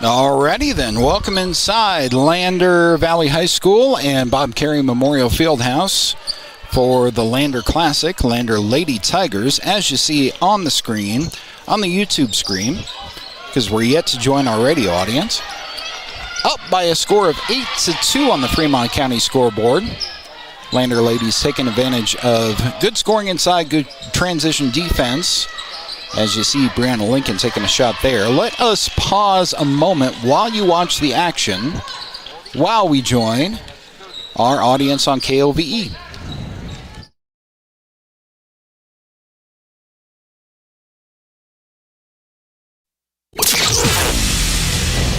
Alrighty then, welcome inside Lander Valley High School and Bob Carey Memorial Fieldhouse for the Lander Classic, Lander Lady Tigers, as you see on the screen, on the YouTube screen, because we're yet to join our radio audience. Up by a score of 8-2 on the Fremont County scoreboard. Lander Ladies taking advantage of good scoring inside, good transition defense. As you see, Brianna Lincoln taking a shot there. Let us pause a moment while you watch the action, while we join our audience on KLVE.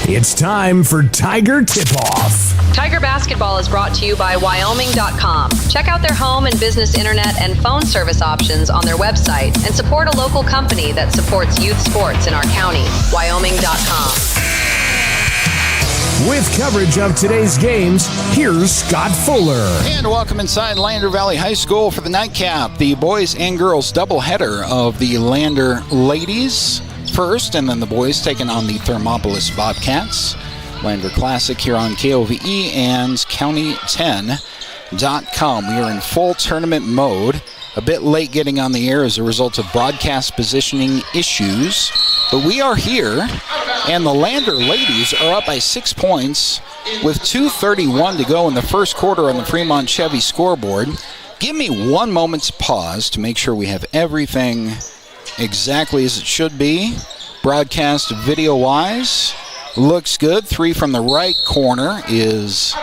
It's time for Tiger Tip-Off. Tiger Basketball is brought to you by Wyoming.com. Check out their home and business internet and phone service options on their website and support a local company that supports youth sports in our county. Wyoming.com. With coverage of today's games, here's Scott Fuller. And welcome inside Lander Valley High School for the nightcap, the boys and girls doubleheader of the Lander Ladies first, and then the boys taking on the Thermopolis Bobcats. Lander Classic here on KLVE and County10.com. We are in full tournament mode. A bit late getting on the air as a result of broadcast positioning issues. But we are here, and the Lander Ladies are up by 6 points with 2:31 to go in the first quarter on the Fremont Chevy scoreboard. Give me one moment's pause to make sure we have everything exactly as it should be. Broadcast video-wise, looks good. Three from the right corner is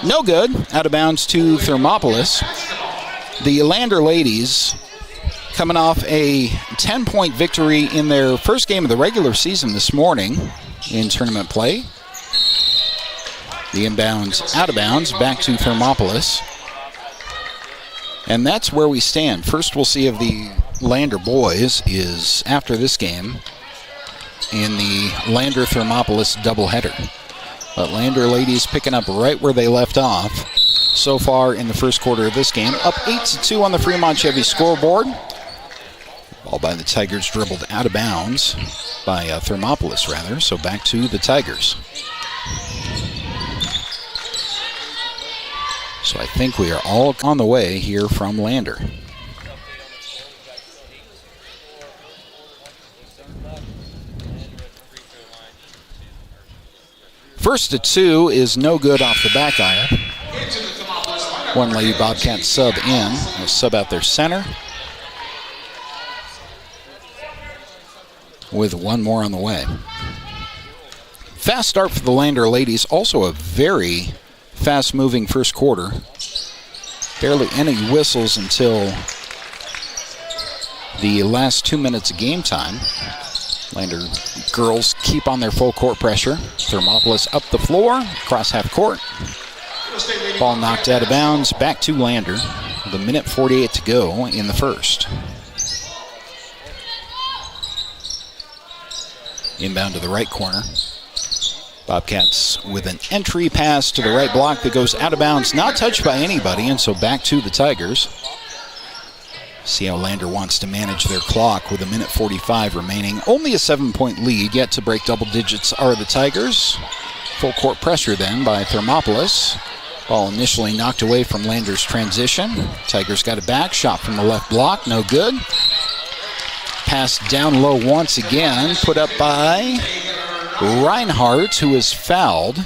no good. Out of bounds to Thermopolis. The Lander Ladies coming off a 10-point victory in their first game of the regular season this morning in tournament play. The inbounds out of bounds back to Thermopolis. And that's where we stand. First we'll see if the Lander boys is after this game in the Lander-Thermopolis doubleheader. But Lander Ladies picking up right where they left off so far in the first quarter of this game. Up 8-2 on the Fremont Chevy scoreboard. Ball by the Tigers dribbled out of bounds by Thermopolis, rather. So back to the Tigers. So I think we are all on the way here from Lander. First to two is no good off the back iron. One Lady Bobcat sub in. They'll sub out their center. With one more on the way. Fast start for the Lander Ladies. Also a very fast-moving first quarter. Barely any whistles until the last 2 minutes of game time. Lander girls keep on their full court pressure. Thermopolis up the floor, across half court. Ball knocked out of bounds, back to Lander with a minute 48 to go in the first. Inbound to the right corner. Bobcats with an entry pass to the right block that goes out of bounds, not touched by anybody, and so back to the Tigers. See how Lander wants to manage their clock with a minute 45 remaining. Only a 7-point lead, yet to break double digits are the Tigers. Full court pressure then by Thermopolis. Ball initially knocked away from Lander's transition. Tigers got it back, shot from the left block, no good. Pass down low once again, put up by Reinhardt, who is fouled.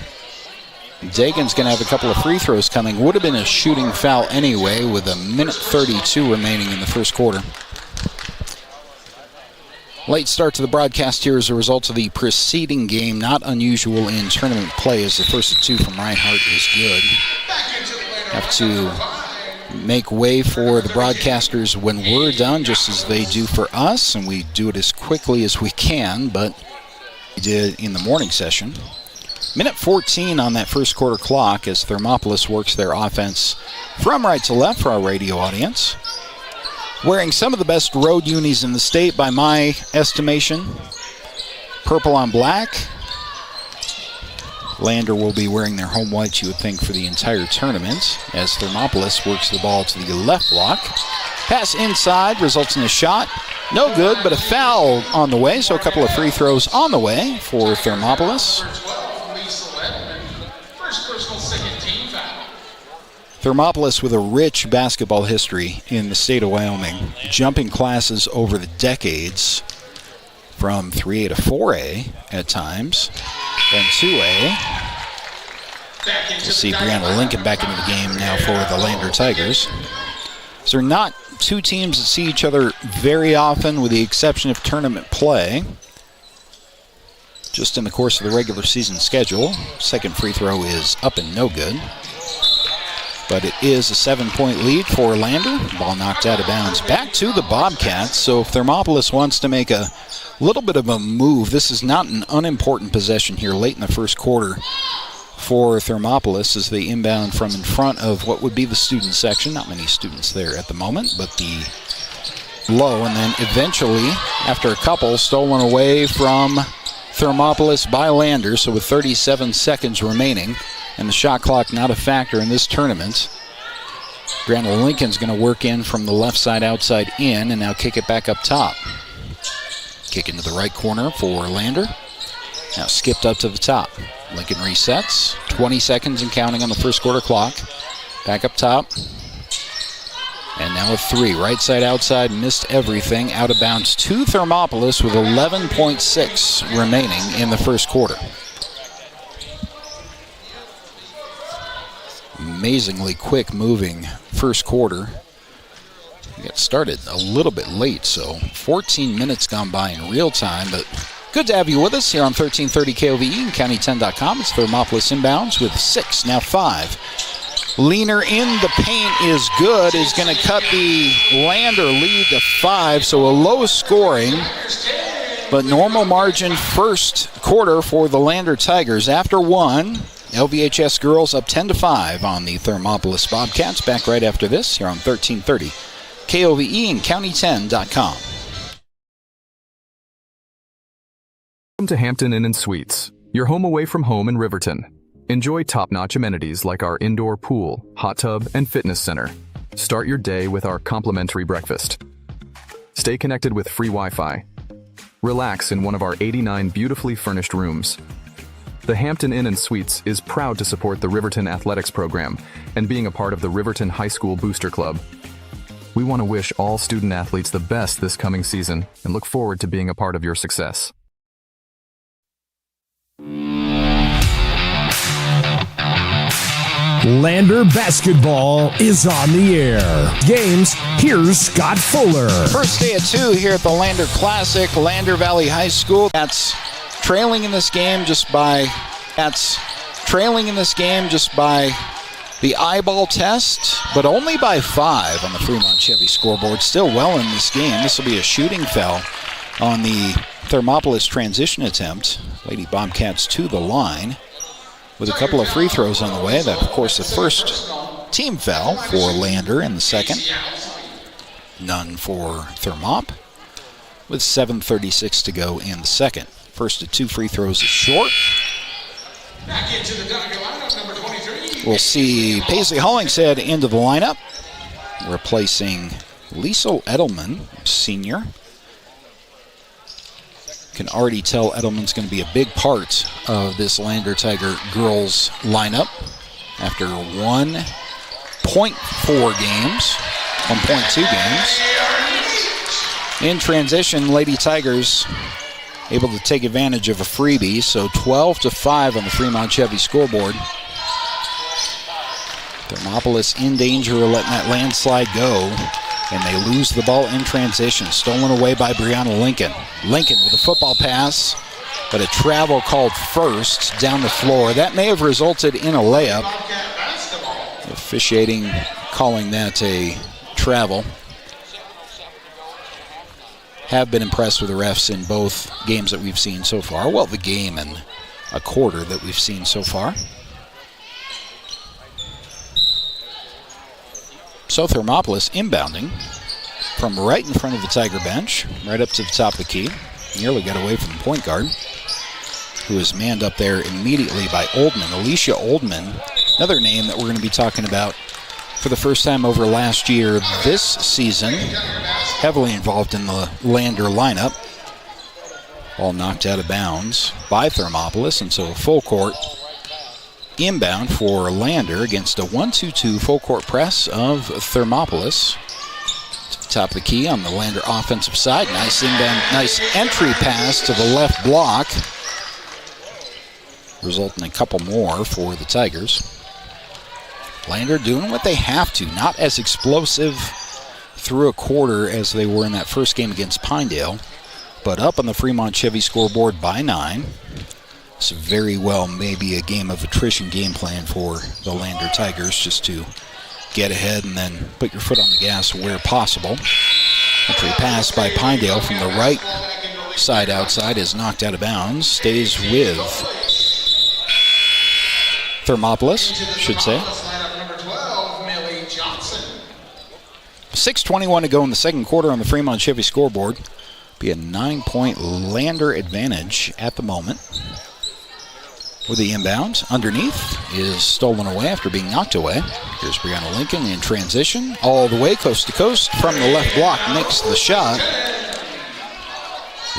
Dagan's going to have a couple of free throws coming. Would have been a shooting foul anyway with a minute 32 remaining in the first quarter. Late start to the broadcast here as a result of the preceding game. Not unusual in tournament play as the first two from Reinhardt is good. Have to make way for the broadcasters when we're done, just as they do for us, and we do it as quickly as we can, but we did in the morning session. Minute 14 on that first quarter clock as Thermopolis works their offense from right to left for our radio audience. Wearing some of the best road unis in the state by my estimation. Purple on black. Lander will be wearing their home whites, you would think, for the entire tournament as Thermopolis works the ball to the left block. Pass inside results in a shot. No good, but a foul on the way, so a couple of free throws on the way for Thermopolis. Thermopolis with a rich basketball history in the state of Wyoming, jumping classes over the decades from 3A to 4A at times, then 2A. We'll see Brianna Lincoln back into the game now for the Lander Tigers. So they're not two teams that see each other very often with the exception of tournament play. Just in the course of the regular season schedule. Second free throw is up and no good. But it is a 7-point lead for Lander. Ball knocked out of bounds. Back to the Bobcats. So if Thermopolis wants to make a little bit of a move, this is not an unimportant possession here late in the first quarter for Thermopolis as they inbound from in front of what would be the student section. Not many students there at the moment, but the low. And then eventually, after a couple, stolen away from Thermopolis by Lander. So with 37 seconds remaining, and the shot clock not a factor in this tournament, Brianna Lincoln's going to work in from the left side outside in and now kick it back up top. Kick into the right corner for Lander. Now skipped up to the top. Lincoln resets. 20 seconds and counting on the first quarter clock. Back up top. And now a three. Right side outside. Missed everything. Out of bounds to Thermopolis with 11.6 remaining in the first quarter. Amazingly quick moving first quarter. We got started a little bit late, so 14 minutes gone by in real time, but good to have you with us here on 1330 KOVE and county10.com. It's Thermopolis inbounds with 6, now 5. Leaner in the paint is good, is going to cut the Lander lead to 5, so a low scoring, but normal margin first quarter for the Lander Tigers. After one, LVHS girls up 10-5 on the Thermopolis Bobcats. Back right after this here on 1330 KOVE and county10.com. Welcome to Hampton Inn & Suites, your home away from home in Riverton. Enjoy top-notch amenities like our indoor pool, hot tub, and fitness center. Start your day with our complimentary breakfast. Stay connected with free Wi-Fi. Relax in one of our 89 beautifully furnished rooms. The Hampton Inn & Suites is proud to support the Riverton Athletics Program and being a part of the Riverton High School Booster Club. We want to wish all student athletes the best this coming season and look forward to being a part of your success. Lander basketball is on the air. Games, here's Scott Fuller. First day of 2 here at the Lander Classic, Lander Valley High School. That's trailing in this game just by the eyeball test, but only by 5 on the Fremont Chevy scoreboard. Still well in this game. This will be a shooting foul on the Thermopolis transition attempt. Lady Bobcats to the line with a couple of free throws on the way. That, of course, the first team foul for Lander and the second. None for Thermop with 7:36 to go in the second. First of 2 free throws is short. Back into the lineup, number 23. We'll see Paisley Hollingshead into the lineup, replacing Liesl Edelman, senior. Can already tell Edelman's going to be a big part of this Lander Tiger girls lineup after 1.4 games, 1.2 games. In transition, Lady Tigers able to take advantage of a freebie, so 12-5 on the Fremont Chevy scoreboard. Thermopolis in danger of letting that landslide go, and they lose the ball in transition. Stolen away by Brianna Lincoln. Lincoln with a football pass, but a travel called first down the floor. That may have resulted in a layup. Officiating calling that a travel. Have been impressed with the refs in both games that we've seen so far. Well, the game and a quarter that we've seen so far. So Thermopolis inbounding from right in front of the Tiger bench, right up to the top of the key. Nearly got away from the point guard, who is manned up there immediately by Oldman. Alicia Oldman, another name that we're going to be talking about for the first time over last year this season. heavily involved in the Lander lineup. Ball knocked out of bounds by Thermopolis, and so a full court inbound for Lander against a 1-2-2 full court press of Thermopolis. To the top of the key on the Lander offensive side. Nice inbound, nice entry pass to the left block, resulting in a couple more for the Tigers. Lander doing what they have to, not as explosive through a quarter as they were in that first game against Pinedale, but up on the Fremont Chevy scoreboard by 9. It's very well maybe a game of attrition game plan for the Lander Tigers, just to get ahead and then put your foot on the gas where possible. Entry pass by Pinedale from the right side outside is knocked out of bounds. Stays with Thermopolis, should say. 6:21 to go in the second quarter on the Fremont Chevy scoreboard. Be a 9-point Lander advantage at the moment. With the inbound, underneath is stolen away after being knocked away. Here's Brianna Lincoln in transition, all the way coast to coast from the left block, makes the shot.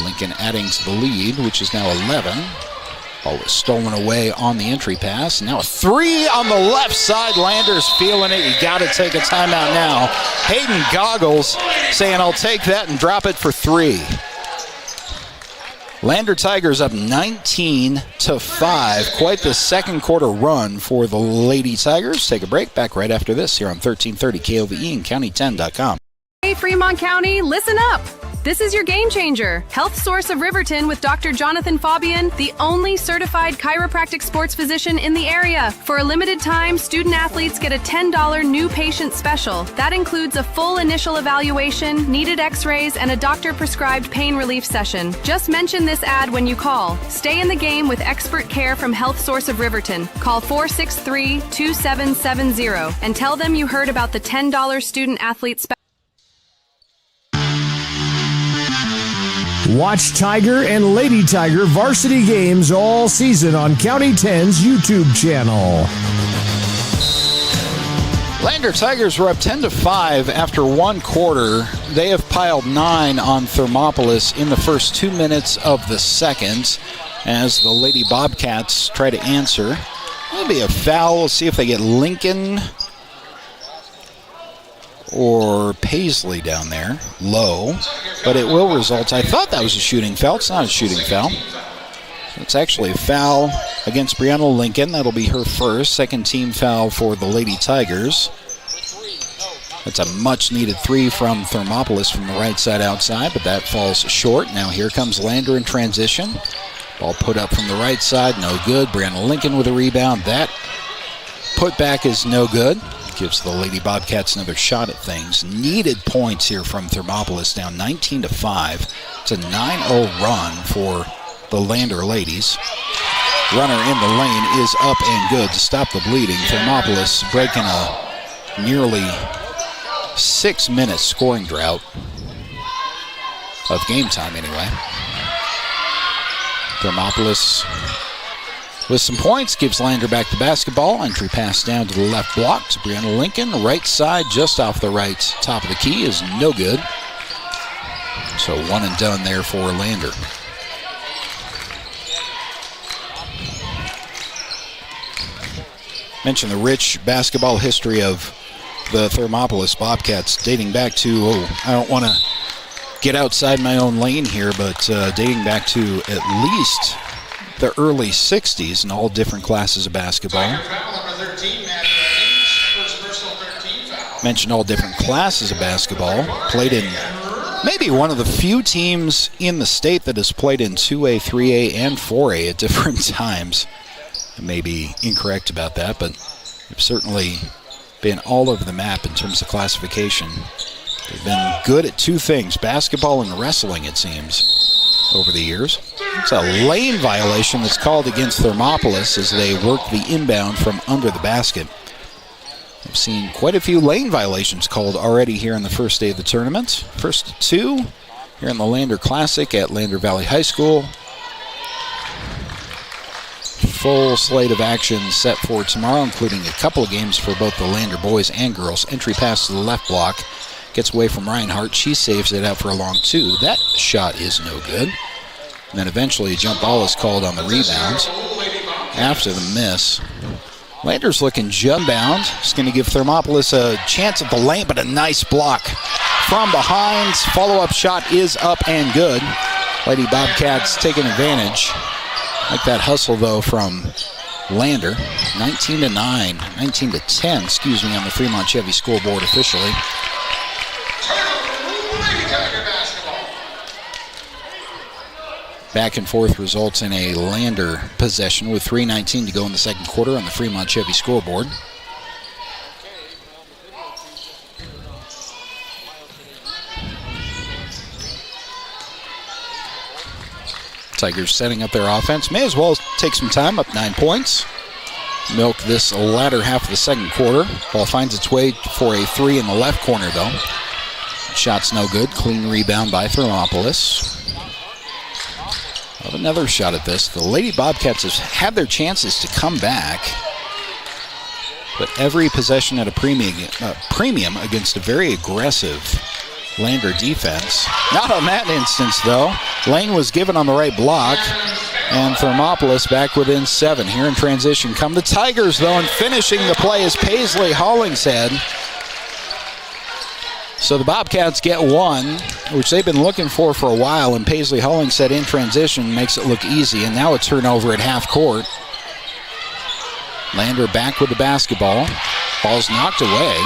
Lincoln adding to the lead, which is now 11. Ball was stolen away on the entry pass. Now a 3 on the left side. Lander's feeling it. You got to take a timeout now. Hayden Goggles saying, I'll take that and drop it for 3. Lander Tigers up 19-5. Quite the second quarter run for the Lady Tigers. Take a break. Back right after this here on 1330 KOVE and County10.com. Hey, Fremont County, listen up. This is your game changer, Health Source of Riverton with Dr. Jonathan Fabian, the only certified chiropractic sports physician in the area. For a limited time, student athletes get a $10 new patient special. That includes a full initial evaluation, needed x-rays, and a doctor-prescribed pain relief session. Just mention this ad when you call. Stay in the game with expert care from Health Source of Riverton. Call 463-2770 and tell them you heard about the $10 student athlete special. Watch Tiger and Lady Tiger varsity games all season on County 10's YouTube channel. Lander Tigers were up 10-5 after one quarter. They have piled 9 on Thermopolis in the first 2 minutes of the second as the Lady Bobcats try to answer. There'll be a foul. We'll see if they get Lincoln or Paisley down there, low, but it will result. I thought that was a shooting foul. It's not a shooting foul. It's actually a foul against Brianna Lincoln. That'll be her first. Second team foul for the Lady Tigers. That's a much-needed 3 from Thermopolis from the right side outside, but that falls short. Now here comes Lander in transition. Ball put up from the right side, no good. Brianna Lincoln with a rebound. That putback is no good. Gives the Lady Bobcats another shot at things. Needed points here from Thermopolis, down 19-5. It's a 9-0 run for the Lander ladies. Runner in the lane is up and good to stop the bleeding. Thermopolis breaking a nearly 6-minute scoring drought of game time anyway. Thermopolis with some points, gives Lander back the basketball. Entry pass down to the left block to Brianna Lincoln. Right side, just off the right top of the key, is no good. So one and done there for Lander. Mentioned the rich basketball history of the Thermopolis Bobcats dating back to, I don't want to get outside my own lane here, but dating back to at least the early 60s in all different classes of basketball. Mentioned all different classes of basketball. Played in maybe one of the few teams in the state that has played in 2A, 3A, and 4A at different times. I may be incorrect about that, but they've certainly been all over the map in terms of classification. They've been good at 2 things, basketball and wrestling, it seems, over the years. It's a lane violation that's called against Thermopolis as they work the inbound from under the basket. I've seen quite a few lane violations called already here on the first day of the tournament. First 2 here in the Lander Classic at Lander Valley High School. Full slate of action set for tomorrow, including a couple of games for both the Lander boys and girls. Entry pass to the left block Gets away from Reinhardt. She saves it out for a long two. That shot is no good. And then eventually a jump ball is called on the rebound after the miss. Lander's looking jump bound. It's going to give Thermopolis a chance at the lane, but a nice block from behind. Follow-up shot is up and good. Lady Bobcats taking advantage. Like that hustle, though, from Lander. 19-9, 19-10, excuse me, on the Fremont Chevy scoreboard officially. Back and forth results in a Lander possession with 3:19 to go in the second quarter on the Fremont Chevy scoreboard. Tigers setting up their offense. May as well take some time, up 9 points. Milk this latter half of the second quarter. Ball finds its way for a three in the left corner, though. Shot's no good. Clean rebound by Thermopolis. Another shot at this. The Lady Bobcats have had their chances to come back, but every possession at a premium against a very aggressive Lander defense. Not on that instance, though. Lane was given on the right block, and Thermopolis back within 7. Here in transition come the Tigers, though, and finishing the play is Paisley Hollingshead. So the Bobcats get one, which they've been looking for a while, and Paisley Hollingshead in transition makes it look easy, and now a turnover at half court. Lander back with the basketball. Ball's knocked away.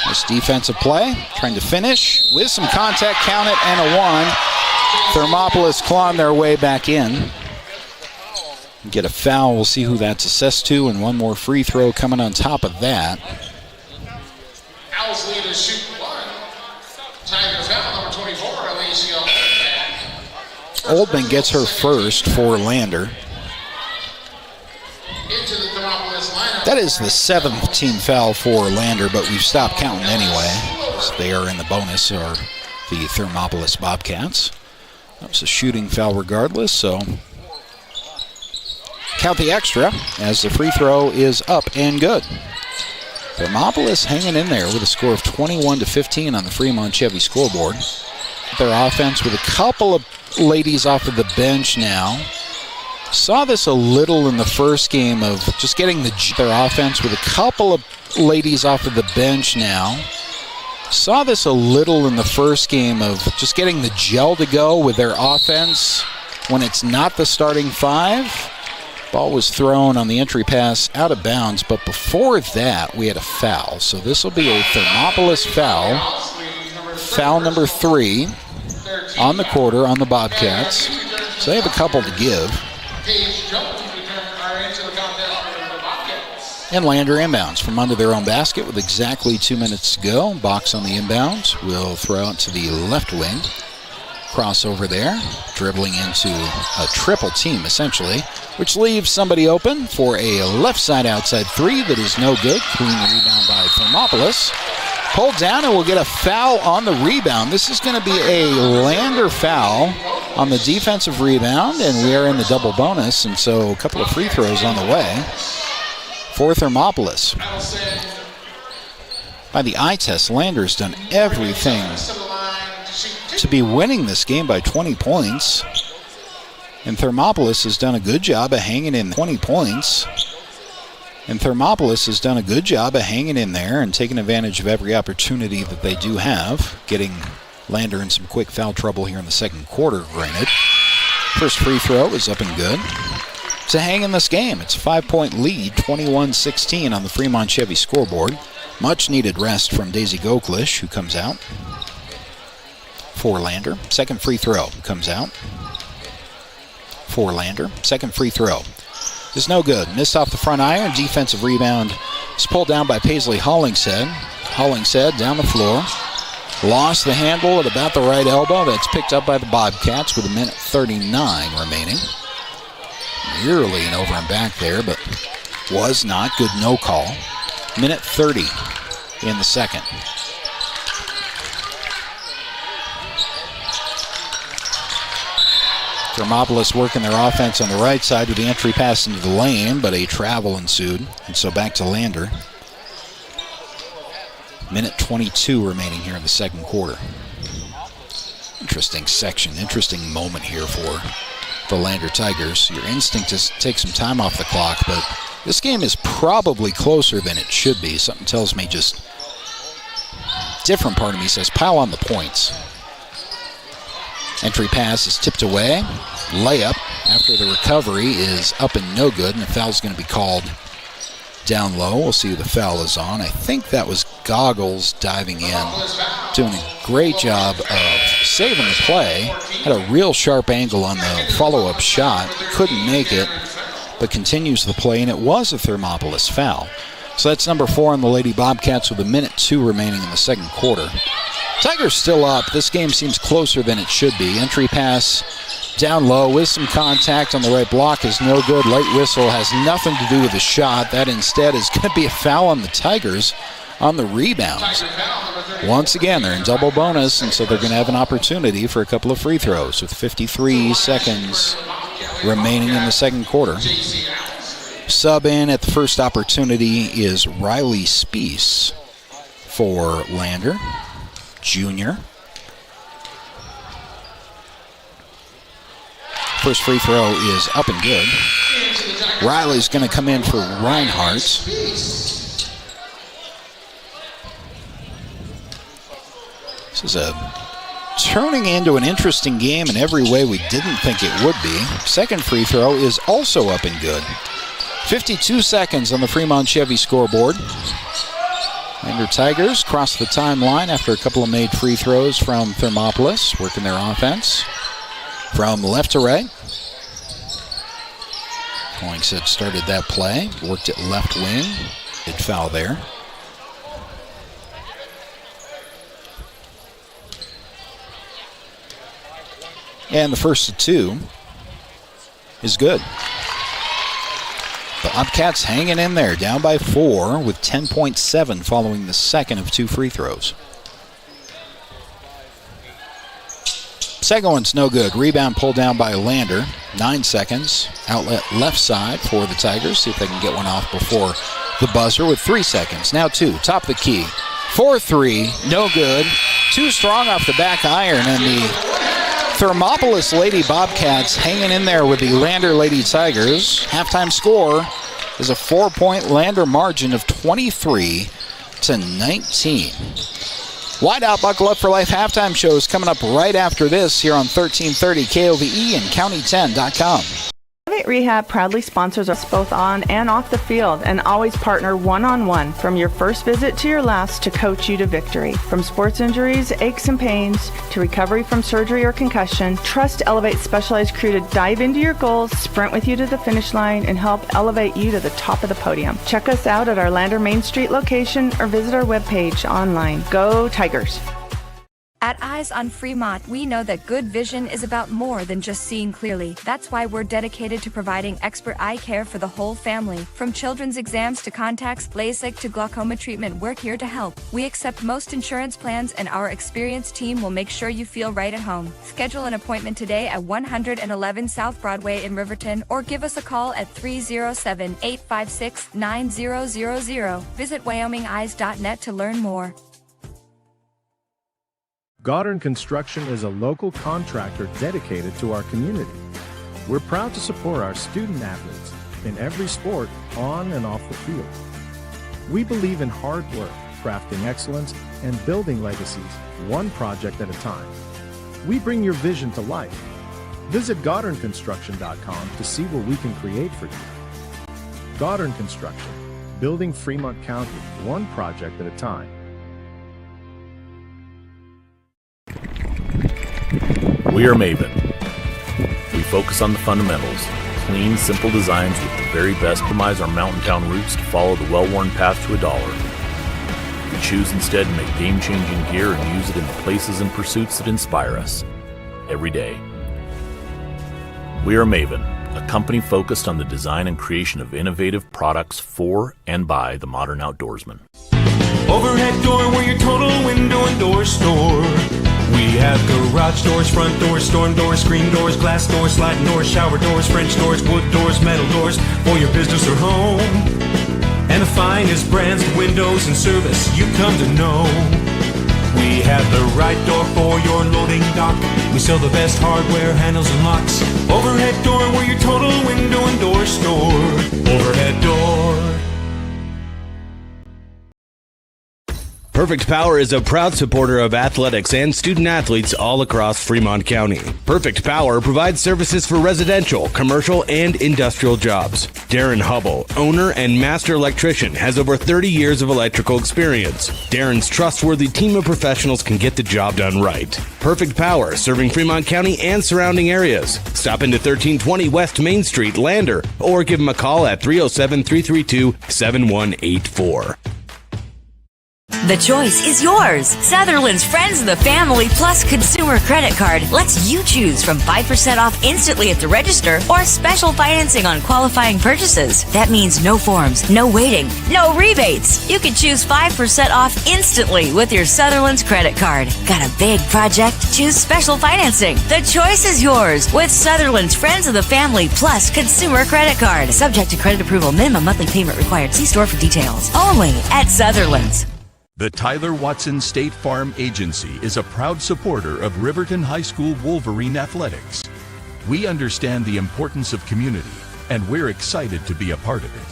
This defensive play, trying to finish with some contact, count it, and a one. Thermopolis clawing their way back in. Get a foul, we'll see who that's assessed to, and one more free throw coming on top of that. Owls lead is shoot one. Tigers foul, number 24, Alicia Oldman gets her first for Lander. into the Thermopolis lineup. That is the 7th team foul for Lander, but we've stopped counting anyway. So they are in the bonus, or the Thermopolis Bobcats. That was a shooting foul regardless, so count the extra as the free throw is up and good. Thermopolis hanging in there with a score of 21-15 on the Fremont Chevy scoreboard. Their offense with a couple of ladies off of the bench now. Saw this a little in the first game of just getting their offense with a couple of ladies off of the bench now. Saw this a little in the first game of just getting the gel to go with their offense when it's not the starting five. Ball was thrown on the entry pass out of bounds, but before that we had a foul. So this will be a Thermopolis foul. Foul number 3 on the quarter on the Bobcats. So they have a couple to give. And Lander inbounds from under their own basket with exactly 2 minutes to go. Box on the inbounds. Will throw out to the left wing. Crossover there. Dribbling into a triple team, essentially, which leaves somebody open for a left side outside three that is no good. Clean rebound by Thermopolis. Pulled down, and we'll get a foul on the rebound. This is going to be a Lander foul on the defensive rebound, and we are in the double bonus, and so a couple of free throws on the way for Thermopolis. By the eye test, Lander's done everything to be winning this game by 20 points. And Thermopolis has done a good job of hanging in 20 points. And Thermopolis has done a good job of hanging in there and taking advantage of every opportunity that they do have. Getting Lander in some quick foul trouble here in the second quarter, granted. First free throw is up and good to hang in this game. It's a 5-point lead, 21-16 on the Fremont Chevy scoreboard. Much needed rest from Daisy Goklish, who comes out for Lander. Second free throw comes out for Lander. Second free throw is no good. Missed off the front iron. Defensive rebound is pulled down by Paisley Hollingshead. Hollingshead down the floor. Lost the handle at about the right elbow. That's picked up by the Bobcats with a minute 39 remaining. Nearly an over and back there, but was not. Good no call. Minute 30 in the second. Thermopolis working their offense on the right side with the entry pass into the lane, but a travel ensued, and so back to Lander. Minute 22 remaining here in the second quarter. Interesting section, interesting moment here for the Lander Tigers. Your instinct is to take some time off the clock, but this game is probably closer than it should be. Something tells me just different part of me says pile on the points. Entry pass is tipped away. Layup after the recovery is up and no good, and the foul's going to be called down low. We'll see who the foul is on. I think that was Goggles diving in, doing a great job of saving the play. Had a real sharp angle on the follow-up shot. Couldn't make it, but continues the play, and it was a Thermopolis foul. So that's number 4 on the Lady Bobcats with a minute 2 remaining in the second quarter. Tigers still up. This game seems closer than it should be. Entry pass down low with some contact on the right block is no good. Light whistle has nothing to do with the shot. That instead is going to be a foul on the Tigers on the rebounds. Once again, they're in double bonus, and so they're going to have an opportunity for a couple of free throws with 53 seconds remaining in the second quarter. Sub in at the first opportunity is Riley Spees for Lander, junior. First free throw is up and good. Riley's going to come in for Reinhardt. This is turning into an interesting game in every way we didn't think it would be. Second free throw is also up and good. 52 seconds on the Fremont Chevy scoreboard. Lander Tigers cross the timeline after a couple of made free throws from Thermopolis, working their offense from left to right. Hollingshead started that play, worked it left wing, did foul there. And the first of 2 is good. The Bobcats hanging in there, down by 4 with 10.7 following the second of 2 free throws. Second one's no good. Rebound pulled down by Lander. 9 seconds. Outlet left side for the Tigers. See if they can get one off before the buzzer with 3 seconds. Now 2. Top of the key. 4-3. No good. Too strong off the back iron. And the Thermopolis Lady Bobcats hanging in there with the Lander Lady Tigers. Halftime score is a 4-point Lander margin of 23-19. Wide Out Buckle Up for Life halftime show is coming up right after this here on 1330 KOVE and County10.com. Elevate Rehab proudly sponsors us both on and off the field and always partner one-on-one from your first visit to your last to coach you to victory. From sports injuries, aches and pains, to recovery from surgery or concussion, trust Elevate's specialized crew to dive into your goals, sprint with you to the finish line, and help elevate you to the top of the podium. Check us out at our Lander Main Street location or visit our webpage online. Go Tigers! At Eyes on Fremont, we know that good vision is about more than just seeing clearly. That's why we're dedicated to providing expert eye care for the whole family. From children's exams to contacts, LASIK to glaucoma treatment, we're here to help. We accept most insurance plans, and our experienced team will make sure you feel right at home. Schedule an appointment today at 111 South Broadway in Riverton, or give us a call at 307-856-9000. Visit WyomingEyes.net to learn more. Goddard Construction is a local contractor dedicated to our community. We're proud to support our student athletes in every sport, on and off the field. We believe in hard work, crafting excellence, and building legacies, one project at a time. We bring your vision to life. Visit GoddardConstruction.com to see what we can create for you. Goddard Construction, building Fremont County, one project at a time. We are Maven. We focus on the fundamentals, clean, simple designs with the very best. Optimize our mountain town roots to follow the well-worn path to $1. We choose instead to make game-changing gear and use it in the places and pursuits that inspire us every day. We are Maven, a company focused on the design and creation of innovative products for and by the modern outdoorsman. Overhead door, we're your total window and door store. We have garage doors, front doors, storm doors, screen doors, glass doors, sliding doors, shower doors, French doors, wood doors, metal doors for your business or home. and the finest brands of windows and service you come to know. We have the right door for your loading dock. We sell the best hardware, handles, and locks. Overhead door, we're your total window and door store. Overhead door. Perfect Power is a proud supporter of athletics and student athletes all across Fremont County. Perfect Power provides services for residential, commercial, and industrial jobs. Darren Hubble, owner and master electrician, has over 30 years of electrical experience. Darren's trustworthy team of professionals can get the job done right. Perfect Power, serving Fremont County and surrounding areas. Stop into 1320 West Main Street, Lander, or give them a call at 307-332-7184. The choice is yours. Sutherland's Friends of the Family Plus Consumer Credit Card lets you choose from 5% off instantly at the register or special financing on qualifying purchases. That means no forms, no waiting, no rebates. You can choose 5% off instantly with your Sutherland's credit card. Got a big project? Choose special financing. The choice is yours with Sutherland's Friends of the Family Plus Consumer Credit Card. Subject to credit approval. Minimum monthly payment required. See store for details. Only at Sutherland's. The Tyler Watson State Farm Agency is a proud supporter of Riverton High School Wolverine Athletics. We understand the importance of community, and we're excited to be a part of it.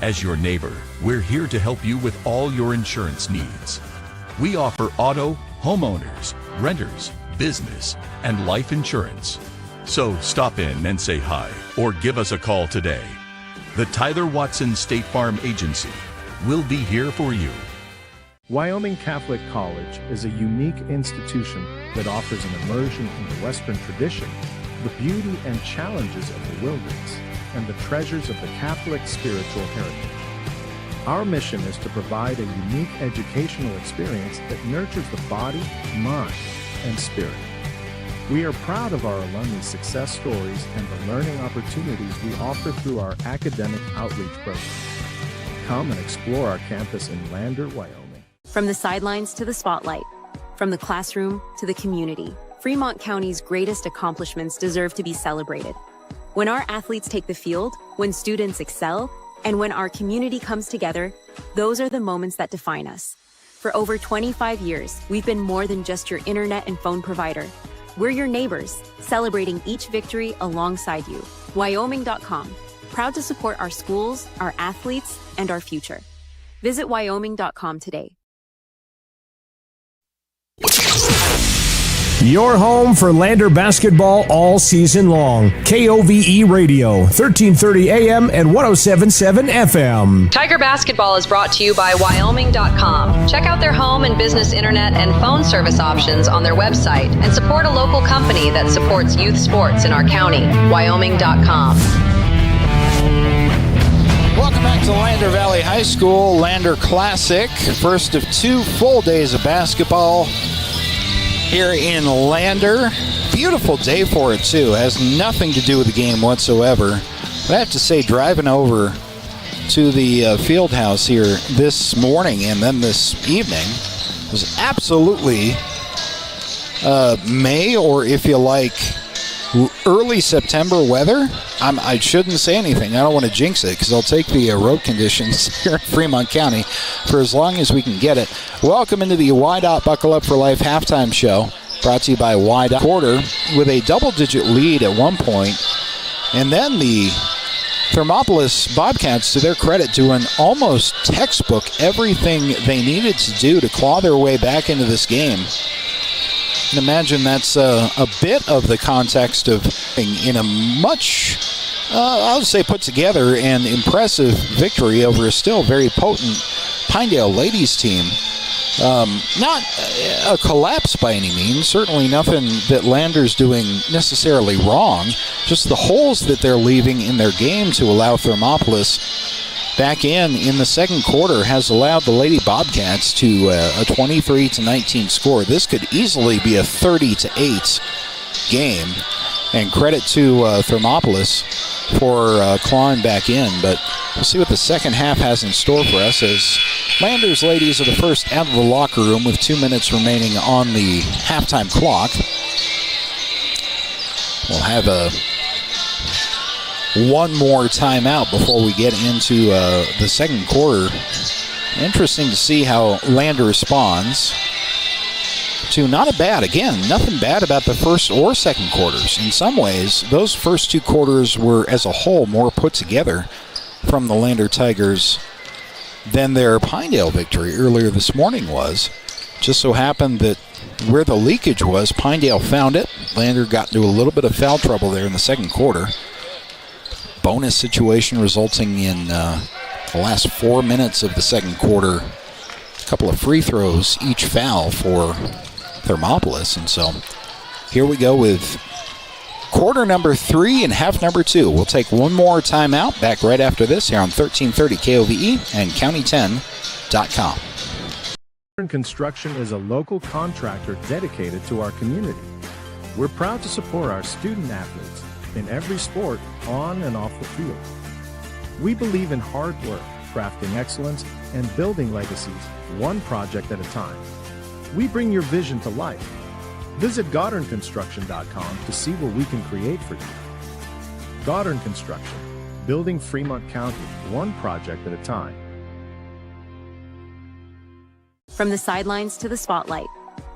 As your neighbor, we're here to help you with all your insurance needs. We offer auto, homeowners, renters, business, and life insurance. So stop in and say hi, or give us a call today. The Tyler Watson State Farm Agency will be here for you. Wyoming Catholic College is a unique institution that offers an immersion in the Western tradition, the beauty and challenges of the wilderness, and the treasures of the Catholic spiritual heritage. Our mission is to provide a unique educational experience that nurtures the body, mind, and spirit. We are proud of our alumni success stories and the learning opportunities we offer through our academic outreach program. Come and explore our campus in Lander, Wyoming. From the sidelines to the spotlight, from the classroom to the community, Fremont County's greatest accomplishments deserve to be celebrated. When our athletes take the field, when students excel, and when our community comes together, those are the moments that define us. For over 25 years, we've been more than just your internet and phone provider. We're your neighbors, celebrating each victory alongside you. Wyoming.com, proud to support our schools, our athletes, and our future. Visit Wyoming.com today. Your home for Lander basketball all season long. KOVE Radio, 1330 AM and 107.7 FM. Tiger Basketball is brought to you by Wyoming.com. Check out their home and business internet and phone service options on their website and support a local company that supports youth sports in our county. Wyoming.com. Welcome back to Lander Valley High School Lander Classic. First of 2 full days of basketball here in Lander. Beautiful day for it, too. Has nothing to do with the game whatsoever. But I have to say, driving over to the field house here this morning and then this evening was absolutely May, or if you like, early September weather. I shouldn't say anything. I don't want to jinx it because I'll take the road conditions here in Fremont County for as long as we can get it. Welcome into the YDOT Buckle Up for Life halftime show, brought to you by YDOT. Quarter with a double-digit lead at one point, and then the Thermopolis Bobcats, to their credit, doing almost textbook everything they needed to do to claw their way back into this game. And imagine that's a bit of the context of in a much, I would say, put together and impressive victory over a still very potent Pinedale ladies team. Not a collapse by any means, certainly nothing that Lander's doing necessarily wrong, just the holes that they're leaving in their game to allow Thermopolis back in the second quarter has allowed the Lady Bobcats to a 23-19 score. This could easily be a 30-8 game, and credit to Thermopolis for clawing back in, but we'll see what the second half has in store for us as Lander's ladies are the first out of the locker room with 2 minutes remaining on the halftime clock. We'll have a one more timeout before we get into the second quarter. Interesting to see how Lander responds to not a bad, again, nothing bad about the first or second quarters. In some ways, those first two quarters were, as a whole, more put together from the Lander Tigers than their Pinedale victory earlier this morning was. Just so happened that where the leakage was, Pinedale found it. Lander got into a little bit of foul trouble there in the second quarter. Bonus situation resulting in the last 4 minutes of the second quarter. A couple of free throws, each foul for Thermopolis. And so here we go with quarter number 3 and half number 2. We'll take one more timeout. Back right after this here on 1330 KOVE and County10.com. Construction is a local contractor dedicated to our community. We're proud to support our student athletes in every sport on and off the field. We believe in hard work, crafting excellence, and building legacies one project at a time. We bring your vision to life. Visit GoddardConstruction.com to see what we can create for you. Goddard Construction, building Fremont County one project at a time. From the sidelines to the spotlight,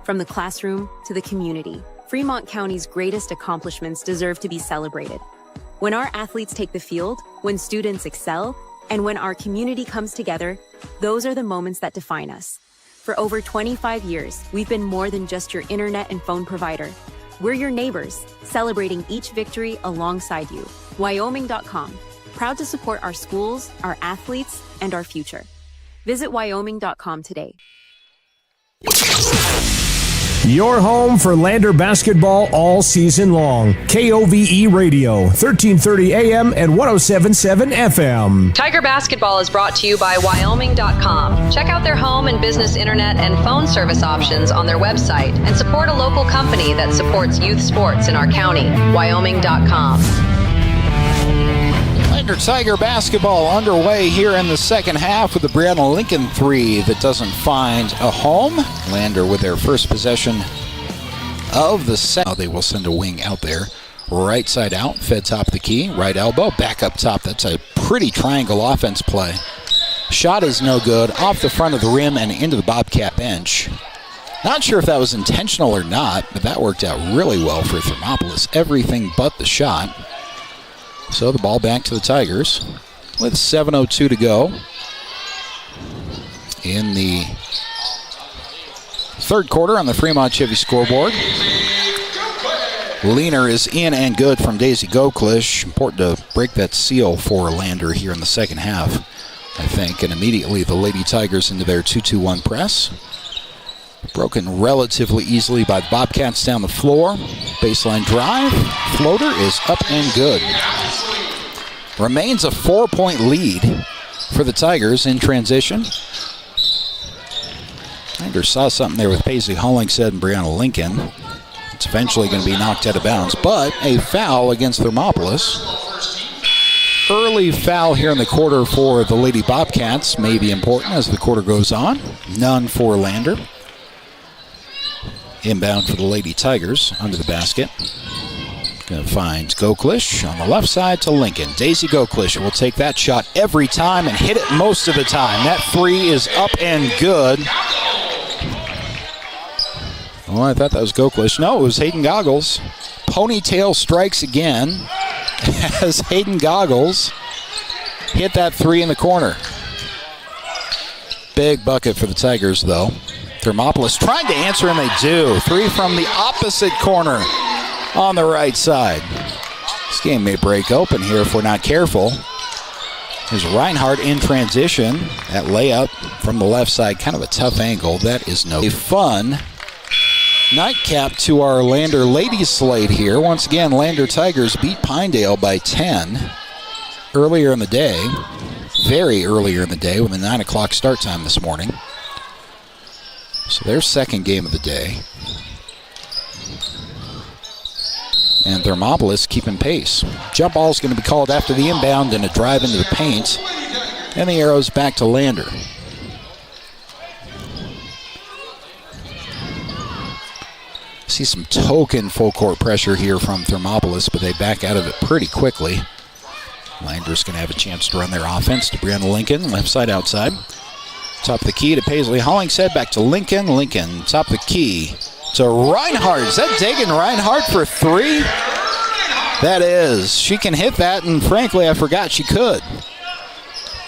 from the classroom to the community, Fremont County's greatest accomplishments deserve to be celebrated. When our athletes take the field, when students excel, and when our community comes together, those are the moments that define us. For over 25 years, we've been more than just your internet and phone provider. We're your neighbors, celebrating each victory alongside you. Wyoming.com, proud to support our schools, our athletes, and our future. Visit Wyoming.com today. Your home for Lander basketball all season long. KOVE Radio, 1330 AM and 107.7 FM. Tiger Basketball is brought to you by Wyoming.com. Check out their home and business internet and phone service options on their website and support a local company that supports youth sports in our county. Wyoming.com. Lander Tiger basketball underway here in the second half with the Brianna Lincoln three that doesn't find a home. Lander with their first possession of the set. They will send a wing out there. Right side out, fed top of the key, right elbow, back up top. That's a pretty triangle offense play. Shot is no good, off the front of the rim and into the Bobcat bench. Not sure if that was intentional or not, but that worked out really well for Thermopolis. Everything but the shot. So the ball back to the Tigers with 7:02 to go in the third quarter on the Fremont Chevy scoreboard. Leaner is in and good from Daisy Goklish. Important to break that seal for Lander here in the second half, I think. And immediately the Lady Tigers into their 2-2-1 press. Broken relatively easily by the Bobcats down the floor. Baseline drive. Floater is up and good. Remains a 4-point lead for the Tigers in transition. Lander saw something there with Paisley Hollingshead and Brianna Lincoln. It's eventually going to be knocked out of bounds, but a foul against Thermopolis. Early foul here in the quarter for the Lady Bobcats may be important as the quarter goes on. None for Lander. Inbound for the Lady Tigers under the basket. Going to find Goklish on the left side to Lincoln. Daisy Goklish will take that shot every time and hit it most of the time. That three is up and good. Oh, I thought that was Goklish. No, it was Hayden Goggles. Ponytail strikes again as Hayden Goggles hit that three in the corner. Big bucket for the Tigers, though. Thermopolis trying to answer, and they do. Three from the opposite corner on the right side. This game may break open here if we're not careful. Here's Reinhardt in transition. That layup from the left side, kind of a tough angle. That is no fun nightcap to our Lander ladies slate here. Once again, Lander Tigers beat Pinedale by 10 earlier in the day. Very earlier in the day with a 9 o'clock start time this morning. So their second game of the day. And Thermopolis keeping pace. Jump ball is going to be called after the inbound and a drive into the paint. And the arrow's back to Lander. See some token full court pressure here from Thermopolis, but they back out of it pretty quickly. Lander's going to have a chance to run their offense to Brianna Lincoln, left side outside. Top of the key to Paisley Hollingshead, back to Lincoln. Lincoln, top of the key to Reinhardt. Is that Dagan Reinhardt for three? That is. She can hit that, and frankly, I forgot she could.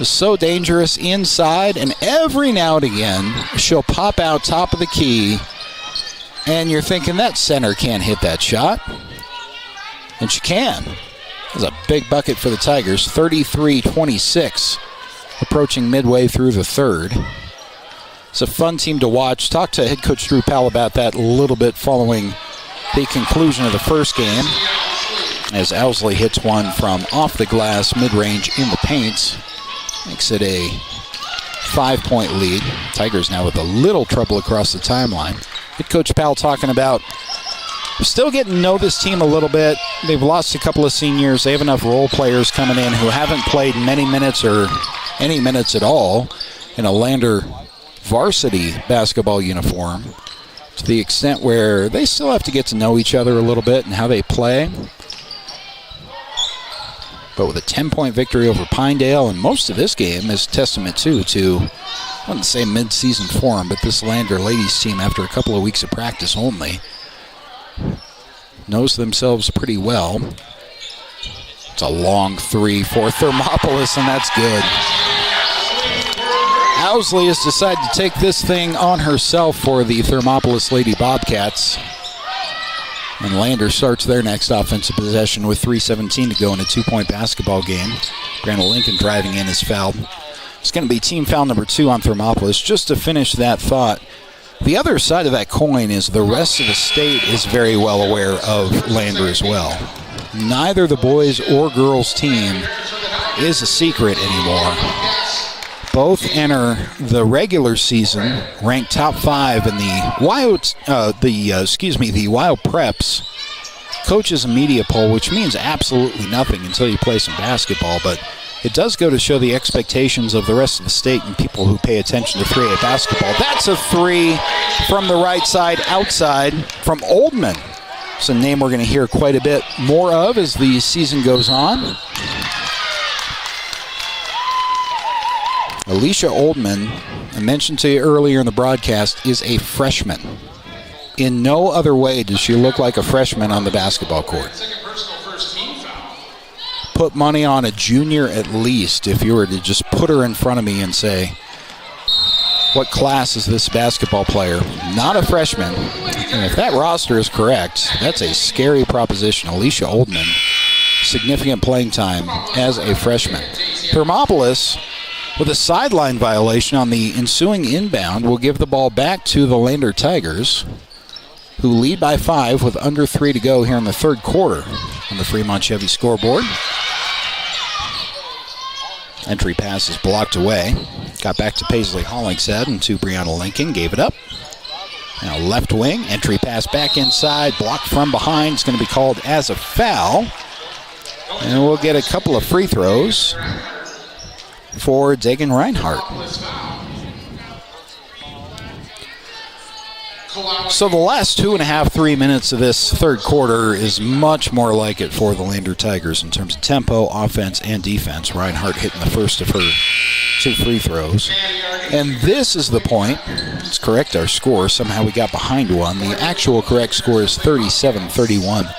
It's so dangerous inside, and every now and again, she'll pop out top of the key, and you're thinking that center can't hit that shot. And she can. It's a big bucket for the Tigers, 33-26. Approaching midway through the third. It's a fun team to watch. Talked to head coach Drew Powell about that a little bit following the conclusion of the first game, as Owsley hits one from off the glass, mid-range in the paint. Makes it a 5-point lead. Tigers now with a little trouble across the timeline. Head coach Powell talking about still getting to know this team a little bit. They've lost a couple of seniors. They have enough role players coming in who haven't played many minutes or any minutes at all in a Lander varsity basketball uniform, to the extent where they still have to get to know each other a little bit and how they play. But with a 10-point victory over Pinedale, and most of this game is testament to, I wouldn't say mid-season form, but this Lander ladies team, after a couple of weeks of practice only, knows themselves pretty well. It's a long three for Thermopolis, and that's good. Owsley has decided to take this thing on herself for the Thermopolis Lady Bobcats. And Lander starts their next offensive possession with 3:17 to go in a 2-point basketball game. Brianna Lincoln driving in is fouled. It's going to be team foul number 2 on Thermopolis. Just to finish that thought, the other side of that coin is the rest of the state is very well aware of Lander as well. Neither the boys or girls team is a secret anymore. Both enter the regular season ranked top 5 in the Wild Preps coaches and media poll, which means absolutely nothing until you play some basketball, but it does go to show the expectations of the rest of the state and people who pay attention to 3A basketball. That's a three from the right side, outside from Oldman. It's a name we're going to hear quite a bit more of as the season goes on. Alicia Oldman, I mentioned to you earlier in the broadcast, is a freshman. In no other way does she look like a freshman on the basketball court. Put money on a junior at least if you were to just put her in front of me and say, what class is this basketball player? Not a freshman. And if that roster is correct, that's a scary proposition. Alicia Oldman, significant playing time as a freshman. Thermopolis, with a sideline violation on the ensuing inbound, will give the ball back to the Lander Tigers, who lead by 5 with under 3 to go here in the third quarter on the Fremont Chevy scoreboard. Entry pass is blocked away. Got back to Paisley Hollingshead and to Brianna Lincoln. Gave it up. Now left wing. Entry pass back inside. Blocked from behind. It's going to be called as a foul. And we'll get a couple of free throws for Dagan Reinhardt. So the last 2.5, 3 minutes of this third quarter is much more like it for the Lander Tigers in terms of tempo, offense, and defense. Reinhardt hitting the first of her 2 free throws. And this is the point. Let's correct our score. Somehow we got behind one. The actual correct score is 37-31.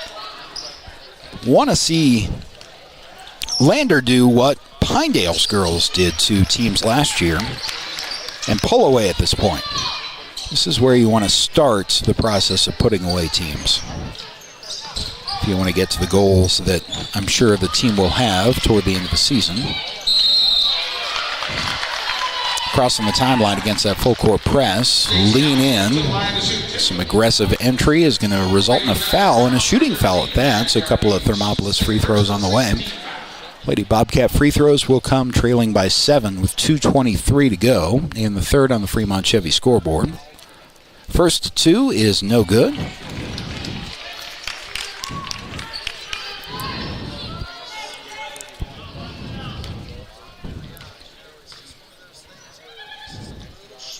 Want to see Lander do what Pinedale's girls did to teams last year and pull away at this point. This is where you want to start the process of putting away teams. If you want to get to the goals that I'm sure the team will have toward the end of the season. Crossing the timeline against that full court press. Lean in. Some aggressive entry is going to result in a foul, and a shooting foul at that. So a couple of Thermopolis free throws on the way. Lady Bobcat free throws will come trailing by 7 with 2:23 to go in the third on the Fremont Chevy scoreboard. First 2 is no good.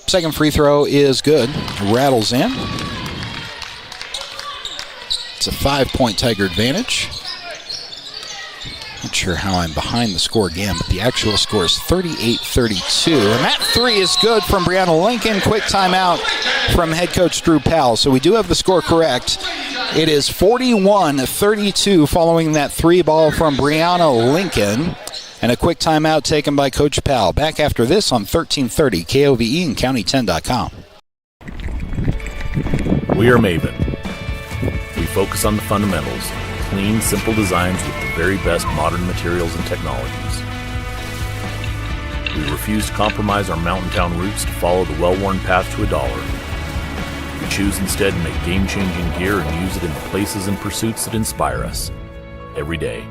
Second free throw is good. Rattles in. It's a 5-point Tiger advantage. Not sure how I'm behind the score again, but the actual score is 38-32. And that three is good from Brianna Lincoln. Quick timeout from head coach Drew Powell. So we do have the score correct. It is 41-32 following that three ball from Brianna Lincoln. And a quick timeout taken by Coach Powell. Back after this on 1330 KOVE and County10.com. We are Maven. We focus on the fundamentals. Clean, simple designs with the very best modern materials and technologies. We refuse to compromise our mountain town roots to follow the well-worn path to $1. We choose instead to make game-changing gear and use it in the places and pursuits that inspire us every day.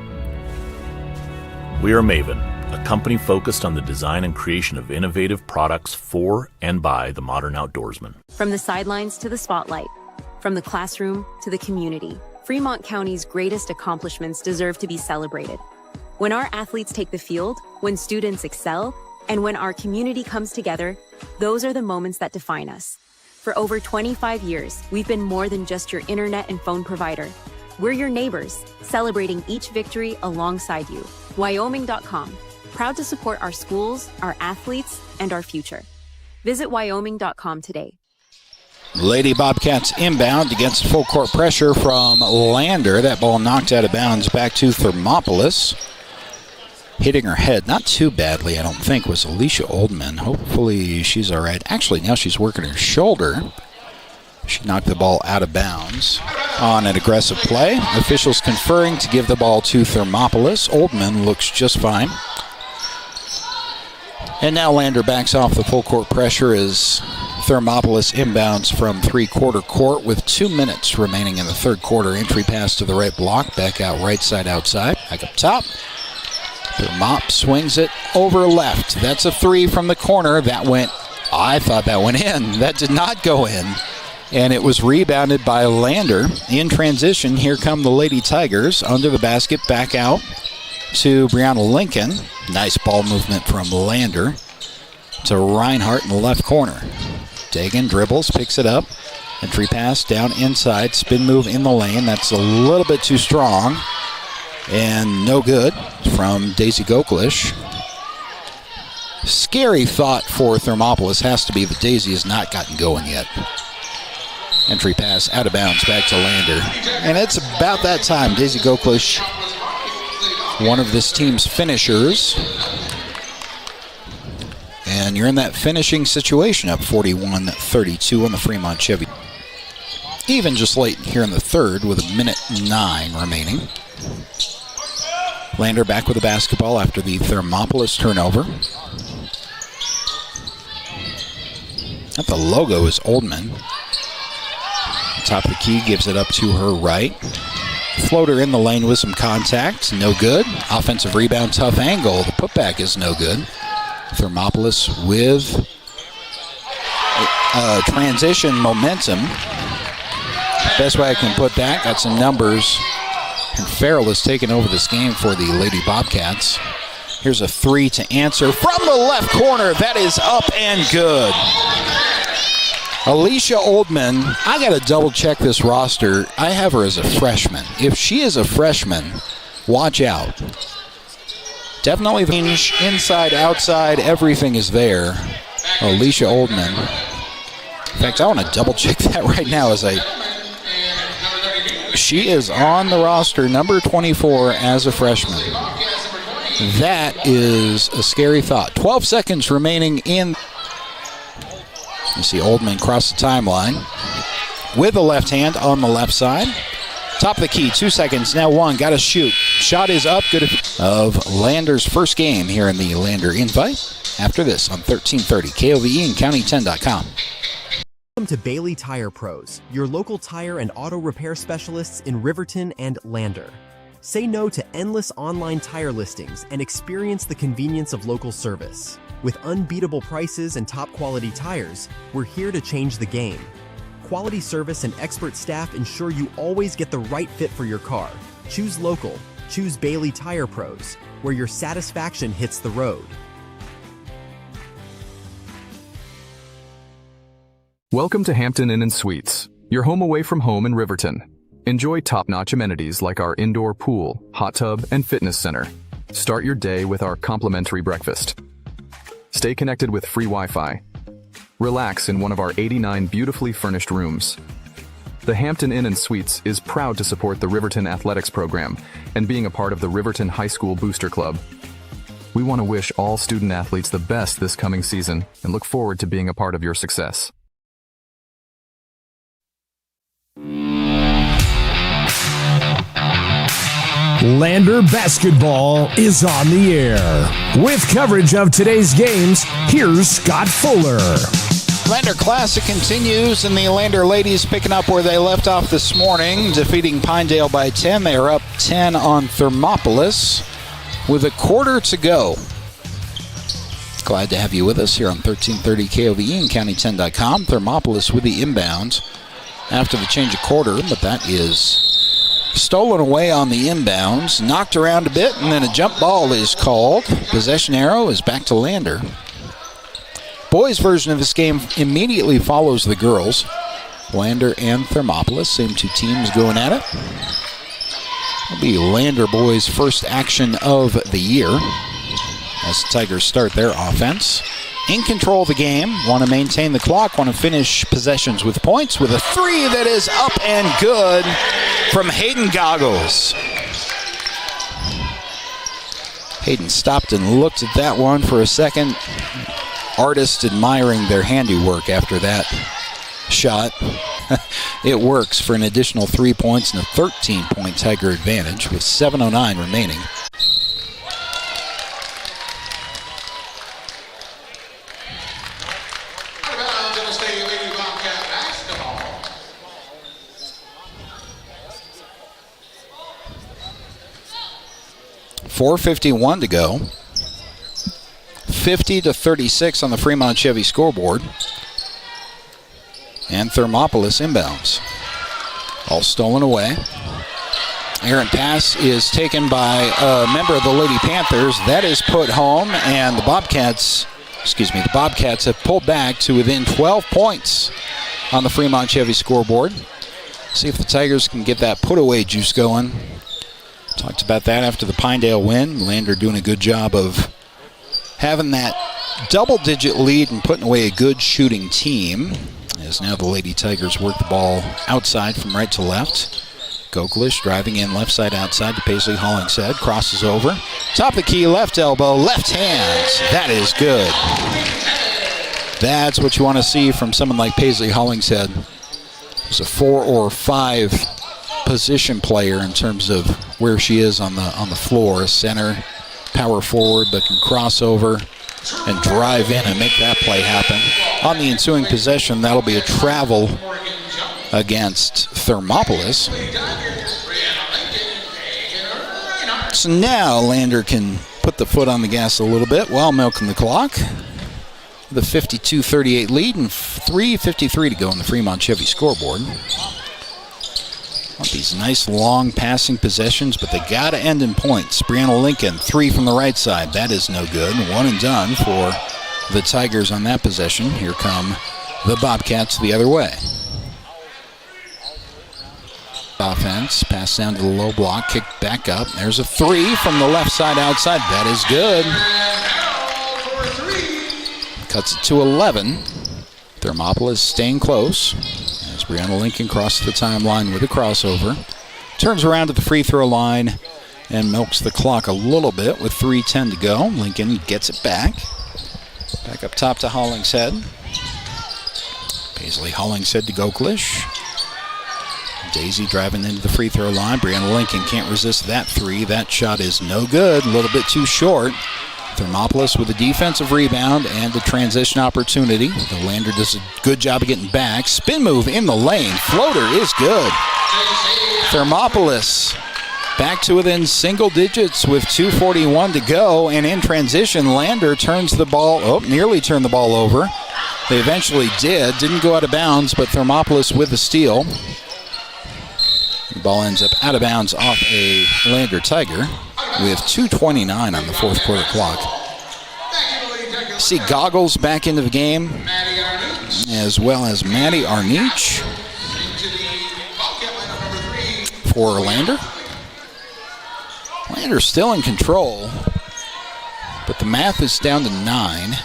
We are Maven, a company focused on the design and creation of innovative products for and by the modern outdoorsman. From the sidelines to the spotlight, from the classroom to the community, Fremont County's greatest accomplishments deserve to be celebrated. When our athletes take the field, when students excel, and when our community comes together, those are the moments that define us. For over 25 years, we've been more than just your internet and phone provider. We're your neighbors, celebrating each victory alongside you. Wyoming.com, proud to support our schools, our athletes, and our future. Visit Wyoming.com today. Lady Bobcats inbound against full court pressure from Lander. That ball knocked out of bounds back to Thermopolis. Hitting her head, not too badly, I don't think, was Alicia Oldman. Hopefully she's all right. Actually, now she's working her shoulder. She knocked the ball out of bounds on an aggressive play. Officials conferring to give the ball to Thermopolis. Oldman looks just fine. And now Lander backs off the full court pressure as Thermopolis inbounds from three-quarter court with 2 minutes remaining in the third quarter. Entry pass to the right block, back out right side outside. Back up top. Thermop swings it over left. That's a three from the corner. I thought that went in. That did not go in. And it was rebounded by Lander. In transition, here come the Lady Tigers. Under the basket, back out to Brianna Lincoln. Nice ball movement from Lander to Reinhardt in the left corner. Dagan dribbles, picks it up. Entry pass down inside. Spin move in the lane. That's a little bit too strong. And no good from Daisy Goklish. Scary thought for Thermopolis has to be that Daisy has not gotten going yet. Entry pass out of bounds back to Lander. And it's about that time. Daisy Goklish, one of this team's finishers. And you're in that finishing situation up 41-32 on the Fremont Chevy. Even just late here in the third with 1:09 remaining. Lander back with the basketball after the Thermopolis turnover. At the logo is Oldman. Top of the key, gives it up to her right. Floater in the lane with some contact, no good. Offensive rebound, tough angle. The putback is no good. Thermopolis with transition momentum. Best way I can put that, got some numbers. And Farrell has taken over this game for the Lady Bobcats. Here's a three to answer from the left corner. That is up and good. Alicia Oldman, I got to double check this roster. I have her as a freshman. If she is a freshman, watch out. Definitely the range, inside, outside, everything is there. Alicia Oldman. In fact, I want to double check that right now as she is on the roster, number 24 as a freshman. That is a scary thought. 12 seconds remaining in. You see Oldman cross the timeline with the left hand on the left side. Top of the key, 2 seconds, now one, got to shoot. Shot is up, good of Lander's first game here in the Lander Invite. After this on 1330 KOVE and County10.com. Welcome to Bailey Tire Pros, your local tire and auto repair specialists in Riverton and Lander. Say no to endless online tire listings and experience the convenience of local service. With unbeatable prices and top quality tires, we're here to change the game. Quality service and expert staff ensure you always get the right fit for your car. Choose local. Choose Bailey Tire Pros, where your satisfaction hits the road. Welcome to Hampton Inn & Suites, your home away from home in Riverton. Enjoy top-notch amenities like our indoor pool, hot tub, and fitness center. Start your day with our complimentary breakfast. Stay connected with free Wi-Fi. Relax in one of our 89 beautifully furnished rooms. The Hampton Inn & Suites is proud to support the Riverton Athletics program and being a part of the Riverton High School Booster Club. We want to wish all student athletes the best this coming season and look forward to being a part of your success. Lander basketball is on the air. With coverage of today's games, here's Scott Fuller. Lander Classic continues, and the Lander ladies picking up where they left off this morning, defeating Pinedale by 10. They are up 10 on Thermopolis with a quarter to go. Glad to have you with us here on 1330 KOVE and County10.com. Thermopolis with the inbound after the change of quarter, but that is stolen away on the inbounds, knocked around a bit, and then a jump ball is called. Possession arrow is back to Lander. Boys' version of this game immediately follows the girls. Lander and Thermopolis, same two teams going at it. It'll be Lander boys' first action of the year as the Tigers start their offense. In control of the game, want to maintain the clock, want to finish possessions with points with a three that is up and good from Hayden Goggles. Hayden stopped and looked at that one for a second. Artists admiring their handiwork after that shot. It works for an additional 3 points and a 13-point Tiger advantage with 7:09 remaining. .451 to go. 50-36 on the Fremont Chevy scoreboard. And Thermopolis inbounds. All stolen away. Errant pass is taken by a member of the Lady Panthers. That is put home, and the Bobcats have pulled back to within 12 points on the Fremont Chevy scoreboard. See if the Tigers can get that put-away juice going. Talked about that after the Pinedale win. Lander doing a good job of having that double-digit lead and putting away a good shooting team. As now the Lady Tigers work the ball outside from right to left. Goklish driving in left side outside to Paisley Hollingshead. Crosses over. Top of the key, left elbow, left hand. That is good. That's what you want to see from someone like Paisley Hollingshead. She's a 4 or 5 position player in terms of where she is on the floor. Center, power forward, but can cross over and drive in and make that play happen. On the ensuing possession, that'll be a travel against Thermopolis. So now Lander can put the foot on the gas a little bit while milking the clock. The 52-38 lead and 3:53 to go on the Fremont Chevy scoreboard. Want these nice long passing possessions, but they got to end in points. Brianna Lincoln, 3 from the right side. That is no good. 1 and done for the Tigers on that possession. Here come the Bobcats the other way. Offense, pass down to the low block, kick back up. There's a 3 from the left side outside. That is good. Cuts it to 11. Thermopolis staying close. As Brianna Lincoln crosses the timeline with a crossover. Turns around to the free throw line and milks the clock a little bit with 3:10 to go. Lincoln gets it back. Back up top to Hollingshead. Paisley Hollingshead to Goklish. Daisy driving into the free throw line. Brianna Lincoln can't resist that 3. That shot is no good. A little bit too short. Thermopolis with a defensive rebound and a transition opportunity. The Lander does a good job of getting back. Spin move in the lane. Floater is good. Thermopolis back to within single digits with 2:41 to go. And in transition, Lander turns the ball, nearly turned the ball over. They eventually did. Didn't go out of bounds, but Thermopolis with the steal. The ball ends up out of bounds off a Lander Tiger with 2:29 on the fourth quarter clock. See Goggles back into the game, as well as Maddie Arnich. for Lander. Lander's still in control, but the math is down to 9.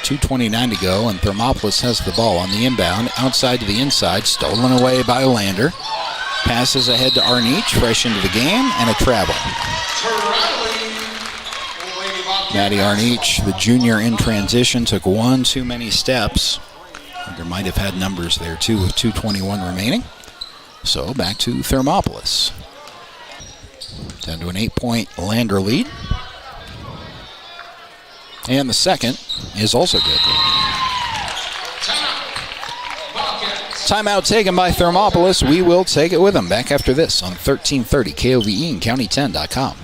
2:29 to go, and Thermopolis has the ball on the inbound, outside to the inside, stolen away by Lander. Passes ahead to Arnich, fresh into the game, and a travel. Maddie Arnich, the junior in transition, took one too many steps. There might have had numbers there too with 2:21 remaining. So back to Thermopolis. Down to an 8-point Lander lead. And the second is also good. Timeout taken by Thermopolis. We will take it with them. Back after this on 1330 KOVE and County10.com.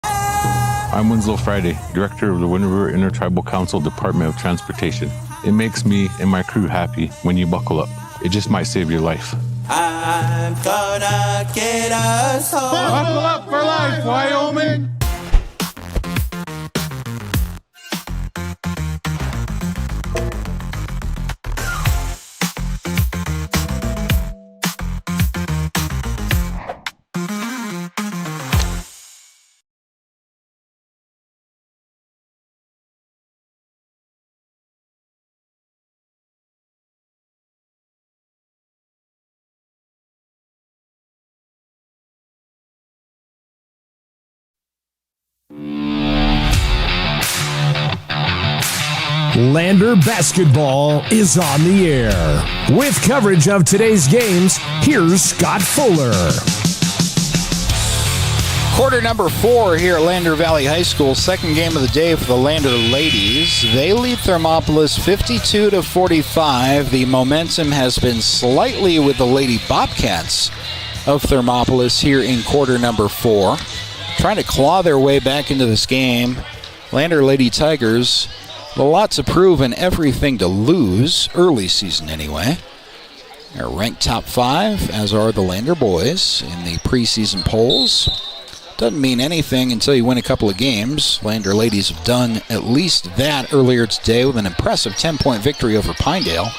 I'm Winslow Friday, Director of the Wind River Intertribal Council Department of Transportation. It makes me and my crew happy when you buckle up. It just might save your life. I'm gonna get us home. Buckle up for life, Wyoming! Lander basketball is on the air. With coverage of today's games, here's Scott Fuller. Quarter number 4 here at Lander Valley High School. Second game of the day for the Lander ladies. They lead Thermopolis 52-45. The momentum has been slightly with the Lady Bobcats of Thermopolis here in quarter number 4. Trying to claw their way back into this game. Lander Lady Tigers, a lot to prove and everything to lose, early season anyway. They're ranked top 5, as are the Lander boys in the preseason polls. Doesn't mean anything until you win a couple of games. Lander ladies have done at least that earlier today with an impressive 10-point victory over Pinedale.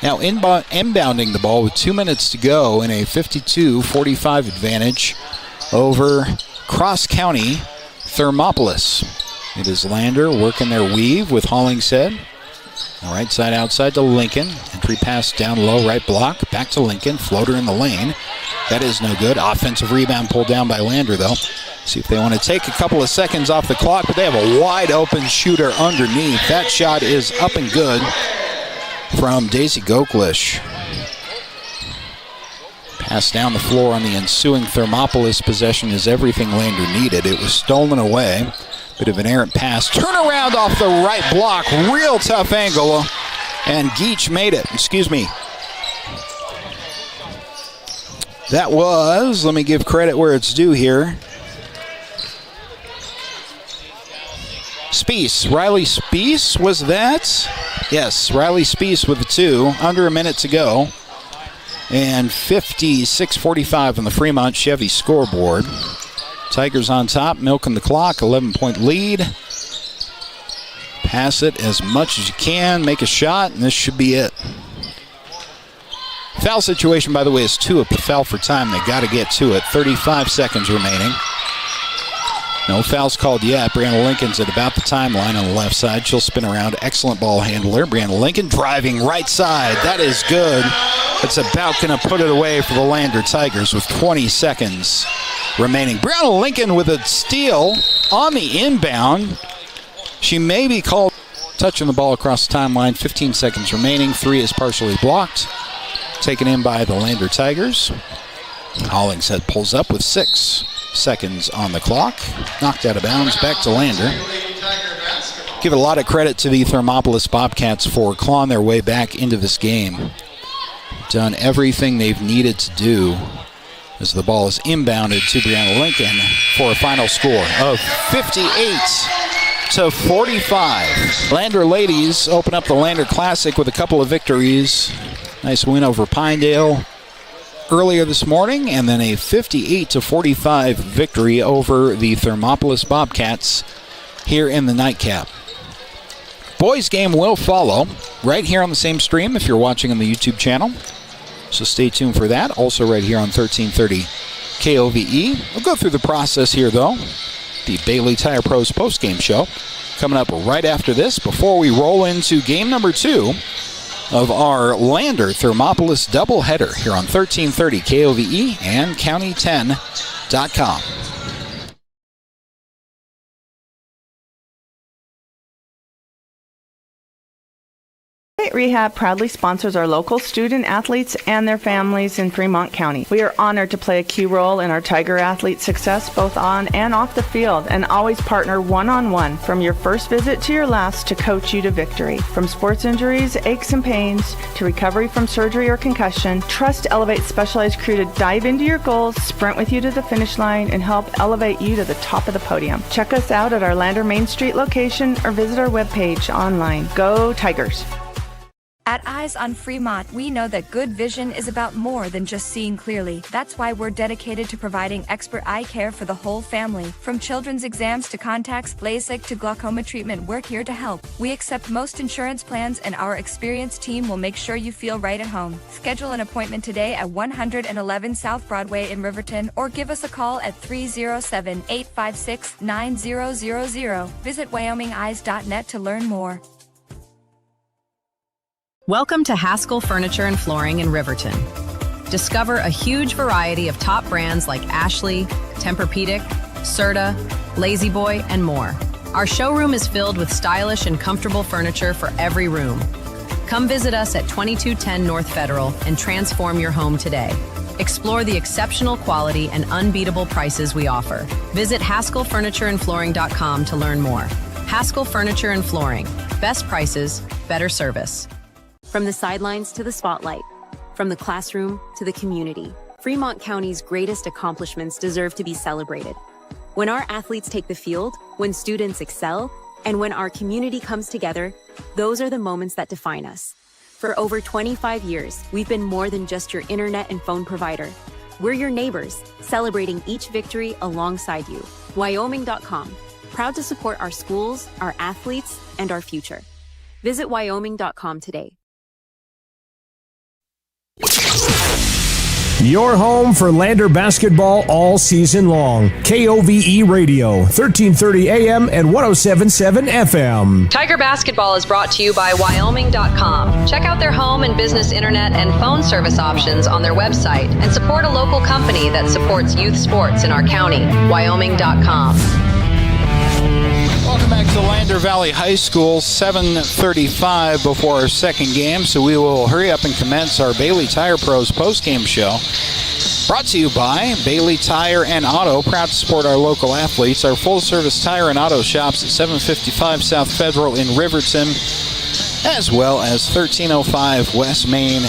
Now inbounding the ball with 2 minutes to go in a 52-45 advantage over cross-county Thermopolis. It is Lander working their weave with Hollingshead. Right side outside to Lincoln. Entry pass down low, right block. Back to Lincoln. Floater in the lane. That is no good. Offensive rebound pulled down by Lander, though. See if they want to take a couple of seconds off the clock, but they have a wide open shooter underneath. That shot is up and good from Daisy Goklish. Pass down the floor on the ensuing Thermopolis possession is everything Lander needed. It was stolen away. Bit of an errant pass. Turnaround off the right block. Real tough angle. And Geach made it. Excuse me. That was, let me give credit where it's due here. Speece. Riley Speece was that? Yes, Riley Speece with the 2. Under a minute to go. And 56-45 on the Fremont Chevy scoreboard. Tigers on top, milking the clock, 11-point lead. Pass it as much as you can, make a shot, and this should be it. Foul situation, by the way, is 2 up. The foul for time. They got to get to it. 35 seconds remaining. No fouls called yet. Brianna Lincoln's at about the timeline on the left side. She'll spin around. Excellent ball handler. Brianna Lincoln driving right side. That is good. It's about going to put it away for the Lander Tigers with 20 seconds remaining. Brianna Lincoln with a steal on the inbound. She may be called touching the ball across the timeline. 15 seconds remaining. 3 is partially blocked. Taken in by the Lander Tigers. Hollingshead pulls up with 6 seconds on the clock. Knocked out of bounds. Back to Lander. Give a lot of credit to the Thermopolis Bobcats for clawing their way back into this game. Done everything they've needed to do as the ball is inbounded to Brianna Lincoln for a final score of 58-45. Lander ladies open up the Lander Classic with a couple of victories. Nice win over Pinedale earlier this morning, and then a 58-45 victory over the Thermopolis Bobcats here in the nightcap. Boys game will follow right here on the same stream if you're watching on the YouTube channel. So stay tuned for that. Also right here on 1330 KOVE. We'll go through the process here, though. The Bailey Tire Pros postgame show coming up right after this before we roll into game number 2 of our Lander Thermopolis doubleheader here on 1330 KOVE and County10.com. Rehab proudly sponsors our local student athletes and their families in Fremont County. We are honored to play a key role in our Tiger athletes' success both on and off the field, and always partner one-on-one from your first visit to your last to coach you to victory. From sports injuries, aches and pains, to recovery from surgery or concussion, trust Elevate's specialized crew to dive into your goals, sprint with you to the finish line, and help elevate you to the top of the podium. Check us out at our Lander Main Street location or visit our webpage online. Go Tigers! At Eyes on Fremont, we know that good vision is about more than just seeing clearly. That's why we're dedicated to providing expert eye care for the whole family. From children's exams to contacts, LASIK to glaucoma treatment, we're here to help. We accept most insurance plans, and our experienced team will make sure you feel right at home. Schedule an appointment today at 111 South Broadway in Riverton, or give us a call at 307-856-9000. Visit WyomingEyes.net to learn more. Welcome to Haskell Furniture and Flooring in Riverton. Discover a huge variety of top brands like Ashley, Tempur-Pedic, Serta, Lazy Boy, and more. Our showroom is filled with stylish and comfortable furniture for every room. Come visit us at 2210 North Federal and transform your home today. Explore the exceptional quality and unbeatable prices we offer. Visit HaskellFurnitureandFlooring.com to learn more. Haskell Furniture and Flooring. Best prices, better service. From the sidelines to the spotlight, from the classroom to the community, Fremont County's greatest accomplishments deserve to be celebrated. When our athletes take the field, when students excel, and when our community comes together, those are the moments that define us. For over 25 years, we've been more than just your internet and phone provider. We're your neighbors, celebrating each victory alongside you. Wyoming.com, proud to support our schools, our athletes, and our future. Visit Wyoming.com today. Your home for Lander basketball all season long. KOVE Radio, 1330 AM and 107.7 FM. Tiger Basketball is brought to you by Wyoming.com. Check out their home and business internet and phone service options on their website and support a local company that supports youth sports in our county. Wyoming.com. Welcome back to Lander Valley High School, 7:35 before our second game, so we will hurry up and commence our Bailey Tire Pros postgame show. Brought to you by Bailey Tire and Auto, proud to support our local athletes. Our full-service tire and auto shops at 755 South Federal in Riverton, as well as 1305 West Main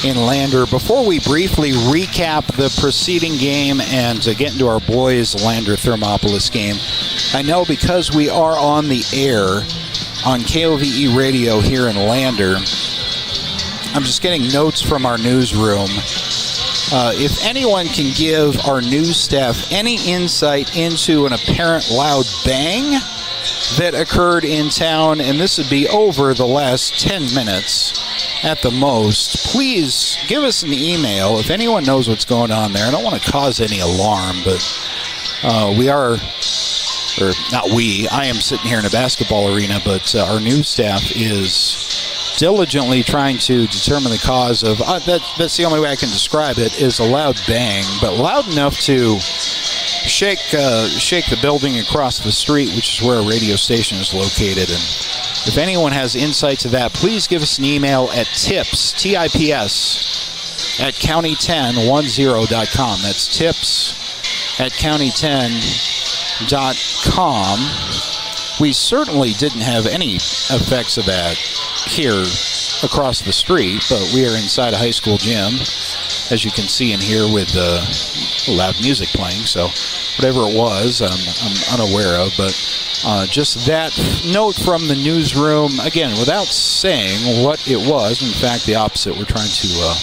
in Lander. Before we briefly recap the preceding game and get into our boys Lander Thermopolis game, I know because we are on the air on KOVE Radio here in Lander, I'm just getting notes from our newsroom. If anyone can give our news staff any insight into an apparent loud bang that occurred in town, and this would be over the last 10 minutes at the most, please give us an email if anyone knows what's going on there. I don't want to cause any alarm, but we are, or not we, I am sitting here in a basketball arena, but our news staff is diligently trying to determine the cause of, that's the only way I can describe it, is a loud bang, but loud enough to shake the building across the street, which is where a radio station is located. And if anyone has insight to that, please give us an email at tips, T-I-P-S, at county1010.com. That's tips at county10.com. We certainly didn't have any effects of that here across the street, but we are inside a high school gym, as you can see in here, with loud music playing. So whatever it was, I'm unaware of, but just that note from the newsroom, again, without saying what it was. In fact, the opposite. We're trying to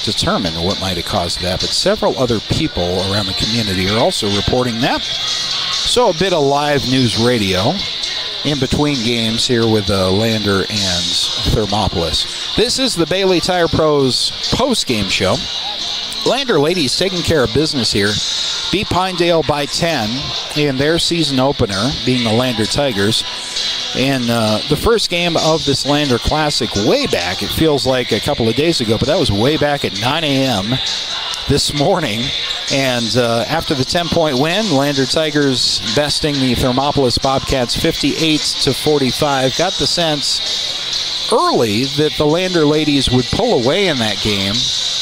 determine what might have caused that, but several other people around the community are also reporting that. So a bit of live news radio in between games here with Lander and Thermopolis. This is the Bailey Tire Pros post-game show. Lander ladies taking care of business here beat Pinedale by 10 in their season opener, being the Lander Tigers. And the first game of this Lander Classic way back, it feels like a couple of days ago, but that was way back at 9 a.m. this morning. And after the 10-point win, Lander Tigers besting the Thermopolis Bobcats 58-45. Got the sense early that the Lander ladies would pull away in that game,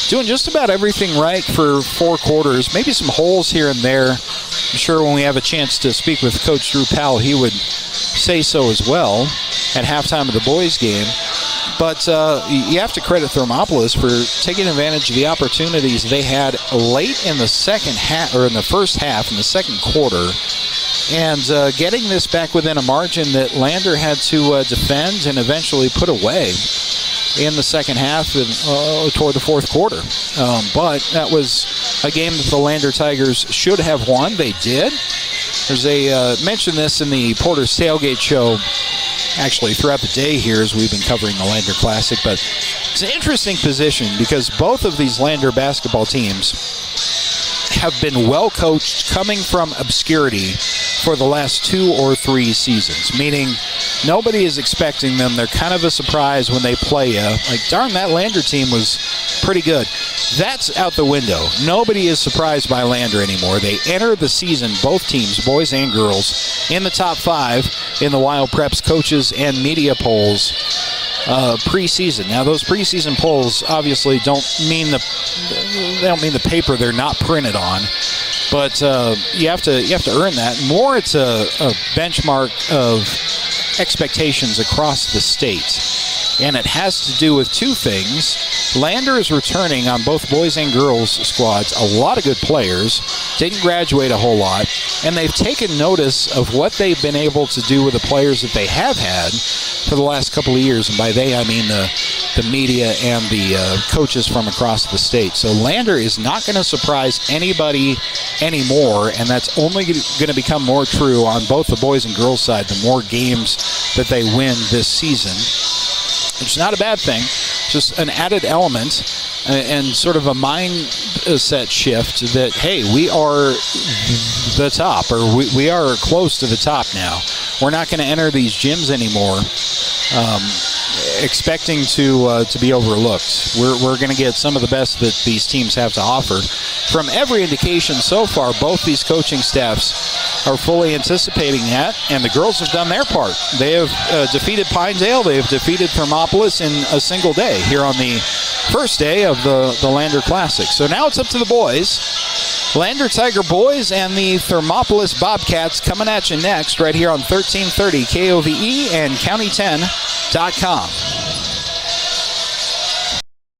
doing just about everything right for 4 quarters, maybe some holes here and there. I'm sure when we have a chance to speak with Coach Drew Powell, he would say so as well at halftime of the boys' game. But you have to credit Thermopolis for taking advantage of the opportunities they had late in the second half, or in the first half, in the second quarter, and getting this back within a margin that Lander had to defend and eventually put away in the second half and toward the fourth quarter. But that was a game that the Lander Tigers should have won. They did. There's a mentioned this in the Porter's Tailgate show, actually throughout the day here as we've been covering the Lander Classic, but it's an interesting position because both of these Lander basketball teams have been well coached coming from obscurity for the last 2 or 3 seasons, meaning nobody is expecting them. They're kind of a surprise when they play you. Like, darn, that Lander team was pretty good. That's out the window. Nobody is surprised by Lander anymore. They enter the season, both teams, boys and girls, in the top 5 in the Wild Preps coaches and media polls preseason. Now, those preseason polls obviously don't mean the paper they're not printed on, but you have to earn that. More, it's a benchmark of expectations across the state, and it has to do with 2 things. Lander is returning on both boys and girls squads a lot of good players, didn't graduate a whole lot, and they've taken notice of what they've been able to do with the players that they have had for the last couple of years, and by they I mean the media and the coaches from across the state. So Lander is not going to surprise anybody anymore, and that's only going to become more true on both the boys and girls side the more games that they win this season. It's not a bad thing, just an added element and sort of a mindset shift that, hey, we are the top, or we are close to the top now. We're not going to enter these gyms anymore expecting to be overlooked. We're going to get some of the best that these teams have to offer. From every indication so far, both these coaching staffs are fully anticipating that, and the girls have done their part. They have defeated Pinedale. They have defeated Thermopolis in a single day here on the first day of the Lander Classic. So now it's up to the boys. Lander Tiger boys and the Thermopolis Bobcats coming at you next right here on 1330 KOVE and County10.com.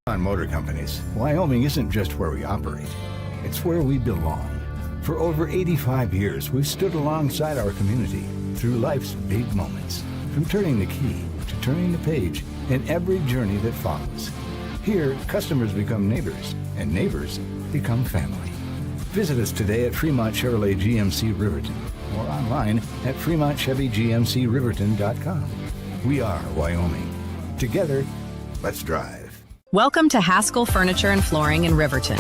On motor companies, Wyoming isn't just where we operate, it's where we belong. For over 85 years, we've stood alongside our community through life's big moments, from turning the key to turning the page in every journey that follows. Here, customers become neighbors, and neighbors become family. Visit us today at Fremont Chevrolet GMC Riverton or online at FremontChevyGMCRiverton.com. We are Wyoming. Together, let's drive. Welcome to Haskell Furniture and Flooring in Riverton.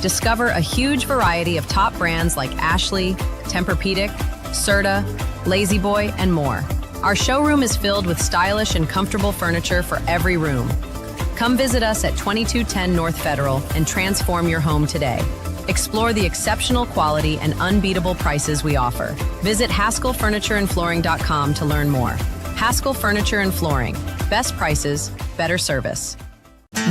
Discover a huge variety of top brands like Ashley, Tempur-Pedic, Serta, Lazy Boy, and more. Our showroom is filled with stylish and comfortable furniture for every room. Come visit us at 2210 North Federal and transform your home today. Explore the exceptional quality and unbeatable prices we offer. Visit HaskellFurnitureandFlooring.com to learn more. Haskell Furniture and Flooring. Best prices, better service.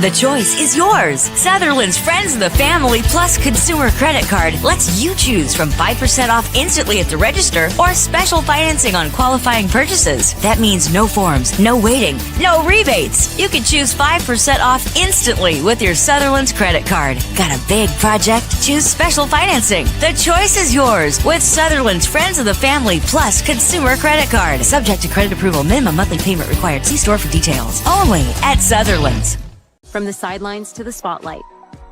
The choice is yours. Sutherland's Friends of the Family Plus Consumer Credit Card lets you choose from 5% off instantly at the register or special financing on qualifying purchases. That means no forms, no waiting, no rebates. You can choose 5% off instantly with your Sutherland's credit card. Got a big project? Choose special financing. The choice is yours with Sutherland's Friends of the Family Plus Consumer Credit Card. Subject to credit approval. Minimum monthly payment required. See store for details. Only at Sutherland's. From the sidelines to the spotlight,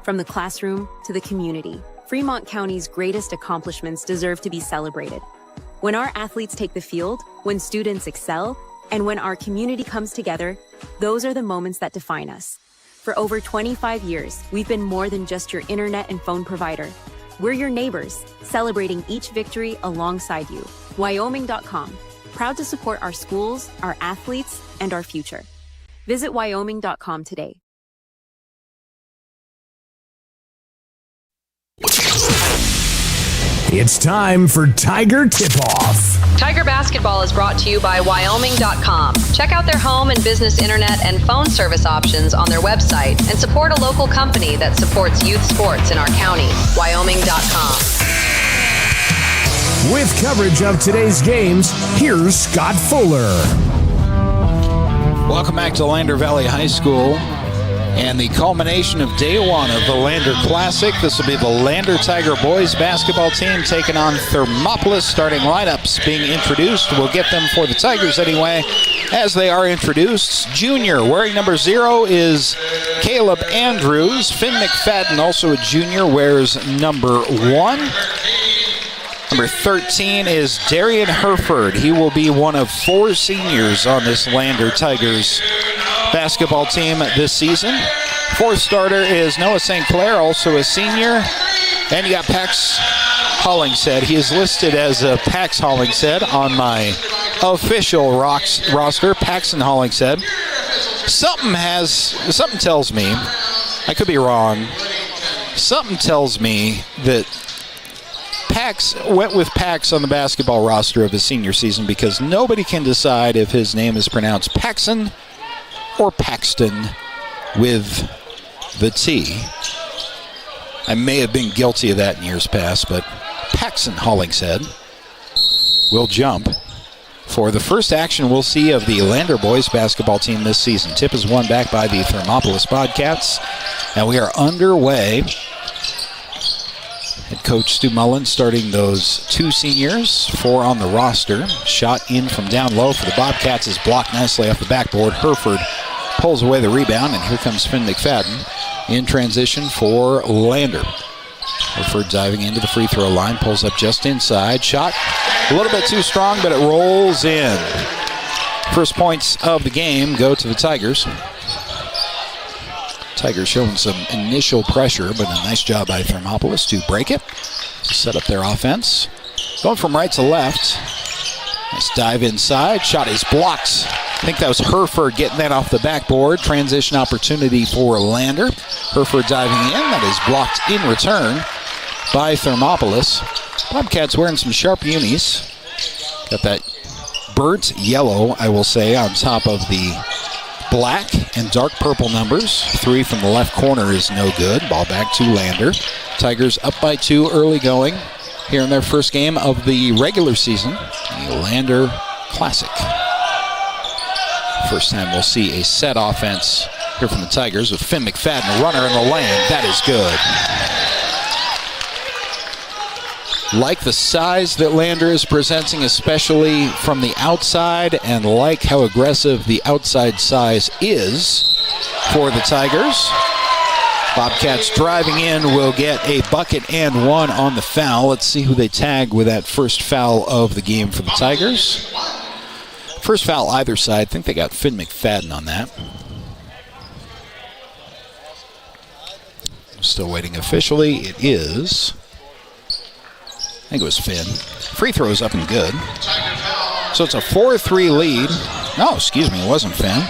from the classroom to the community, Fremont County's greatest accomplishments deserve to be celebrated. When our athletes take the field, when students excel, and when our community comes together, those are the moments that define us. For over 25 years, we've been more than just your internet and phone provider. We're your neighbors, celebrating each victory alongside you. Wyoming.com, proud to support our schools, our athletes, and our future. Visit Wyoming.com today. It's time for Tiger Tip-Off. Tiger Basketball is brought to you by Wyoming.com. Check out their home and business internet and phone service options on their website and support a local company that supports youth sports in our county. Wyoming.com. With coverage of today's games, here's Scott Fuller. Welcome back to Lander Valley High School and the culmination of day one of the Lander Classic. This will be the Lander Tiger boys basketball team taking on Thermopolis. Starting lineups being introduced. We'll get them for the Tigers anyway as they are introduced. Junior wearing number 0 is Caleb Andrews. Finn McFadden, also a junior, wears number 1. Number 13 is Darian Herford. He will be one of 4 seniors on this Lander Tigers basketball team this season. Fourth starter is Noah St. Clair, also a senior. And you got Pax Hollingshead. He is listed as Pax Hollingshead on my official roster, Paxton Hollingshead. Something tells me, I could be wrong, something tells me that Pax went with Pax on the basketball roster of his senior season because nobody can decide if his name is pronounced Paxton or Paxton with the T. I may have been guilty of that in years past, but Paxton Hollingshead will jump for the first action we'll see of the Lander boys basketball team this season. Tip is won back by the Thermopolis Bobcats, and we are underway. Head coach Stu Mullen starting those 2 seniors, 4 on the roster. Shot in from down low for the Bobcats is blocked nicely off the backboard. Herford pulls away the rebound, and here comes Finn McFadden in transition for Lander. Herford diving into the free throw line, pulls up just inside. Shot a little bit too strong, but it rolls in. First points of the game go to the Tigers. Tigers showing some initial pressure, but a nice job by Thermopolis to break it, set up their offense. Going from right to left. Nice dive inside. Shot is blocked. I think that was Herford getting that off the backboard. Transition opportunity for Lander. Herford diving in. That is blocked in return by Thermopolis. Bobcats wearing some sharp unis. Got that burnt yellow, I will say, on top of the black and dark purple numbers. 3 from the left corner is no good. Ball back to Lander. Tigers up by 2 early going here in their first game of the regular season, the Lander Classic. First time we'll see a set offense here from the Tigers with Finn McFadden, a runner in the lane. That is good. Like the size that Lander is presenting, especially from the outside, and like how aggressive the outside size is for the Tigers. Bobcats driving in will get a bucket and 1 on the foul. Let's see who they tag with that first foul of the game for the Tigers. First foul either side. I think they got Finn McFadden on that. Still waiting officially. It is, I think it was Finn. Free throws up and good. So it's a 4-3 lead. No, excuse me, it wasn't Finn.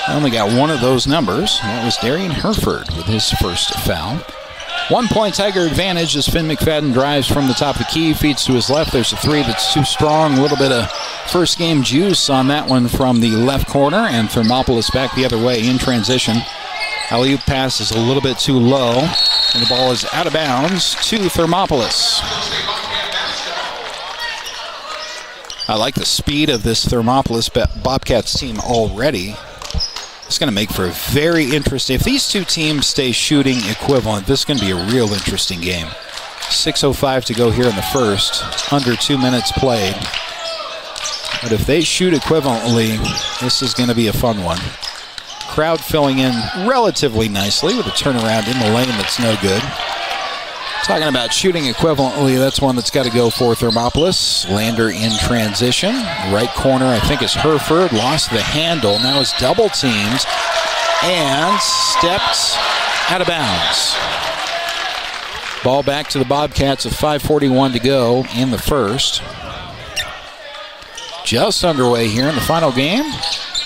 I only got 1 of those numbers. That was Darian Herford with his first foul. 1 point Tiger advantage as Finn McFadden drives from the top of the key, feeds to his left. There's a 3 that's too strong. A little bit of first game juice on that one from the left corner, and Thermopolis back the other way in transition. Alley-oop pass is a little bit too low, and the ball is out of bounds to Thermopolis. I like the speed of this Thermopolis Bobcats team already. It's going to make for a very interesting, if these 2 teams stay shooting equivalent, this is going to be a real interesting game. 6:05 to go here in the first, under 2 minutes played. But if they shoot equivalently, this is going to be a fun one. Crowd filling in relatively nicely with a turnaround in the lane that's no good. Talking about shooting equivalently, that's one that's got to go for Thermopolis. Lander in transition. Right corner, I think, is Herford. Lost the handle. Now is double teamed and stepped out of bounds. Ball back to the Bobcats with 5:41 to go in the first. Just underway here in the final game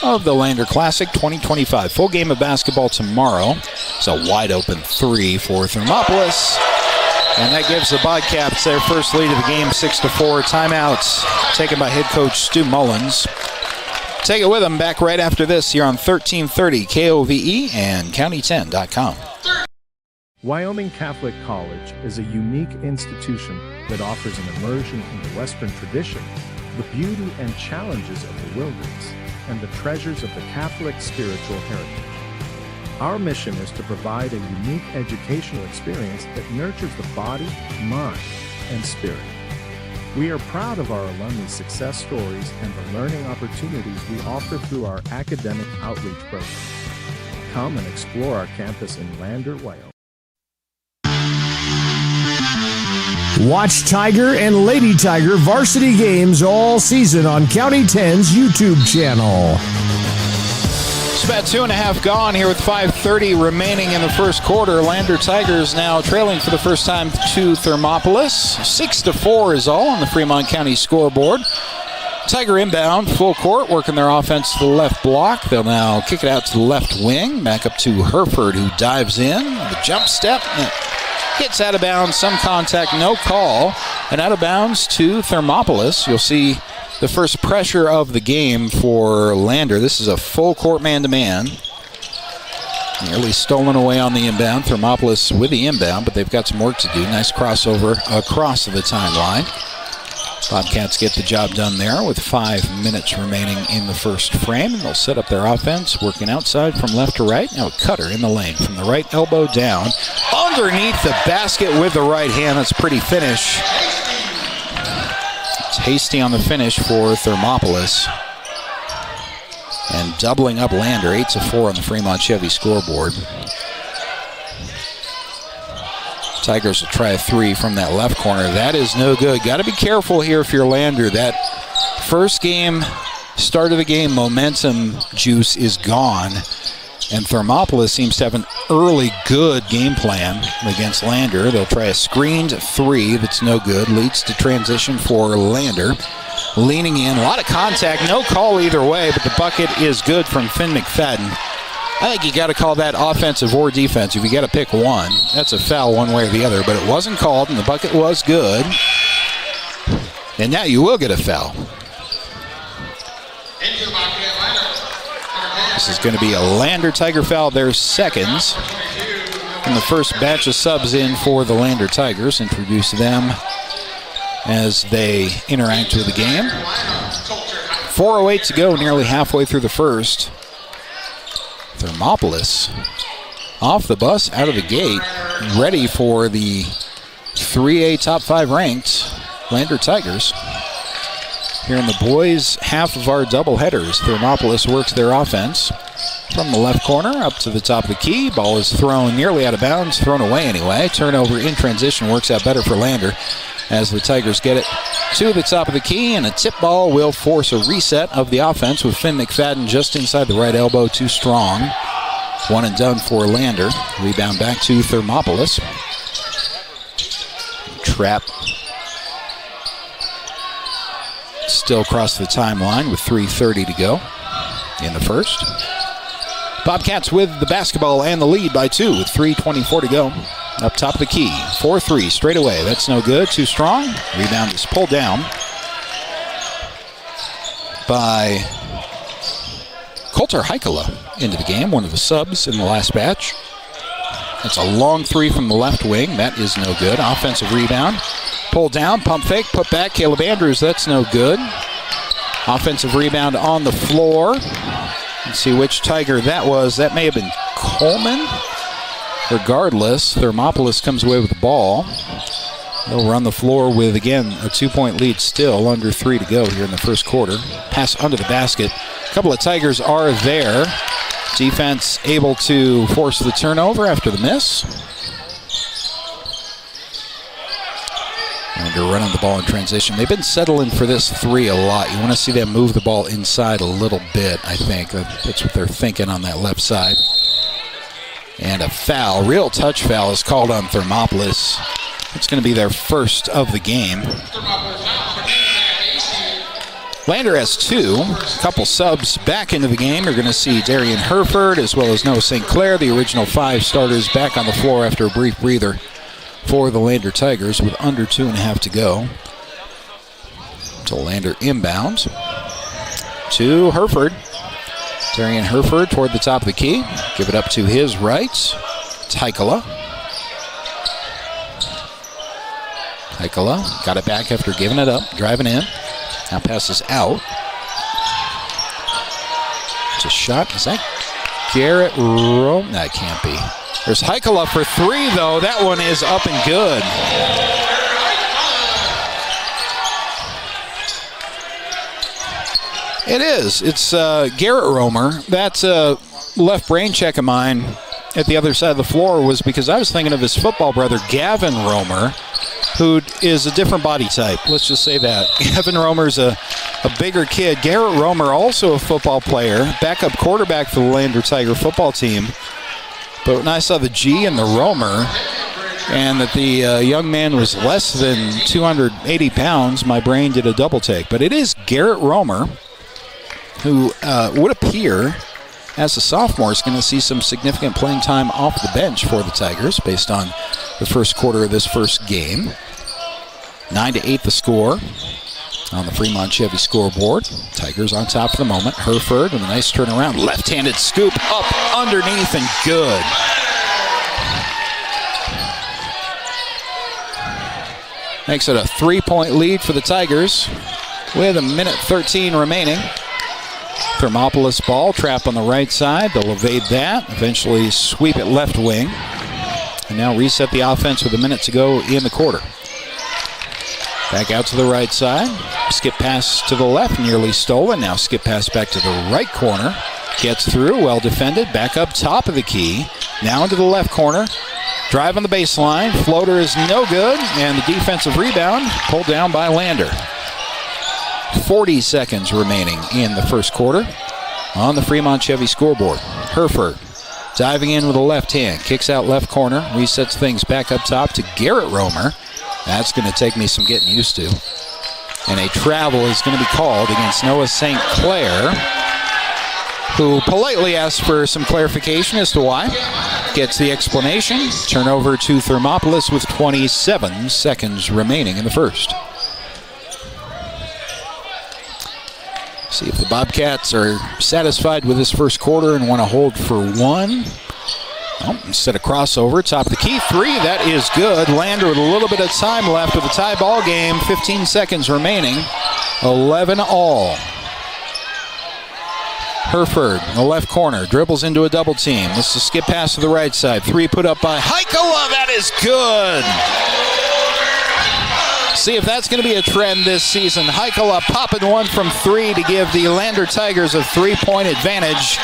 of the Lander Classic 2025. Full game of basketball tomorrow. It's a wide open three for Thermopolis. And that gives the Bobcats their first lead of the game, 6-4. Timeouts taken by head coach Stu Mullins. Take it with them back right after this here on 1330 KOVE and County10.com. Wyoming Catholic College is a unique institution that offers an immersion into Western tradition, the beauty and challenges of the wilderness, and the treasures of the Catholic spiritual heritage. Our mission is to provide a unique educational experience that nurtures the body, mind, and spirit. We are proud of our alumni success stories and the learning opportunities we offer through our academic outreach program. Come and explore our campus in Lander, Wyoming. Watch Tiger and Lady Tiger varsity games all season on County 10's YouTube channel. It's about 2.5 gone here with 5:30 remaining in the first quarter. Lander Tigers now trailing for the first time to Thermopolis. 6-4 is all on the Fremont County scoreboard. Tiger inbound, full court, working their offense to the left block. They'll now kick it out to the left wing, back up to Herford, who dives in. The jump step hits out of bounds, some contact, no call, and out of bounds to Thermopolis. You'll see the first pressure of the game for Lander. This is a full court man-to-man. Nearly stolen away on the inbound. Thermopolis with the inbound, but they've got some work to do. Nice crossover across the timeline. Bobcats get the job done there with 5 minutes remaining in the first frame. And they'll set up their offense, working outside from left to right. Now a cutter in the lane from the right elbow down. Underneath the basket with the right hand. That's a pretty finish. It's hasty on the finish for Thermopolis. And doubling up Lander, 8-4 on the Fremont Chevy scoreboard. Tigers will try a three from that left corner. That is no good. Got to be careful here if you're Lander. That first game, start of the game, momentum juice is gone. And Thermopolis seems to have an early good game plan against Lander. They'll try a screened three that's no good. Leads to transition for Lander. Leaning in, a lot of contact, no call either way, but the bucket is good from Finn McFadden. I think you got to call that offensive or defensive. You got to pick one. That's a foul one way or the other, but it wasn't called, and the bucket was good. And now you will get a foul. This is going to be a Lander Tiger foul. Their seconds. And the first batch of subs in for the Lander Tigers. Introduce them as they interact with the game. 4:08 to go, nearly halfway through the first. Thermopolis off the bus, out of the gate, ready for the 3A top 5 ranked Lander Tigers. Here in the boys' half of our doubleheaders, Thermopolis works their offense from the left corner up to the top of the key. Ball is thrown nearly out of bounds, thrown away anyway. Turnover in transition works out better for Lander as the Tigers get it to the top of the key, and a tip ball will force a reset of the offense with Finn McFadden just inside the right elbow, too strong. One and done for Lander. Rebound back to Thermopolis. Trap still across the timeline with 3:30 to go in the first. Bobcats with the basketball and the lead by 2 with 3:24 to go. Up top of the key, 4-3 straight away. That's no good, too strong. Rebound is pulled down by Coulter Heikala into the game, one of the subs in the last batch. It's a long three from the left wing. That is no good. Offensive rebound. Pulled down, pump fake, put back. Caleb Andrews, that's no good. Offensive rebound on the floor. Let's see which Tiger that was. That may have been Coleman. Regardless, Thermopolis comes away with the ball. They'll run the floor with, again, a 2-point lead still, under 3 to go here in the first quarter. Pass under the basket. A couple of Tigers are there. Defense able to force the turnover after the miss. And they're running the ball in transition. They've been settling for this three a lot. You want to see them move the ball inside a little bit, I think. That's what they're thinking on that left side. And a foul, real touch foul is called on Thermopolis. It's going to be their first of the game. Lander has 2. A couple subs back into the game. You're going to see Darian Herford as well as Noah St. Clair, the original 5 starters, back on the floor after a brief breather for the Lander Tigers with under 2.5 to go. Until Lander inbounds to Herford. Darian Herford toward the top of the key. Give it up to his right. It's Heikala. Heikala got it back after giving it up, driving in. Now passes out. It's a shot. Is that Garrett Rome? No, it can't be. There's Heikala for 3, though. That one is up and good. It is. It's Garrett Romer. That's a left brain check of mine at the other side of the floor was because I was thinking of his football brother, Gavin Romer, who is a different body type. Let's just say that. Gavin Romer's a bigger kid. Garrett Romer, also a football player, backup quarterback for the Lander Tiger football team. But when I saw the G in the Romer and that the young man was less than 280 pounds, my brain did a double take. But it is Garrett Romer, who would appear as a sophomore is going to see some significant playing time off the bench for the Tigers based on the first quarter of this first game. 9-8 the score on the Fremont Chevy scoreboard. Tigers on top for the moment. Herford with a nice turnaround. Left-handed scoop up underneath and good. Makes it a 3-point lead for the Tigers with 1:13 remaining. Thermopolis ball, trap on the right side. They'll evade that. Eventually sweep it left wing. And now reset the offense with 1 minute to go in the quarter. Back out to the right side. Skip pass to the left, nearly stolen. Now skip pass back to the right corner. Gets through, well defended. Back up top of the key. Now into the left corner. Drive on the baseline. Floater is no good. And the defensive rebound pulled down by Lander. 40 seconds remaining in the first quarter on the Fremont Chevy scoreboard. Herford diving in with a left hand. Kicks out left corner. Resets things back up top to Garrett Romer. That's going to take me some getting used to. And a travel is going to be called against Noah St. Clair, who politely asks for some clarification as to why. Gets the explanation. Turnover to Thermopolis with 27 seconds remaining in the first. See if the Bobcats are satisfied with this first quarter and want to hold for 1. Oh, instead of crossover, top of the key, 3. That is good. Lander with a little bit of time left with a tie ball game. 15 seconds remaining. 11 all. Herford in the left corner. Dribbles into a double team. This is a skip pass to the right side. 3 put up by Heikala. That is good. See if that's going to be a trend this season. Heikala popping 1 from 3 to give the Lander Tigers a 3-point advantage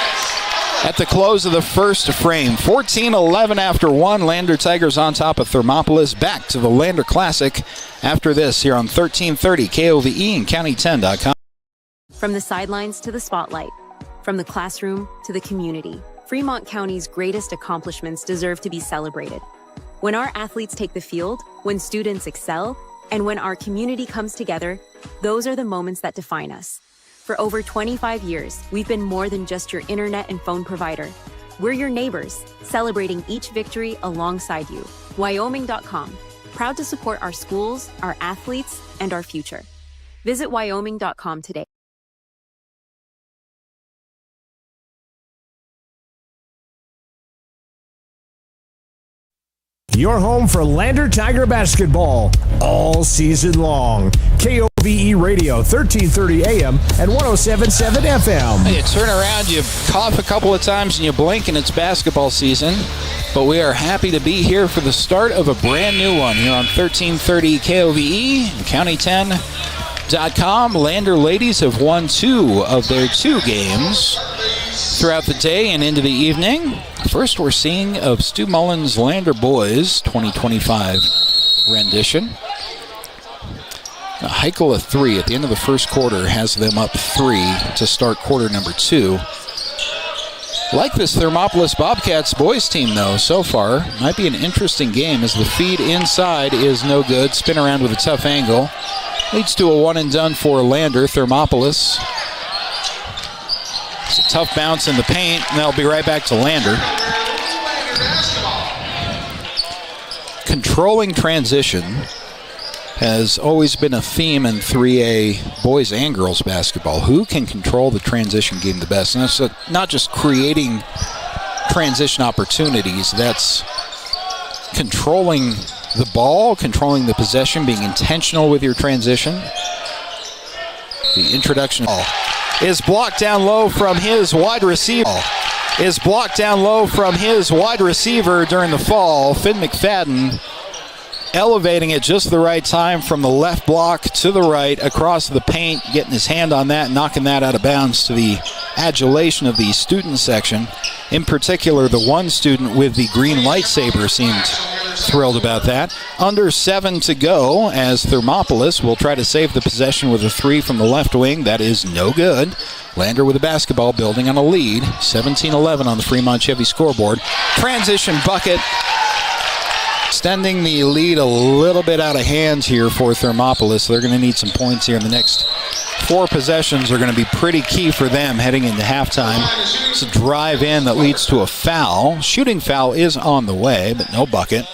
at the close of the first frame. 14-11 after 1. Lander Tigers on top of Thermopolis. Back to the Lander Classic after this here on 1330 KOVE and County10.com. From the sidelines to the spotlight, from the classroom to the community, Fremont County's greatest accomplishments deserve to be celebrated. When our athletes take the field, when students excel, and when our community comes together, those are the moments that define us. For over 25 years, we've been more than just your internet and phone provider. We're your neighbors, celebrating each victory alongside you. Wyoming.com, proud to support our schools, our athletes, and our future. Visit Wyoming.com today. Your home for Lander Tiger basketball all season long. KOVE Radio, 1330 AM and 107.7 FM. You turn around, you cough a couple of times, and you blink, and it's basketball season. But we are happy to be here for the start of a brand new one here on 1330 KOVE, County10.com. Lander ladies have won 2 of their 2 games throughout the day and into the evening. First, we're seeing of Stu Mullins' Lander Boys 2025 rendition. Heikala 3 at the end of the first quarter has them up 3 to start quarter number 2. Like this Thermopolis Bobcats boys team, though, so far. Might be an interesting game as the feed inside is no good. Spin around with a tough angle. Leads to a one and done for Lander. Thermopolis. It's a tough bounce in the paint, and they'll be right back to Lander. Controlling transition has always been a theme in 3A boys and girls basketball. Who can control the transition game the best? And that's not just creating transition opportunities, that's controlling the ball, controlling the possession, being intentional with your transition. The introduction is blocked down low from his wide receiver. During the fall. Finn McFadden elevating it just the right time from the left block to the right across the paint, getting his hand on that, knocking that out of bounds to the adulation of the student section. In particular, the one student with the green lightsaber seemed thrilled about that. Under 7 to go as Thermopolis will try to save the possession with a three from the left wing. That is no good. Lander with the basketball, building on a lead. 17-11 on the Fremont Chevy scoreboard. Transition bucket. Extending the lead a little bit out of hand here for Thermopolis. They're going to need some points here in the next 4 possessions are going to be pretty key for them heading into halftime. It's a drive in that leads to a foul. Shooting foul is on the way, but no bucket.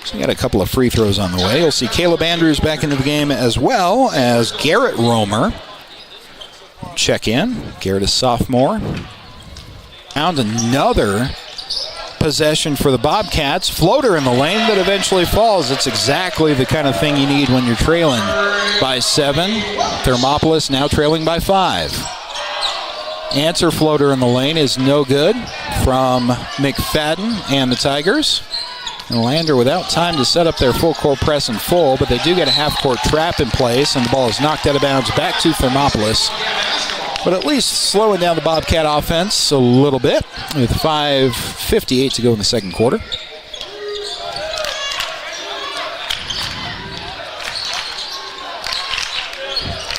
So we got a couple of free throws on the way. You'll see Caleb Andrews back into the game as well as Garrett Romer. Check in. Garrett is sophomore. Found another possession for the Bobcats. Floater in the lane that eventually falls. It's exactly the kind of thing you need when you're trailing by 7. Thermopolis now trailing by 5. Answer floater in the lane is no good from McFadden and the Tigers. And Lander without time to set up their full court press in full, but they do get a half-court trap in place, and the ball is knocked out of bounds back to Thermopolis. But at least slowing down the Bobcat offense a little bit with 5:58 to go in the second quarter.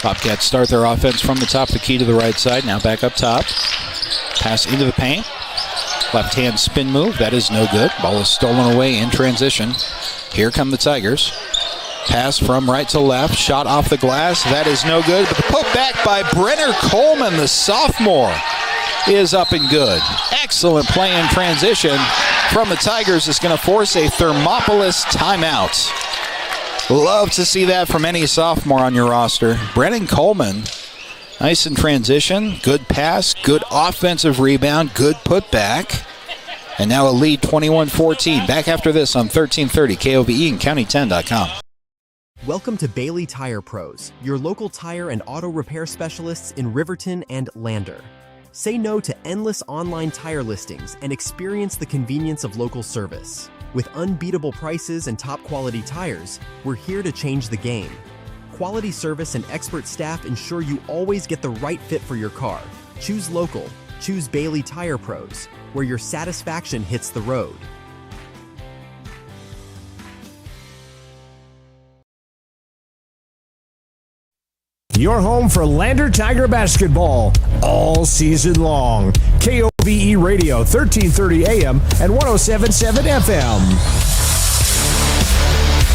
Bobcats start their offense from the top of the key to the right side. Now back up top. Pass into the paint. Left-hand spin move. That is no good. Ball is stolen away in transition. Here come the Tigers. Pass from right to left. Shot off the glass. That is no good. But the poke back by Brenner Coleman, the sophomore, is up and good. Excellent play in transition from the Tigers. Is going to force a Thermopolis timeout. Love to see that from any sophomore on your roster. Brennan Coleman, nice in transition. Good pass. Good offensive rebound. Good putback. And now a lead 21-14. Back after this on 1330 KOVE and County10.com. Welcome to Bailey Tire Pros, your local tire and auto repair specialists in Riverton and Lander. Say no to endless online tire listings and experience the convenience of local service. With unbeatable prices and top quality tires, we're here to change the game. Quality service and expert staff ensure you always get the right fit for your car. Choose local. Choose Bailey Tire Pros, where your satisfaction hits the road. Your home for Lander Tiger basketball all season long. KOVE Radio, 1330 AM and 107.7 FM.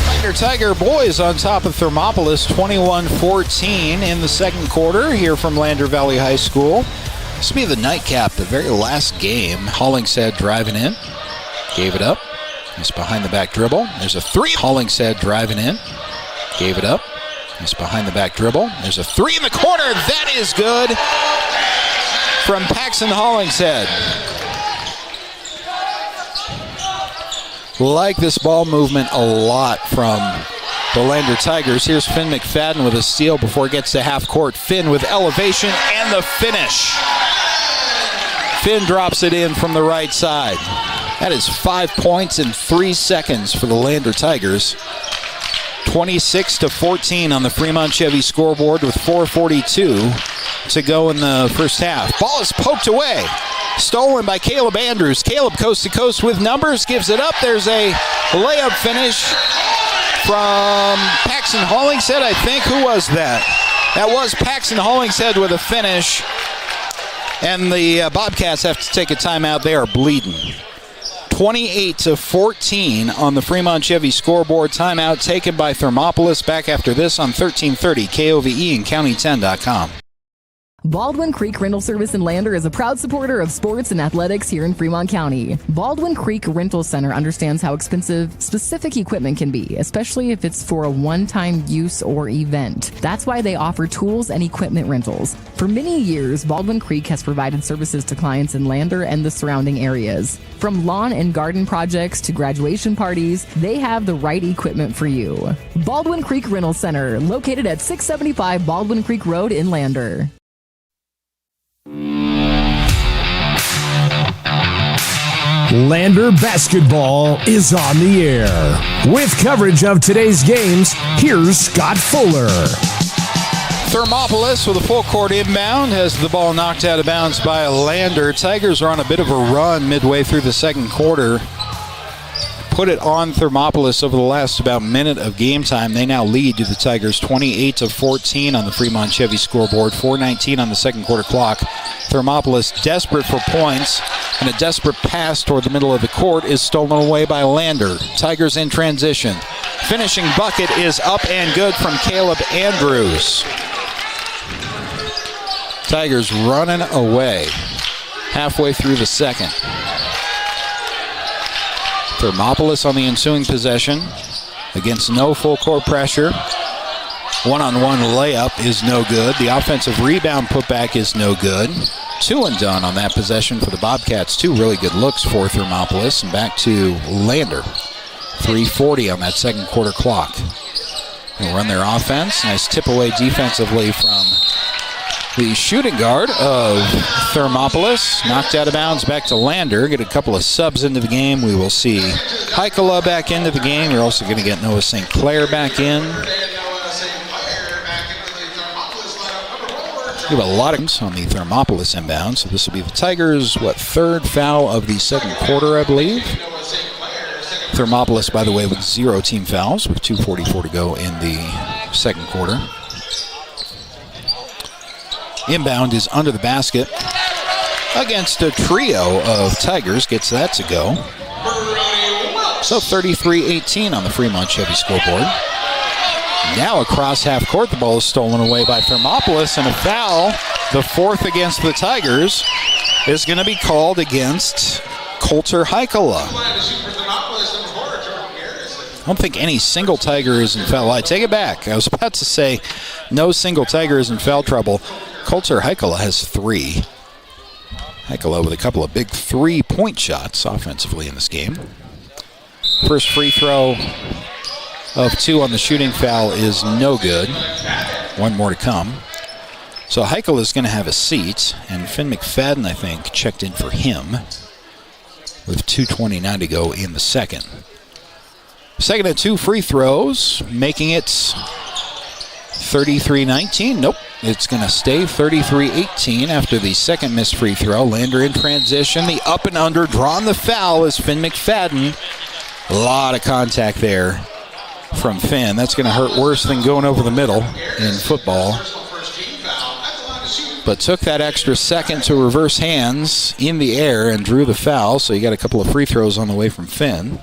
Lander Tiger boys on top of Thermopolis, 21-14 in the second quarter here from Lander Valley High School. This will be the nightcap, the very last game. Hollingshead driving in. Gave it up. It's behind the back dribble. There's a three. Hollingshead driving in. Gave it up. It's behind the back dribble. There's a three in the corner. That is good from Paxton Hollingshead. Like this ball movement a lot from the Lander Tigers. Here's Finn McFadden with a steal before it gets to half court. Finn with elevation and the finish. Finn drops it in from the right side. That is 5 points in 3 seconds for the Lander Tigers. 26-14 on the Fremont Chevy scoreboard with 4:42 to go in the first half. Ball is poked away. Stolen by Caleb Andrews. Caleb coast to coast with numbers. Gives it up. There's a layup finish from Paxton Hollingshead, I think. Who was that? That was Paxton Hollingshead with a finish. And the Bobcats have to take a timeout. They are bleeding. 28-14 on the Fremont Chevy scoreboard. Timeout taken by Thermopolis. Back after this on 1330 KOVE and County10.com. Baldwin Creek Rental Service in Lander is a proud supporter of sports and athletics here in Fremont County. Baldwin Creek Rental Center understands how expensive specific equipment can be, especially if it's for a one-time use or event. That's why they offer tools and equipment rentals. For many years, Baldwin Creek has provided services to clients in Lander and the surrounding areas. From lawn and garden projects to graduation parties, they have the right equipment for you. Baldwin Creek Rental Center, located at 675 Baldwin Creek Road in Lander. Lander basketball is on the air. With coverage of today's games, here's Scott Fuller. Thermopolis with a full court inbound has the ball knocked out of bounds by Lander. Tigers are on a bit of a run midway through the second quarter. Put it on Thermopolis over the last about minute of game time. They now lead to the Tigers 28-14 on the Fremont Chevy scoreboard, 4:19 on the second quarter clock. Thermopolis desperate for points, and a desperate pass toward the middle of the court is stolen away by Lander. Tigers in transition. Finishing bucket is up and good from Caleb Andrews. Tigers running away halfway through the second. Thermopolis on the ensuing possession against no full court pressure. One-on-one layup is no good. The offensive rebound putback is no good. 2 and done on that possession for the Bobcats. 2 really good looks for Thermopolis. And back to Lander. 3:40 on that second quarter clock. They'll run their offense. Nice tip away defensively from the shooting guard of Thermopolis. Knocked out of bounds back to Lander. Get a couple of subs into the game. We will see Heikala back into the game. You're also going to get Noah St. Clair back in. We have a lot of on the Thermopolis inbound. So this will be the Tigers' third foul of the second quarter, I believe. Thermopolis, by the way, with 0 team fouls with 2:44 to go in the second quarter. Inbound is under the basket against a trio of Tigers. Gets that to go. So 33-18 on the Fremont Chevy scoreboard. Now across half court, the ball is stolen away by Thermopolis, and a foul, the 4th against the Tigers, is going to be called against Coulter Heikala. I don't think any single Tiger is in foul. I take it back. I was about to say no single Tiger is in foul trouble. Coulter Heikala has 3. Heikala with a couple of big 3-point shots offensively in this game. First free throw of 2 on the shooting foul is no good. 1 more to come. So Heikala is going to have a seat, and Finn McFadden, I think, checked in for him with 2:29 to go in the second. Second and 2 free throws, making it 33-19. Nope. It's going to stay 33-18 after the second missed free throw. Lander in transition. The up and under, drawn the foul is Finn McFadden. A lot of contact there from Finn. That's going to hurt worse than going over the middle in football. But took that extra second to reverse hands in the air and drew the foul. So you got a couple of free throws on the way from Finn.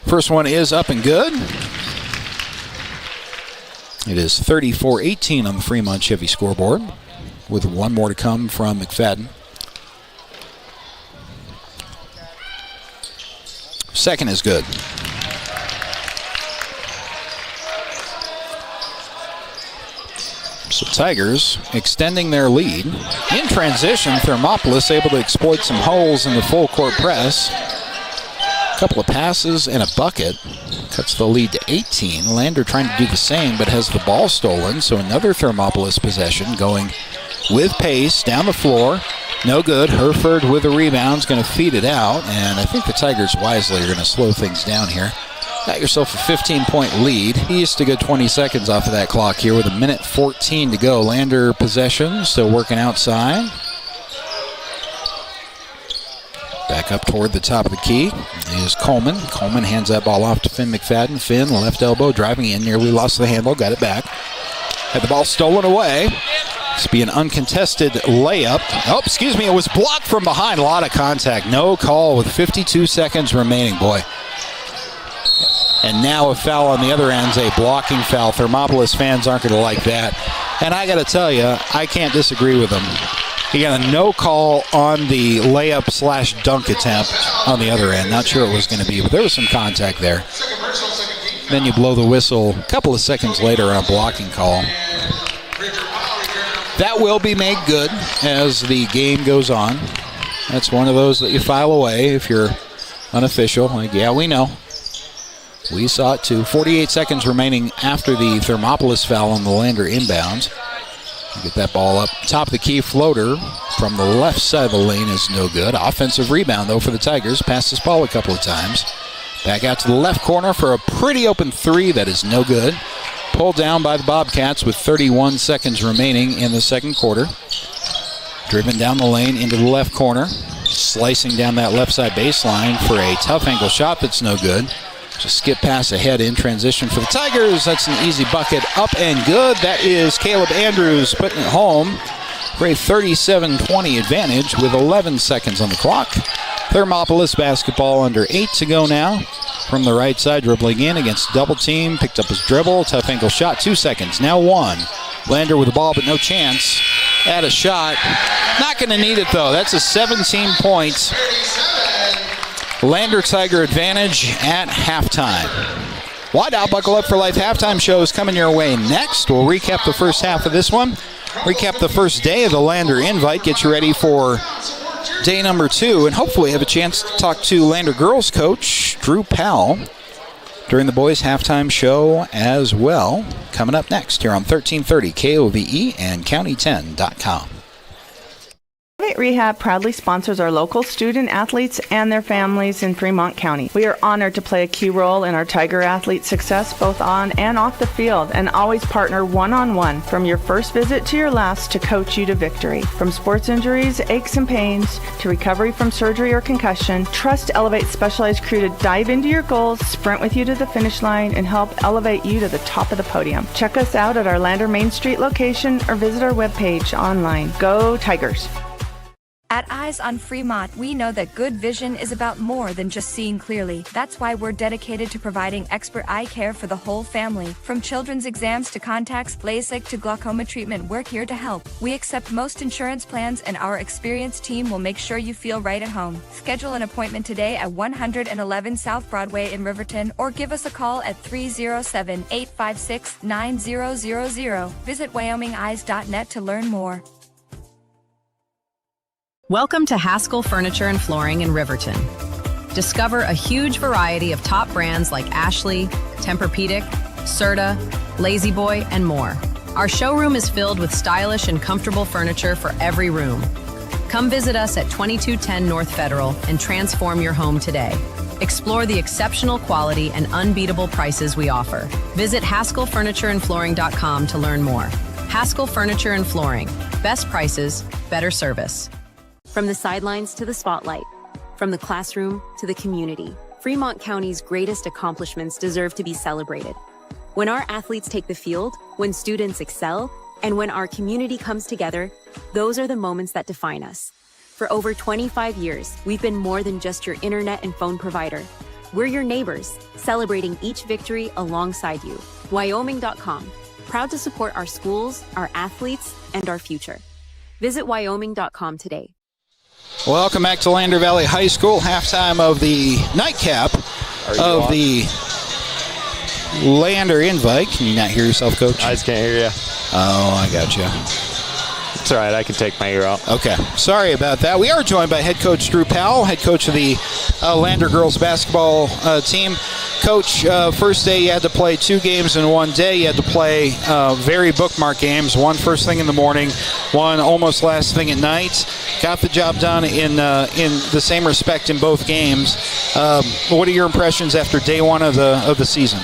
First one is up and good. It is 34-18 on the Fremont Chevy scoreboard, with 1 more to come from McFadden. Second is good. So Tigers extending their lead. In transition, Thermopolis able to exploit some holes in the full court press. A couple of passes and a bucket. Cuts the lead to 18. Lander trying to do the same, but has the ball stolen. So another Thermopolis possession going with pace down the floor. No good. Herford with a rebound is going to feed it out. And I think the Tigers wisely are going to slow things down here. Got yourself a 15-point lead. East a good 20 seconds off of that clock here with 1:14 to go. Lander possession, still working outside. Back up toward the top of the key is Coleman. Coleman hands that ball off to Finn McFadden. Finn, left elbow, driving in, nearly lost the handle, got it back. Had the ball stolen away It's be an uncontested layup. Oh, excuse me, it was blocked from behind. A lot of contact. No call with 52 seconds remaining, boy. And now a foul on the other end, a blocking foul. Thermopolis fans aren't going to like that. And I got to tell you, I can't disagree with them. He got a no call on the layup/dunk attempt on the other end. Not sure it was going to be, but there was some contact there. Then you blow the whistle a couple of seconds later on a blocking call. That will be made good as the game goes on. That's one of those that you file away if you're unofficial. Like, yeah, we know. We saw it too. 48 seconds remaining after the Thermopolis foul on the Lander inbounds. Get that ball up. Top of the key floater from the left side of the lane is no good. Offensive rebound, though, for the Tigers. Passed this ball a couple of times. Back out to the left corner for a pretty open three that is no good. Pulled down by the Bobcats with 31 seconds remaining in the second quarter. Driven down the lane into the left corner. Slicing down that left side baseline for a tough angle shot that's no good. Just skip pass ahead in transition for the Tigers. That's an easy bucket. Up and good. That is Caleb Andrews putting it home. Great 37-20 advantage with 11 seconds on the clock. Thermopolis basketball under 8 to go now. From the right side, dribbling in against double team. Picked up his dribble. Tough ankle shot. 2 seconds. Now 1. Lander with the ball, but no chance at a shot. Not going to need it, though. That's a 17 points. Lander Tiger advantage at halftime. Wide Out Buckle Up for Life halftime show is coming your way next. We'll recap the first half of this one. Recap the first day of the Lander Invite. Get you ready for day number 2. And hopefully have a chance to talk to Lander girls coach Drew Powell during the boys halftime show as well. Coming up next here on 1330 KOVE and County10.com. Elevate Rehab proudly sponsors our local student athletes and their families in Fremont County. We are honored to play a key role in our Tiger athletes' success both on and off the field, and always partner one-on-one from your first visit to your last to coach you to victory. From sports injuries, aches and pains, to recovery from surgery or concussion, trust Elevate's specialized crew to dive into your goals, sprint with you to the finish line, and help elevate you to the top of the podium. Check us out at our Lander Main Street location or visit our webpage online. Go Tigers! At Eyes on Fremont, we know that good vision is about more than just seeing clearly. That's why we're dedicated to providing expert eye care for the whole family. From children's exams to contacts, LASIK to glaucoma treatment, we're here to help. We accept most insurance plans, and our experienced team will make sure you feel right at home. Schedule an appointment today at 111 South Broadway in Riverton, or give us a call at 307-856-9000. Visit WyomingEyes.net to learn more. Welcome to Haskell Furniture and Flooring in Riverton. Discover a huge variety of top brands like Ashley, Tempur-Pedic, Serta, Lazy Boy, and more. Our showroom is filled with stylish and comfortable furniture for every room. Come visit us at 2210 North Federal and transform your home today. Explore the exceptional quality and unbeatable prices we offer. Visit HaskellFurnitureandFlooring.com to learn more. Haskell Furniture and Flooring. Best prices, better service. From the sidelines to the spotlight, from the classroom to the community, Fremont County's greatest accomplishments deserve to be celebrated. When our athletes take the field, when students excel, and when our community comes together, those are the moments that define us. For over 25 years, we've been more than just your internet and phone provider. We're your neighbors, celebrating each victory alongside you. Wyoming.com, proud to support our schools, our athletes, and our future. Visit Wyoming.com today. Welcome back to Lander Valley High School. Halftime of the nightcap of the Lander Invite. Can you not hear yourself, Coach? I just can't hear you. Oh, I got you. It's all right. I can take my ear out. Okay. Sorry about that. We are joined by head coach Drew Powell, head coach of the Lander girls basketball team. Coach, first day you had to play 2 games in one day. You had to play very bookmark games, one first thing in the morning, one almost last thing at night. Got the job done in the same respect in both games. What are your impressions after day 1 of the season?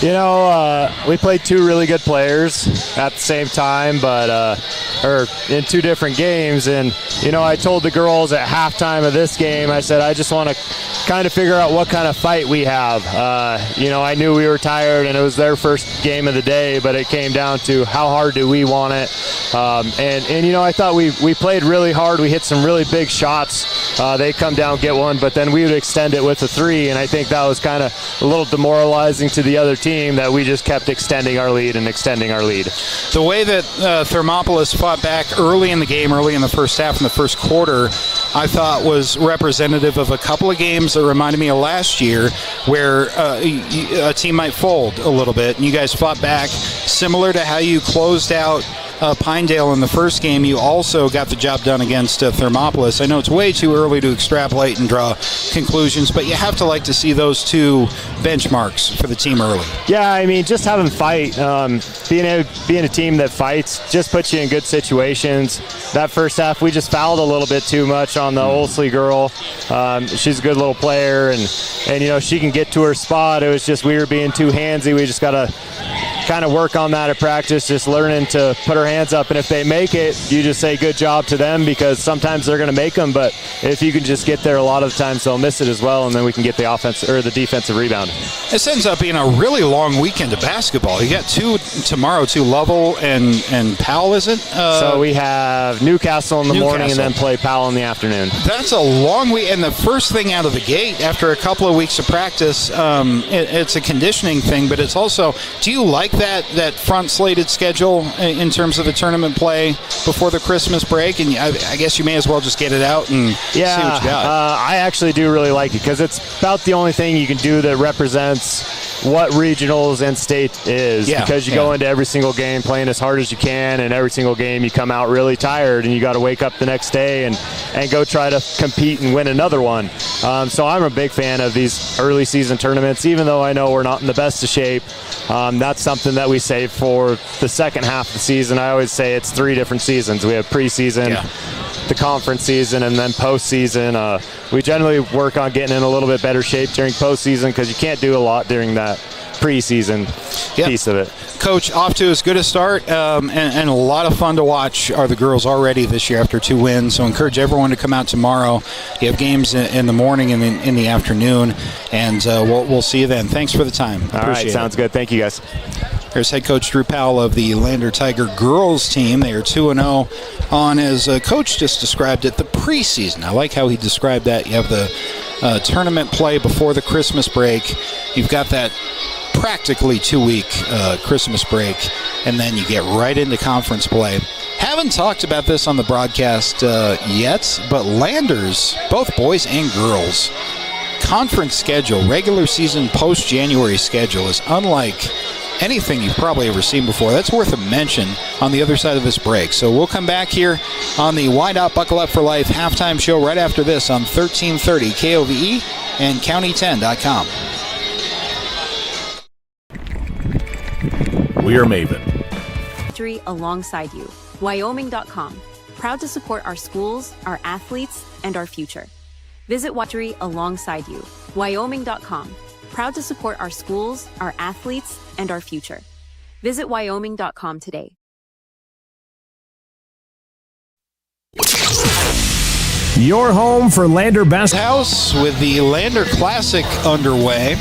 We played two really good players at the same time, but or in two different games. And, I told the girls at halftime of this game, I said, I just want to kind of figure out what kind of fight we have. I knew we were tired, and it was their first game of the day, but it came down to how hard do we want it. I thought we played really hard. We hit some really big shots. They come down, get one, but then we would extend it with a three, and I think that was kind of a little demoralizing to the other team that we just kept extending our lead. The way that Thermopolis fought back early in the game, early in the first half, in the first quarter, I thought was representative of a couple of games that reminded me of last year where a team might fold a little bit, and you guys fought back similar to how you closed out Pinedale in the first game. You also got the job done against Thermopolis. I know it's way too early to extrapolate and draw conclusions, but you have to like to see those two benchmarks for the team early. Yeah, just having fight, being a team that fights just puts you in good situations. That first half, we just fouled a little bit too much on the Olsley girl. She's a good little player, and she can get to her spot. It was just we were being too handsy. We just got to kind of work on that at practice, just learning to put our hands up, and if they make it, you just say good job to them, because sometimes they're going to make them, but if you can just get there, a lot of the times they'll miss it as well, and then we can get the offense or the defensive rebound. This ends up being a really long weekend of basketball. You got two tomorrow, Lovell and Powell, is it? So we have Newcastle in the morning and then play Powell in the afternoon. That's a long week, and the first thing out of the gate after a couple of weeks of practice, it's a conditioning thing, but it's also, do you like that front slated schedule in terms of the tournament play before the Christmas break? And I guess you may as well just get it out and see what you got. I actually do really like it because it's about the only thing you can do that represents what regionals and state is, because you go into every single game playing as hard as you can, and every single game you come out really tired and you got to wake up the next day and go try to compete and win another one. So I'm a big fan of these early season tournaments, even though I know we're not in the best of shape. That's something that we save for the second half of the season. I always say it's 3 different seasons. We have preseason, the conference season, and then postseason. We generally work on getting in a little bit better shape during postseason because you can't do a lot during that preseason piece of it. Coach, off to as good a start and a lot of fun to watch are the girls already this year after 2 wins. So encourage everyone to come out tomorrow. You have games in the morning and in the afternoon, and we'll see you then. Thanks for the time. All right, sounds good. Thank you, guys. There's head coach Drew Powell of the Lander Tiger girls team. They are 2-0 on, as Coach just described it, the preseason. I like how he described that. You have the tournament play before the Christmas break. You've got that practically 2-week Christmas break, and then you get right into conference play. Haven't talked about this on the broadcast yet, but Landers, both boys and girls, conference schedule, regular season post-January schedule is unlike anything you've probably ever seen before. That's worth a mention on the other side of this break. So we'll come back here on the Wide Out Buckle Up for Life halftime show right after this on 1330 KOVE and County10.com. We are Maven. Victory alongside you. Wyoming.com. Proud to support our schools, our athletes, and our future. Visit Victory alongside you. Wyoming.com. Proud to support our schools, our athletes, and our future. Visit Wyoming.com today. Your home for Lander basketball. House with the Lander Classic underway.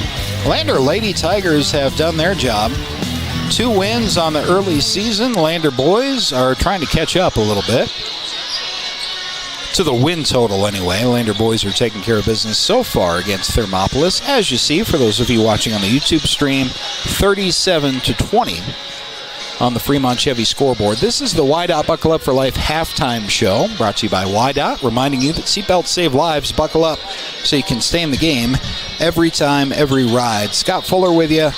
Lander Lady Tigers have done their job. 2 wins on the early season. Lander boys are trying to catch up a little bit. To the win total anyway. Lander boys are taking care of business so far against Thermopolis. As you see, for those of you watching on the YouTube stream, 37-20 on the Fremont Chevy scoreboard. This is the Wide Out Buckle Up for Life halftime show, brought to you by Wide Out, reminding you that seatbelts save lives. Buckle up so you can stay in the game every time, every ride. Scott Fuller with you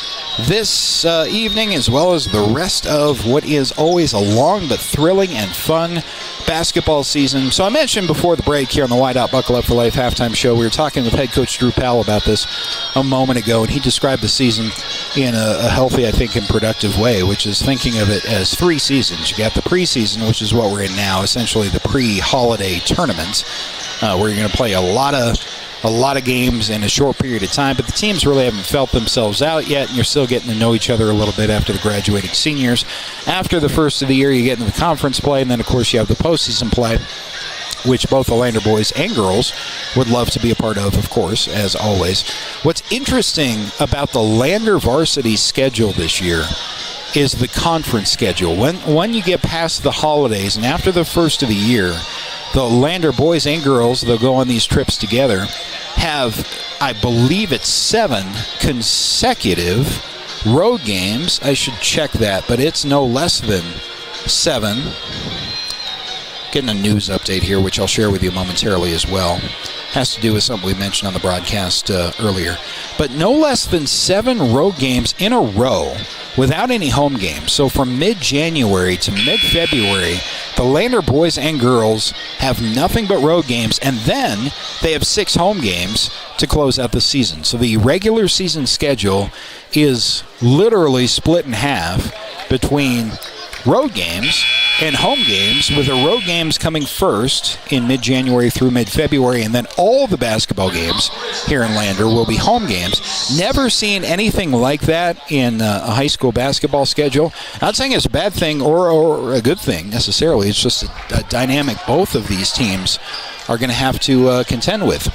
this evening, as well as the rest of what is always a long but thrilling and fun basketball season. So I mentioned before the break here on the Wide Out Buckle Up for Life halftime show, we were talking with head coach Drew Powell about this a moment ago, and he described the season in a healthy, I think, and productive way, which is thinking of it as 3 seasons. You got the preseason, which is what we're in now, essentially the pre-holiday tournament, where you're going to play a lot of a lot of games in a short period of time, but the teams really haven't felt themselves out yet, and you're still getting to know each other a little bit after the graduating seniors. After the first of the year, you get into the conference play, and then, of course, you have the postseason play, which both the Lander boys and girls would love to be a part of course, as always. What's interesting about the Lander varsity schedule this year is the conference schedule. When you get past the holidays and after the first of the year, the Lander boys and girls, they'll go on these trips together, have, I believe it's 7 consecutive road games. I should check that, but it's no less than 7. Getting a news update here, which I'll share with you momentarily as well. Has to do with something we mentioned on the broadcast earlier. But no less than 7 road games in a row without any home games. So from mid-January to mid-February, the Lander boys and girls have nothing but road games, and then they have 6 home games to close out the season. So the regular season schedule is literally split in half between road games and home games, with the road games coming first in mid-January through mid-February, and then all the basketball games here in Lander will be home games. Never seen anything like that in a high school basketball schedule. Not saying it's a bad thing or a good thing necessarily. It's just a dynamic both of these teams are going to have to contend with.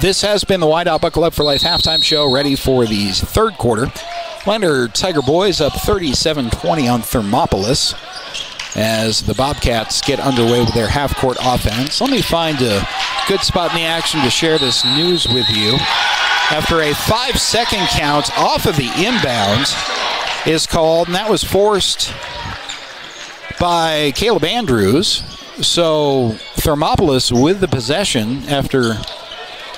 This has been the Wide Out Buckle Up for Life halftime show, ready for the third quarter. Lander Tiger boys up 37-20 on Thermopolis as the Bobcats get underway with their half-court offense. Let me find a good spot in the action to share this news with you. After a 5-second count off of the inbound is called, and that was forced by Caleb Andrews. So Thermopolis with the possession after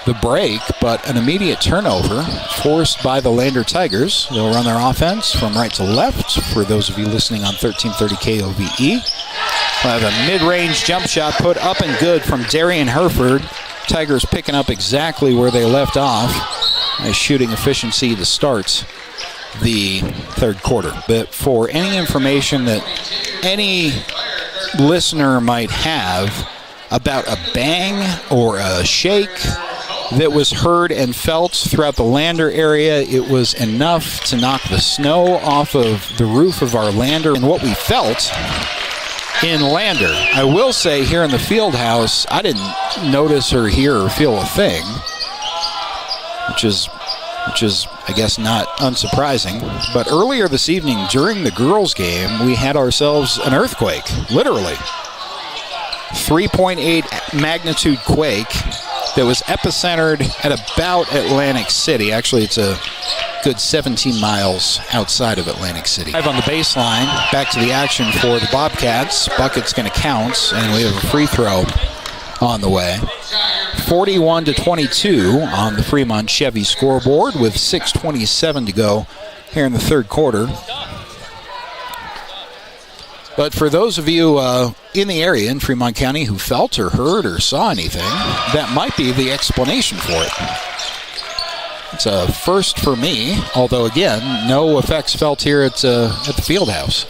the break, but an immediate turnover forced by the Lander Tigers. They'll run their offense from right to left for those of you listening on 1330 KOVE. We'll have a mid-range jump shot put up and good from Darian Herford. Tigers picking up exactly where they left off. Nice shooting efficiency to start the third quarter. But for any information that any listener might have about a bang or a shake that was heard and felt throughout the Lander area, it was enough to knock the snow off of the roof of our Lander. And what we felt in Lander, I will say here in the field house, I didn't notice or hear or feel a thing, which is I guess not unsurprising. But earlier this evening during the girls' game, we had ourselves an earthquake, literally. 3.8 magnitude quake that was epicentered at about Atlantic City. Actually, it's a good 17 miles outside of Atlantic City. On the baseline, back to the action for the Bobcats. Bucket's going to count, and we have a free throw on the way. 41-22 on the Fremont Chevy scoreboard with 6:27 to go here in the third quarter. But for those of you in the area in Fremont County who felt or heard or saw anything, that might be the explanation for it. It's a first for me, although, again, no effects felt here at the field house.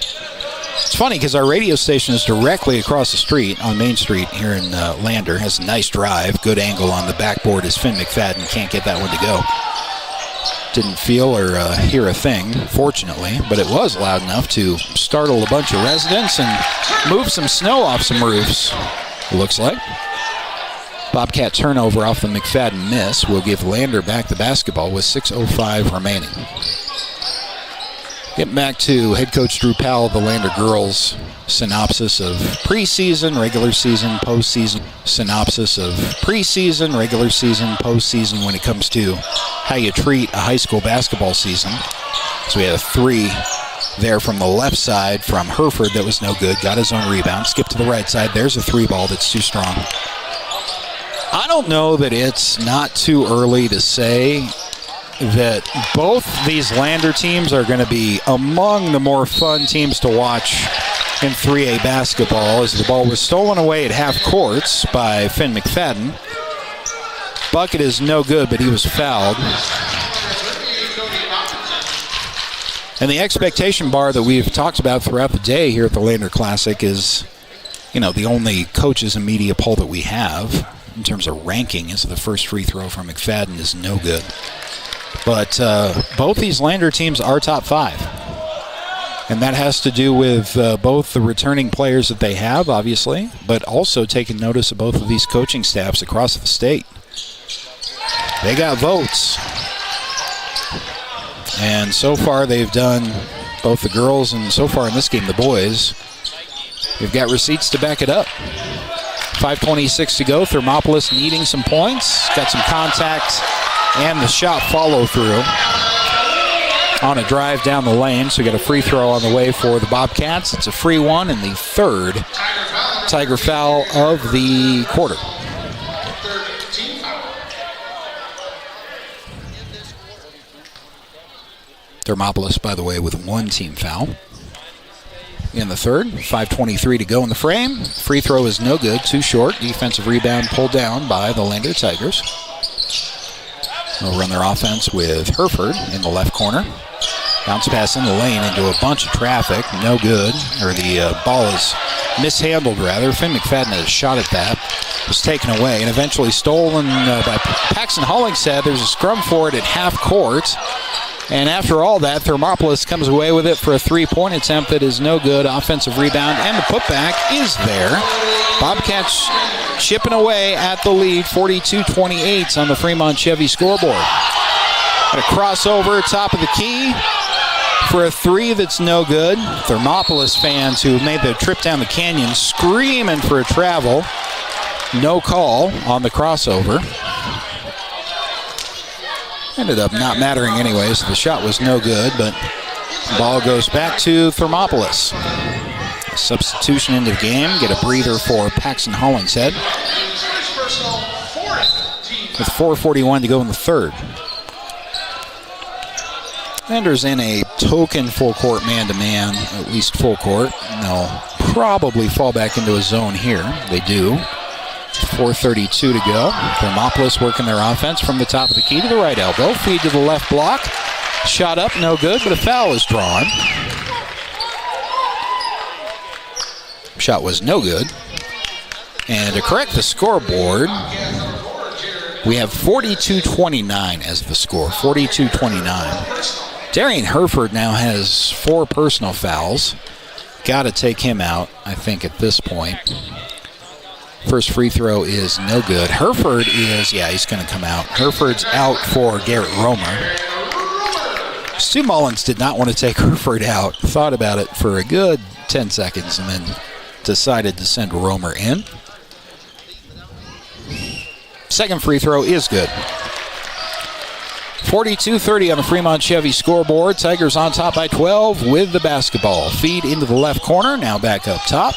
It's funny because our radio station is directly across the street on Main Street here in Lander. Has a nice drive, good angle on the backboard as Finn McFadden can't get that one to go. Didn't feel or hear a thing, fortunately, but it was loud enough to startle a bunch of residents and move some snow off some roofs, it looks like. Bobcat turnover off the McFadden miss will give Lander back the basketball with 6:05 remaining. Getting back to head coach Drew Powell, the Lander girls synopsis of preseason, regular season, postseason. Synopsis of preseason, regular season, postseason when it comes to how you treat a high school basketball season. So we had a 3 there from the left side from Herford that was no good. Got his own rebound. Skipped to the right side. There's a 3 ball that's too strong. I don't know that it's not too early to say that both these Lander teams are going to be among the more fun teams to watch in 3A basketball, as the ball was stolen away at half courts by Finn McFadden. Bucket is no good, but he was fouled. And the expectation bar that we've talked about throughout the day here at the Lander Classic is, the only coaches and media poll that we have. in terms of ranking, is the first free throw from McFadden is no good. But both these Lander teams are top 5. And that has to do with both the returning players that they have, obviously, but also taking notice of both of these coaching staffs across the state. They got votes. And so far they've done, both the girls and so far in this game the boys, they've got receipts to back it up. 5:26 to go. Thermopolis needing some points. Got some contact and the shot follow through on a drive down the lane. So we got a free throw on the way for the Bobcats. It's a free one and the third Tiger foul of the quarter. Thermopolis, by the way, with one team foul in the third. 5:23 to go in the frame. Free throw is no good, too short. Defensive rebound pulled down by the Lander Tigers. They'll run their offense with Hereford in the left corner. Bounce pass in the lane into a bunch of traffic. No good. Or the ball is mishandled, rather. Finn McFadden had a shot at that. Was taken away and eventually stolen by Paxton Hollingshead. There's a scrum for it at half court. And after all that, Thermopolis comes away with it for a three-point attempt that is no good. Offensive rebound, and the putback is there. Bobcats chipping away at the lead, 42-28 on the Fremont Chevy scoreboard. Got a crossover, top of the key for a three that's no good. Thermopolis fans who made the trip down the canyon screaming for a travel. No call on the crossover. Ended up not mattering anyway, so the shot was no good, but the ball goes back to Thermopolis. Substitution into the game, get a breather for Paxton Hollingshead. With 4:41 to go in the third. Lander's in a token full court man-to-man, at least full court. They'll probably fall back into a zone here. They do. 4:32 to go. Thermopolis working their offense from the top of the key to the right elbow. Feed to the left block. Shot up, no good, but a foul is drawn. Shot was no good. And to correct the scoreboard, we have 42-29 as the score. 42-29. Darian Hereford now has 4 personal fouls. Got to take him out, I think, at this point. First free throw is no good. Hereford is, he's going to come out. Hereford's out for Garrett Romer. Stu Mullins did not want to take Hereford out. Thought about it for a good 10 seconds and then decided to send Romer in. Second free throw is good. 42-30 on the Fremont Chevy scoreboard. Tigers on top by 12 with the basketball. Feed into the left corner, now back up top.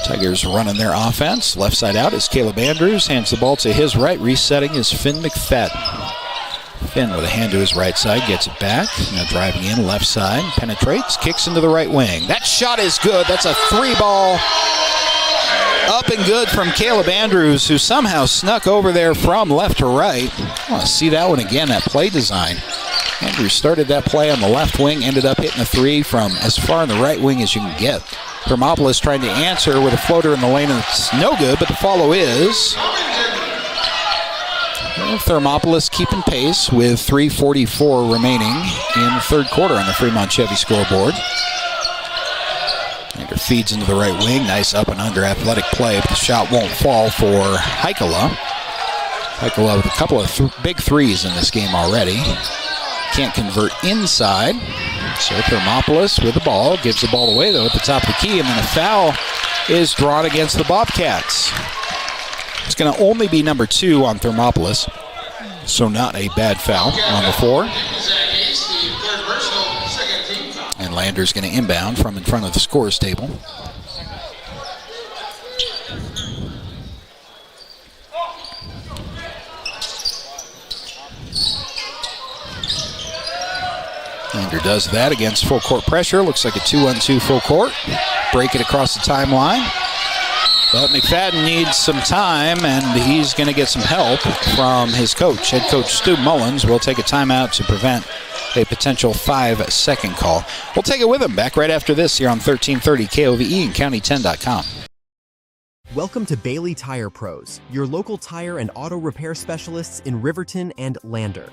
Tigers running their offense. Left side out is Caleb Andrews. Hands the ball to his right. Resetting is Finn McFadden. Finn with a hand to his right side. Gets it back. Now driving in left side. Penetrates. Kicks into the right wing. That shot is good. That's a 3-ball. Up and good from Caleb Andrews, who somehow snuck over there from left to right. I want to see that one again, that play design. Andrews started that play on the left wing. Ended up hitting a 3 from as far in the right wing as you can get. Thermopolis trying to answer with a floater in the lane, and it's no good, but the follow is. Thermopolis keeping pace with 3:44 remaining in the third quarter on the Fremont Chevy scoreboard. Ander feeds into the right wing. Nice up and under athletic play, but the shot won't fall for Heikkila. Heikkila with a couple of big threes in this game already. Can't convert inside. So Thermopolis with the ball. Gives the ball away, though, at the top of the key. And then a foul is drawn against the Bobcats. It's going to only be number 2 on Thermopolis. So not a bad foul on the floor. And Lander's going to inbound from in front of the scorer's table. Lander does that against full court pressure. Looks like a 2-on-2 full court. Break it across the timeline. But McFadden needs some time, and he's going to get some help from his coach. Head coach Stu Mullins will take a timeout to prevent a potential 5-second call. We'll take it with him back right after this here on 1330 KOVE and County10.com. Welcome to Bailey Tire Pros, your local tire and auto repair specialists in Riverton and Lander.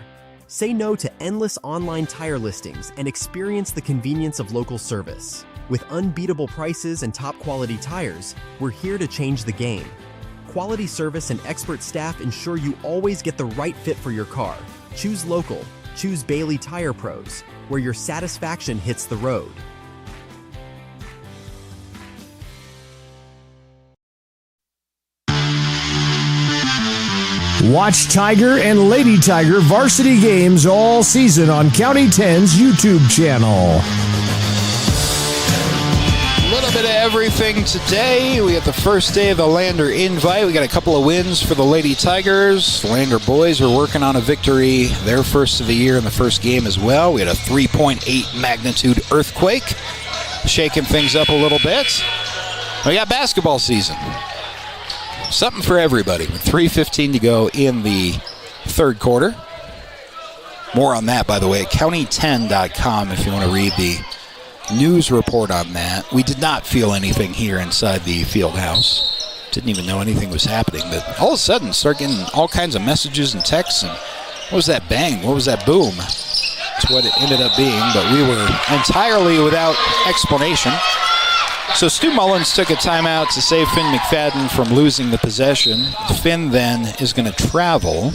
Say no to endless online tire listings and experience the convenience of local service. With unbeatable prices and top quality tires, we're here to change the game. Quality service and expert staff ensure you always get the right fit for your car. Choose local. Choose Bailey Tire Pros, where your satisfaction hits the road. Watch Tiger and Lady Tiger varsity games all season on County 10's YouTube channel. A little bit of everything today. We got the first day of the Lander Invite. We got a couple of wins for the Lady Tigers. The Lander boys are working on a victory, their first of the year in the first game as well. We had a 3.8 magnitude earthquake, shaking things up a little bit. We got basketball season. Something for everybody with 3:15 to go in the third quarter. More on that, by the way, at county10.com if you want to read the news report on that. We did not feel anything here inside the field house. Didn't even know anything was happening, but all of a sudden start getting all kinds of messages and texts. And what was that bang? What was that boom? That's what it ended up being, but we were entirely without explanation. So Stu Mullins took a timeout to save Finn McFadden from losing the possession. Finn then is going to travel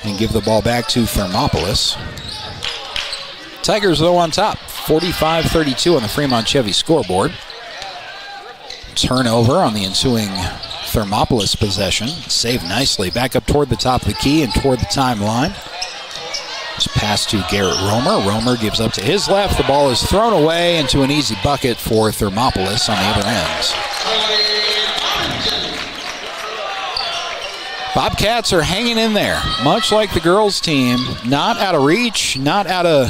and give the ball back to Thermopolis. Tigers, though, on top, 45-32 on the Fremont Chevy scoreboard. Turnover on the ensuing Thermopolis possession. Saved nicely back up toward the top of the key and toward the timeline. Just pass to Garrett Romer. Romer gives up to his left. The ball is thrown away into an easy bucket for Thermopolis on the other end. Bobcats are hanging in there, much like the girls' team. Not out of reach, not out of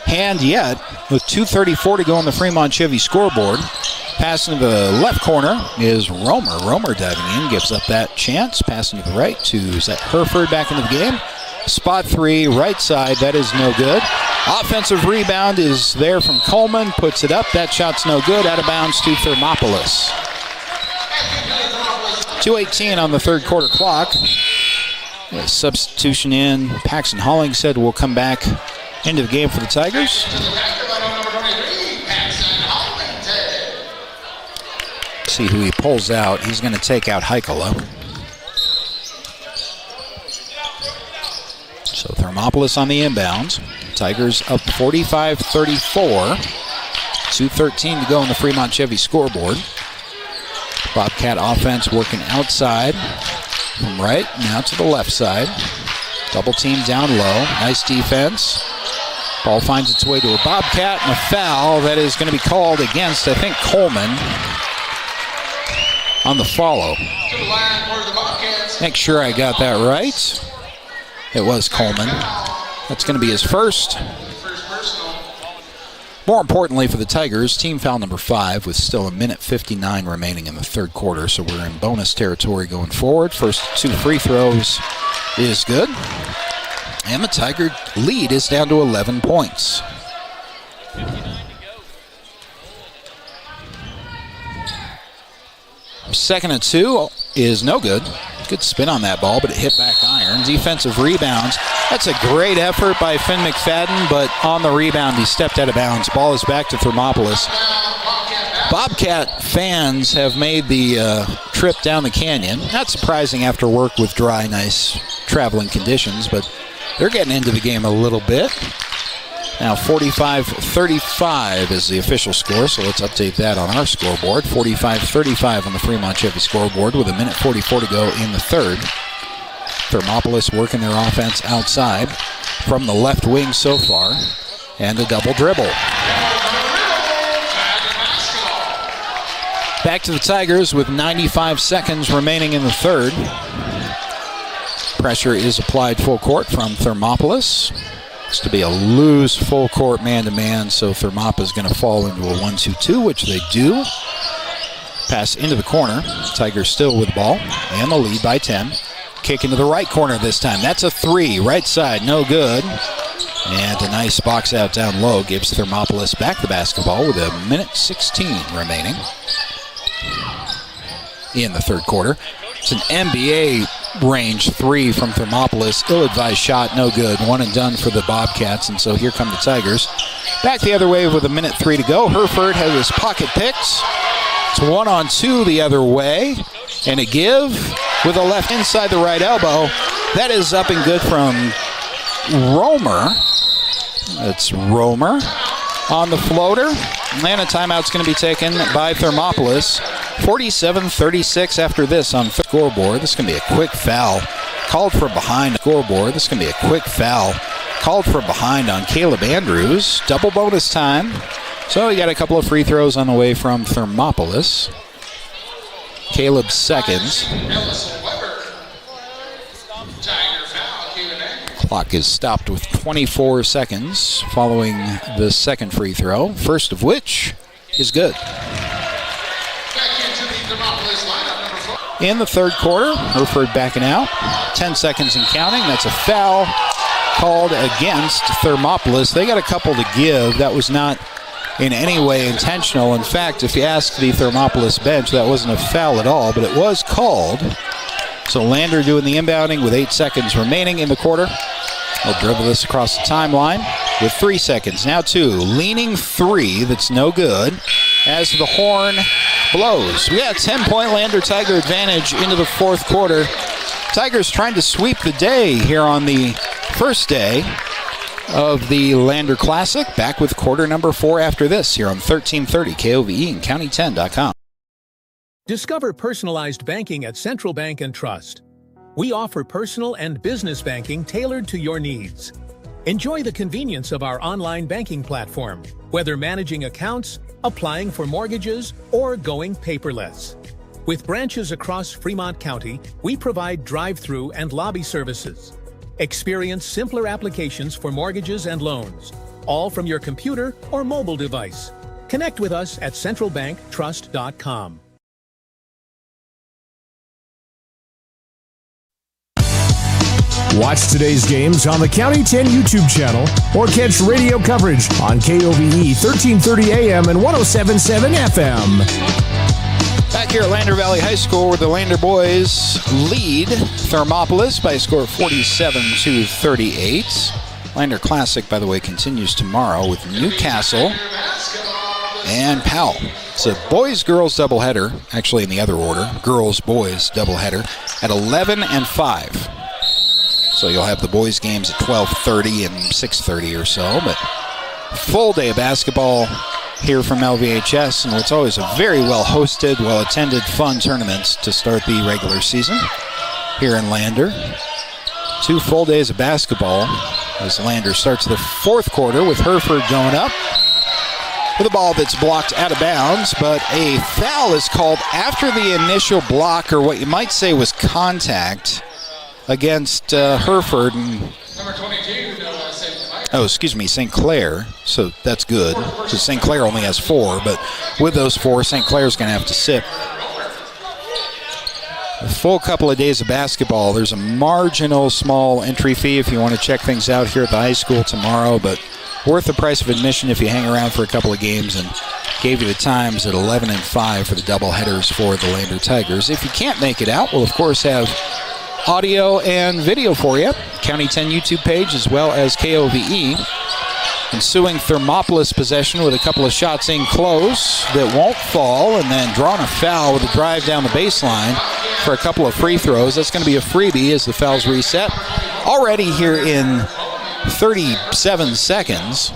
hand yet, with 2:34 to go on the Fremont Chevy scoreboard. Passing to the left corner is Romer. Romer diving in, gives up that chance. Passing to the right to Zach Herford back into the game. Spot three, right side, that is no good. Offensive rebound is there from Coleman, puts it up. That shot's no good, out of bounds to Thermopolis. 2:18 on the third quarter clock. A substitution in. Paxton Hollingshead will come back into the game for the Tigers. See who he pulls out. He's going to take out Heikala. So Thermopolis on the inbound. Tigers up 45-34. 2:13 to go on the Fremont Chevy scoreboard. Bobcat offense working outside from right, now to the left side. Double team down low. Nice defense. Ball finds its way to a Bobcat and a foul that is going to be called against, I think, Coleman on the follow. Make sure I got that right. It was Coleman. That's going to be his first. More importantly for the Tigers, team foul number 5 with still 1:59 remaining in the third quarter, so we're in bonus territory going forward. First 2 free throws is good. And the Tiger lead is down to 11 points. Second and 2 is no good. Good spin on that ball, but it hit back iron. Defensive rebounds. That's a great effort by Finn McFadden, but on the rebound, he stepped out of bounds. Ball is back to Thermopolis. Bobcat fans have made the trip down the canyon. Not surprising after work with dry, nice traveling conditions, but they're getting into the game a little bit. Now 45-35 is the official score, so let's update that on our scoreboard. 45-35 on the Fremont Chevy scoreboard with 1:44 to go in the third. Thermopolis working their offense outside from the left wing so far, and a double dribble. Back to the Tigers with 95 seconds remaining in the third. Pressure is applied full court from Thermopolis. To be a loose full court man-to-man, so Thermop is going to fall into a 1-2-2, which they do. Pass into the corner. Tigers still with the ball, and the lead by 10. Kick into the right corner this time. That's a 3, right side, no good. And a nice box out down low gives Thermopolis back the basketball with 1:16 remaining. in the third quarter. It's an NBA range three from Thermopolis. Ill-advised shot, no good. One and done for the Bobcats, and so here come the Tigers. Back the other way with 1:03 to go. Hereford has his pocket picks. It's 1-on-2 the other way. And a give with a left inside the right elbow. That is up and good from Romer. It's Romer on the floater. And a timeout's going to be taken by Thermopolis. 47-36 after this on the scoreboard. This is going to be a quick foul. Called for behind scoreboard. This is going to be a quick foul. Called for behind on Caleb Andrews. Double bonus time. So we got a couple of free throws on the way from Thermopolis. Caleb's seconds. Clock is stopped with 24 seconds following the second free throw, first of which is good. In the third quarter, Hereford backing out. 10 seconds and counting. That's a foul called against Thermopolis. They got a couple to give. That was not in any way intentional. In fact, if you ask the Thermopolis bench, that wasn't a foul at all, but it was called. So Lander doing the inbounding with 8 seconds remaining in the quarter. He'll dribble this across the timeline with 3 seconds. Now 2. Leaning 3. That's no good as the horn blows. We got a 10-point Lander Tiger advantage into the fourth quarter. Tigers trying to sweep the day here on the first day of the Lander Classic. Back with quarter number 4 after this here on 1330 KOVE and County10.com. Discover personalized banking at Central Bank and Trust. We offer personal and business banking tailored to your needs. Enjoy the convenience of our online banking platform, whether managing accounts, applying for mortgages, or going paperless. With branches across Fremont County, we provide drive-through and lobby services. Experience simpler applications for mortgages and loans, all from your computer or mobile device. Connect with us at centralbanktrust.com. Watch today's games on the County 10 YouTube channel or catch radio coverage on KOVE 1330 AM and 107.7 FM. Back here at Lander Valley High School, where the Lander boys lead Thermopolis by a score of 47-38. Lander Classic, by the way, continues tomorrow with Newcastle and Powell. It's a boys-girls doubleheader, actually in the other order, girls-boys doubleheader at 11 and 5. So you'll have the boys' games at 12:30 and 6:30 or so, but full day of basketball here from LVHS, and it's always a very well-hosted, well-attended, fun tournaments to start the regular season here in Lander. 2 full days of basketball as Lander starts the fourth quarter with Hereford going up with a ball that's blocked out of bounds, but a foul is called after the initial block, or what you might say was contact, against Hereford and St. Clair. So that's good. So St. Clair only has 4, but with those 4, St. Clair's going to have to sit. A full couple of days of basketball. There's a marginal small entry fee if you want to check things out here at the high school tomorrow, but worth the price of admission if you hang around for a couple of games, and gave you the times at 11 and 5 for the doubleheaders for the Lander Tigers. If you can't make it out, we'll of course have audio and video for you. County 10 YouTube page as well as KOVE. Ensuing Thermopolis possession with a couple of shots in close that won't fall, and then drawing a foul with a drive down the baseline for a couple of free throws. That's going to be a freebie as the foul's reset. Already here in 37 seconds,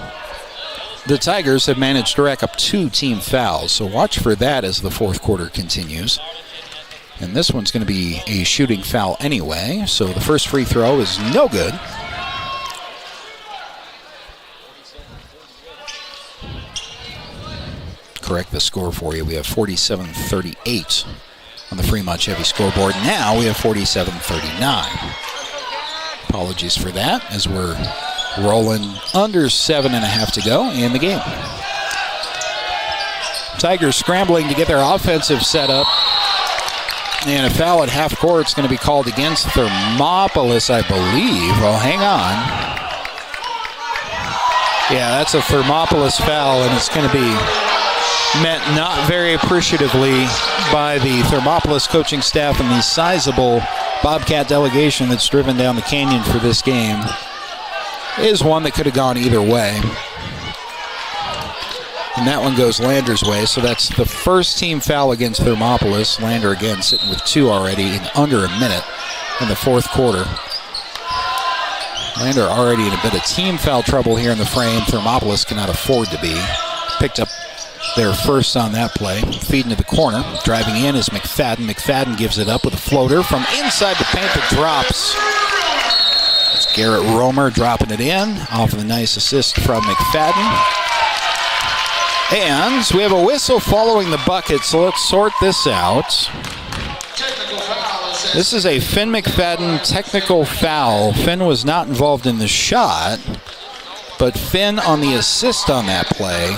the Tigers have managed to rack up 2 team fouls, so watch for that as the fourth quarter continues. And this one's going to be a shooting foul anyway, so the first free throw is no good. Correct the score for you. We have 47-38 on the Fremont Chevy scoreboard. Now we have 47-39. Apologies for that as we're rolling under 7.5 to go in the game. Tigers scrambling to get their offensive setup. And a foul at half court is going to be called against Thermopolis, I believe. Well, hang on. Yeah, that's a Thermopolis foul, and it's going to be met not very appreciatively by the Thermopolis coaching staff and the sizable Bobcat delegation that's driven down the canyon for this game is one that could have gone either way. And that one goes Lander's way, so that's the first team foul against Thermopolis. Lander again sitting with 2 already in under a minute in the fourth quarter. Lander already in a bit of team foul trouble here in the frame. Thermopolis cannot afford to be. Picked up their first on that play. Feeding to the corner. Driving in is McFadden. McFadden gives it up with a floater from inside the paint that drops. It's Garrett Romer dropping it in off of a nice assist from McFadden. And we have a whistle following the bucket, so let's sort this out. This is a Finn McFadden technical foul. Finn was not involved in the shot, but Finn on the assist on that play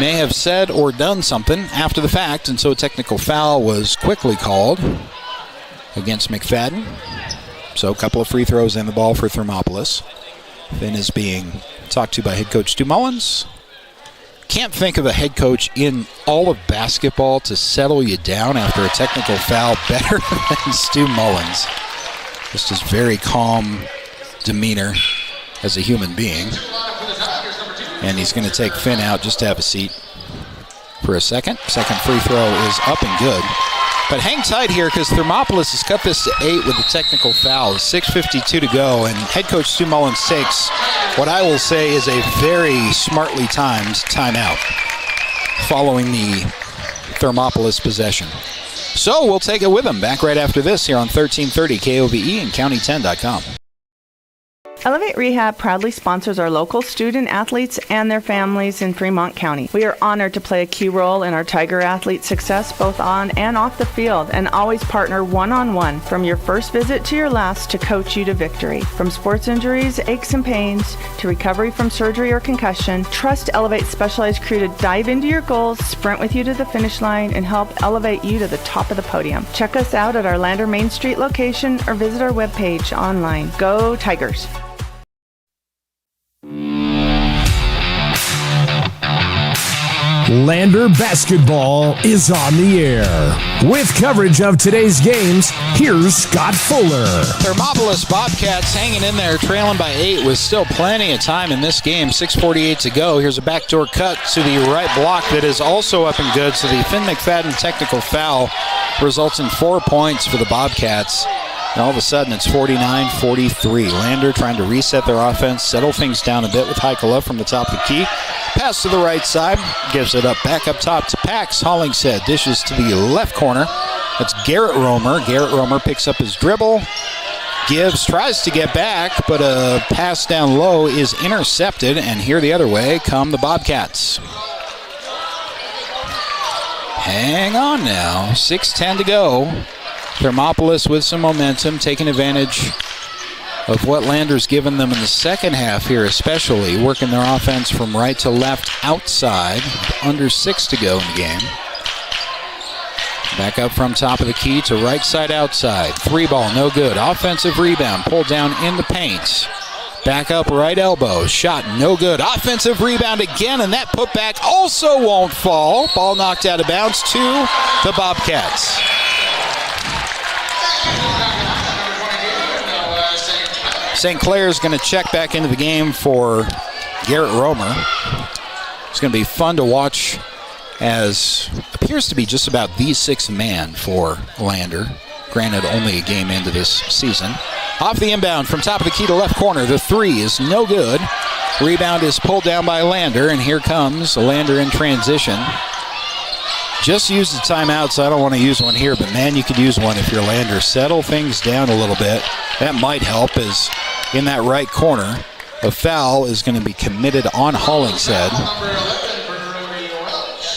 may have said or done something after the fact, and so a technical foul was quickly called against McFadden. So a couple of free throws and the ball for Thermopolis. Finn is being talked to by head coach Stu Mullins. Can't think of a head coach in all of basketball to settle you down after a technical foul better than Stu Mullins. Just his very calm demeanor as a human being. And he's going to take Finn out just to have a seat for a second. Second free throw is up and good. But hang tight here because Thermopolis has cut this to 8 with a technical foul. 6:52 to go, and head coach Stu Mullins takes what I will say is a very smartly timed timeout following the Thermopolis possession. So we'll take it with him back right after this here on 1330 KOVE and County10.com. Elevate Rehab proudly sponsors our local student athletes and their families in Fremont County. We are honored to play a key role in our Tiger athlete success both on and off the field and always partner one-on-one from your first visit to your last to coach you to victory. From sports injuries, aches and pains, to recovery from surgery or concussion, trust Elevate's specialized crew to dive into your goals, sprint with you to the finish line, and help elevate you to the top of the podium. Check us out at our Lander Main Street location or visit our webpage online. Go Tigers! Lander basketball is on the air. With coverage of today's games, here's Scott Fuller. Thermopolis Bobcats hanging in there, trailing by 8 with still plenty of time in this game. 6:48 to go. Here's a backdoor cut to the right block that is also up and good. So the Finn McFadden technical foul results in 4 points for the Bobcats. And all of a sudden, it's 49-43. Lander trying to reset their offense, settle things down a bit with Heikala from the top of the key. Pass to the right side, gives it up back up top to Pax. Hollingshead dishes to the left corner. That's Garrett Romer. Garrett Romer picks up his dribble, gives, tries to get back, but a pass down low is intercepted, and here the other way come the Bobcats. Hang on now, 6:10 to go. Thermopolis with some momentum, taking advantage of what Lander's given them in the second half here especially, working their offense from right to left outside, under 6 to go in the game. Back up from top of the key to right side outside. 3 ball, no good. Offensive rebound, pulled down in the paint. Back up right elbow, shot no good. Offensive rebound again, and that putback also won't fall. Ball knocked out of bounds to the Bobcats. St. Clair's going to check back into the game for Garrett Romer. It's going to be fun to watch as appears to be just about the sixth man for Lander. Granted, only a game into this season. Off the inbound from top of the key to left corner. The 3 is no good. Rebound is pulled down by Lander, and here comes Lander in transition. Just used the timeout, so I don't want to use one here, but man, you could use one if you're Lander. Settle things down a little bit. That might help, as in that right corner, a foul is going to be committed on Hollingshead.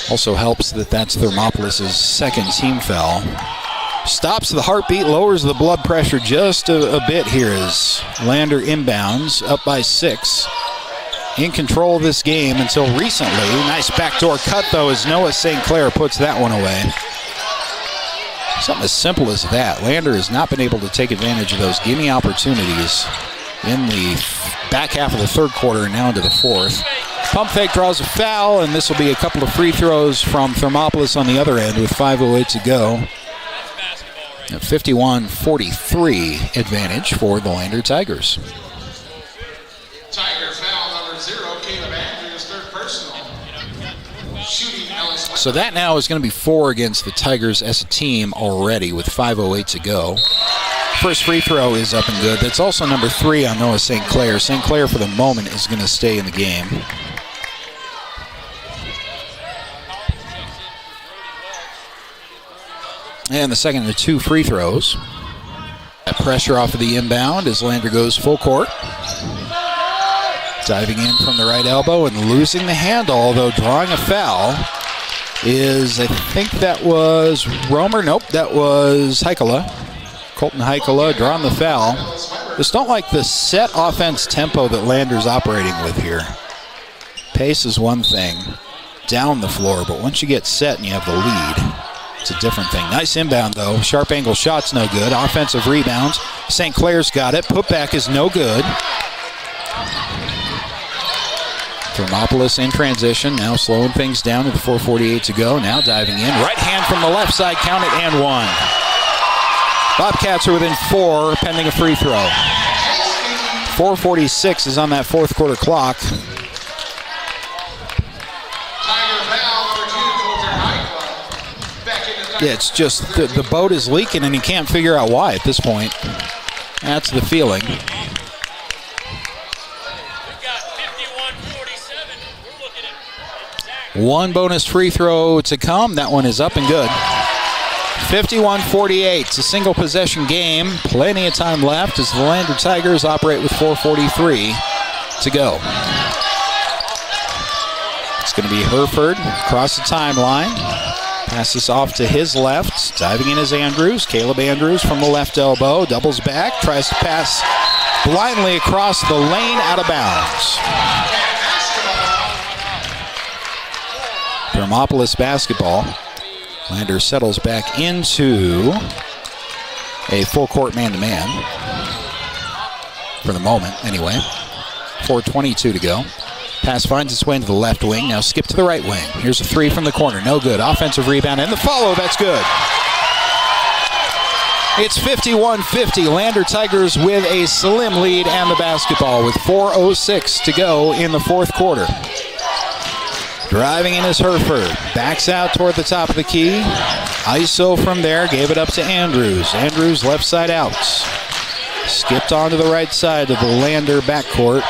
Also helps that that's Thermopolis' second team foul. Stops the heartbeat, lowers the blood pressure just a bit here as Lander inbounds, up by 6. In control of this game until recently. Nice backdoor cut, though, as Noah St. Clair puts that one away. Something as simple as that. Lander has not been able to take advantage of those gimme opportunities in the back half of the third quarter and now into the fourth. Pump fake draws a foul, and this will be a couple of free throws from Thermopolis on the other end with 5:08 to go. A 51-43 advantage for the Lander Tigers. Tiger foul number 0, Caleb Andrews, third personal. Shooting Ellis. So that now is going to be 4 against the Tigers as a team already with 5:08 to go. First free throw is up and good. That's also number 3 on Noah St. Clair. St. Clair for the moment is going to stay in the game. And the second of 2 free throws. That pressure off of the inbound as Lander goes full court. Diving in from the right elbow and losing the handle, although drawing a foul is, I think that was Romer. Nope, that was Heikala. Colton Heikala drawing the foul. Just don't like the set offense tempo that Lander's operating with here. Pace is one thing down the floor, but once you get set and you have the lead, it's a different thing. Nice inbound, though. Sharp angle shot's no good. Offensive rebounds. St. Clair's got it. Putback is no good. Thermopolis in transition. Now slowing things down with 4:48 to go. Now diving in. Right hand from the left side. Count it and 1. Bobcats are within 4, pending a free throw. 4:46 is on that fourth quarter clock. Yeah, it's just the boat is leaking and you can't figure out why at this point. That's the feeling. One bonus free throw to come. That one is up and good. 51-48. It's a single possession game. Plenty of time left as the Lander Tigers operate with 4:43 to go. It's going to be Herford across the timeline. Passes off to his left. Diving in is Andrews. Caleb Andrews from the left elbow. Doubles back. Tries to pass blindly across the lane, out of bounds. Thermopolis basketball. Lander settles back into a full court man-to-man. For the moment, anyway. 4:22 to go. Pass finds its way into the left wing. Now skip to the right wing. Here's a 3 from the corner. No good. Offensive rebound and the follow. That's good. It's 51-50. Lander Tigers with a slim lead and the basketball with 4:06 to go in the fourth quarter. Driving in is Herford. Backs out toward the top of the key. ISO from there. Gave it up to Andrews. Andrews left side out. Skipped onto the right side of the Lander backcourt.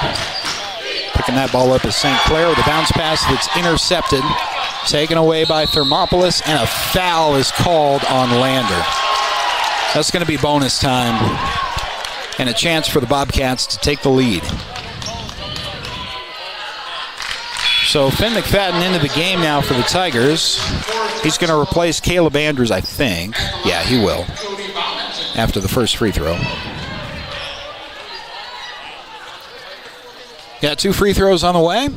Picking that ball up is St. Clair with a bounce pass that's intercepted. Taken away by Thermopolis, and a foul is called on Lander. That's going to be bonus time and a chance for the Bobcats to take the lead. So Finn McFadden into the game now for the Tigers. He's going to replace Caleb Andrews, I think. Yeah, he will, after the first free throw. Got 2 free throws on the way.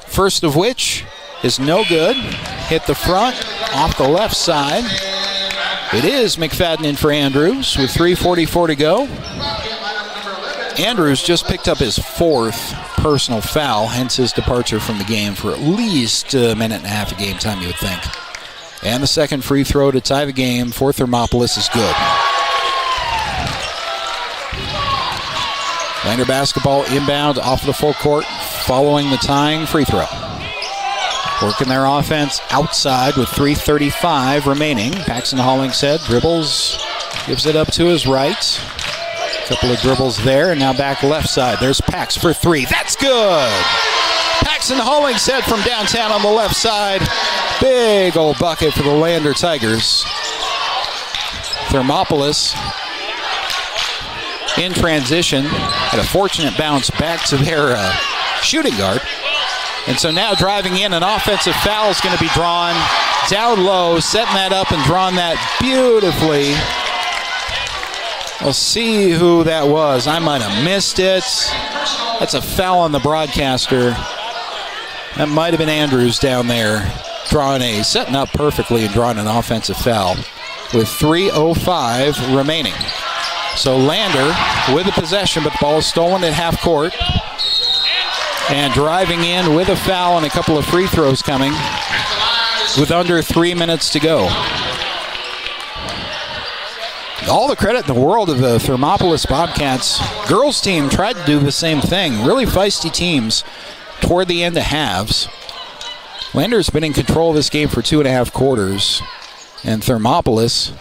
First of which is no good. Hit the front, off the left side. It is McFadden in for Andrews with 3:44 to go. Andrews just picked up his 4th personal foul, hence his departure from the game for at least a minute and a half of game time, you would think. And the second free throw to tie the game for Thermopolis is good. Lander basketball inbound off the full court following the tying free throw. Working their offense outside with 3:35 remaining. Paxton Hollingshead dribbles, gives it up to his right. Couple of dribbles there, and now back left side. There's Pax for 3. That's good! Paxton Hollingshead from downtown on the left side. Big old bucket for the Lander Tigers. Thermopolis in transition. Had a fortunate bounce back to their shooting guard. And so now driving in, an offensive foul is going to be drawn down low, setting that up and drawing that beautifully. We'll see who that was. I might have missed it. That's a foul on the broadcaster. That might have been Andrews down there, setting up perfectly and drawing an offensive foul with 3:05 remaining. So Lander with the possession, but the ball is stolen at half court. And driving in with a foul and a couple of free throws coming with under 3 minutes to go. All the credit in the world of the Thermopolis Bobcats. Girls team tried to do the same thing. Really feisty teams toward the end of halves. Lander's been in control of this game for 2.5 quarters. And Thermopolis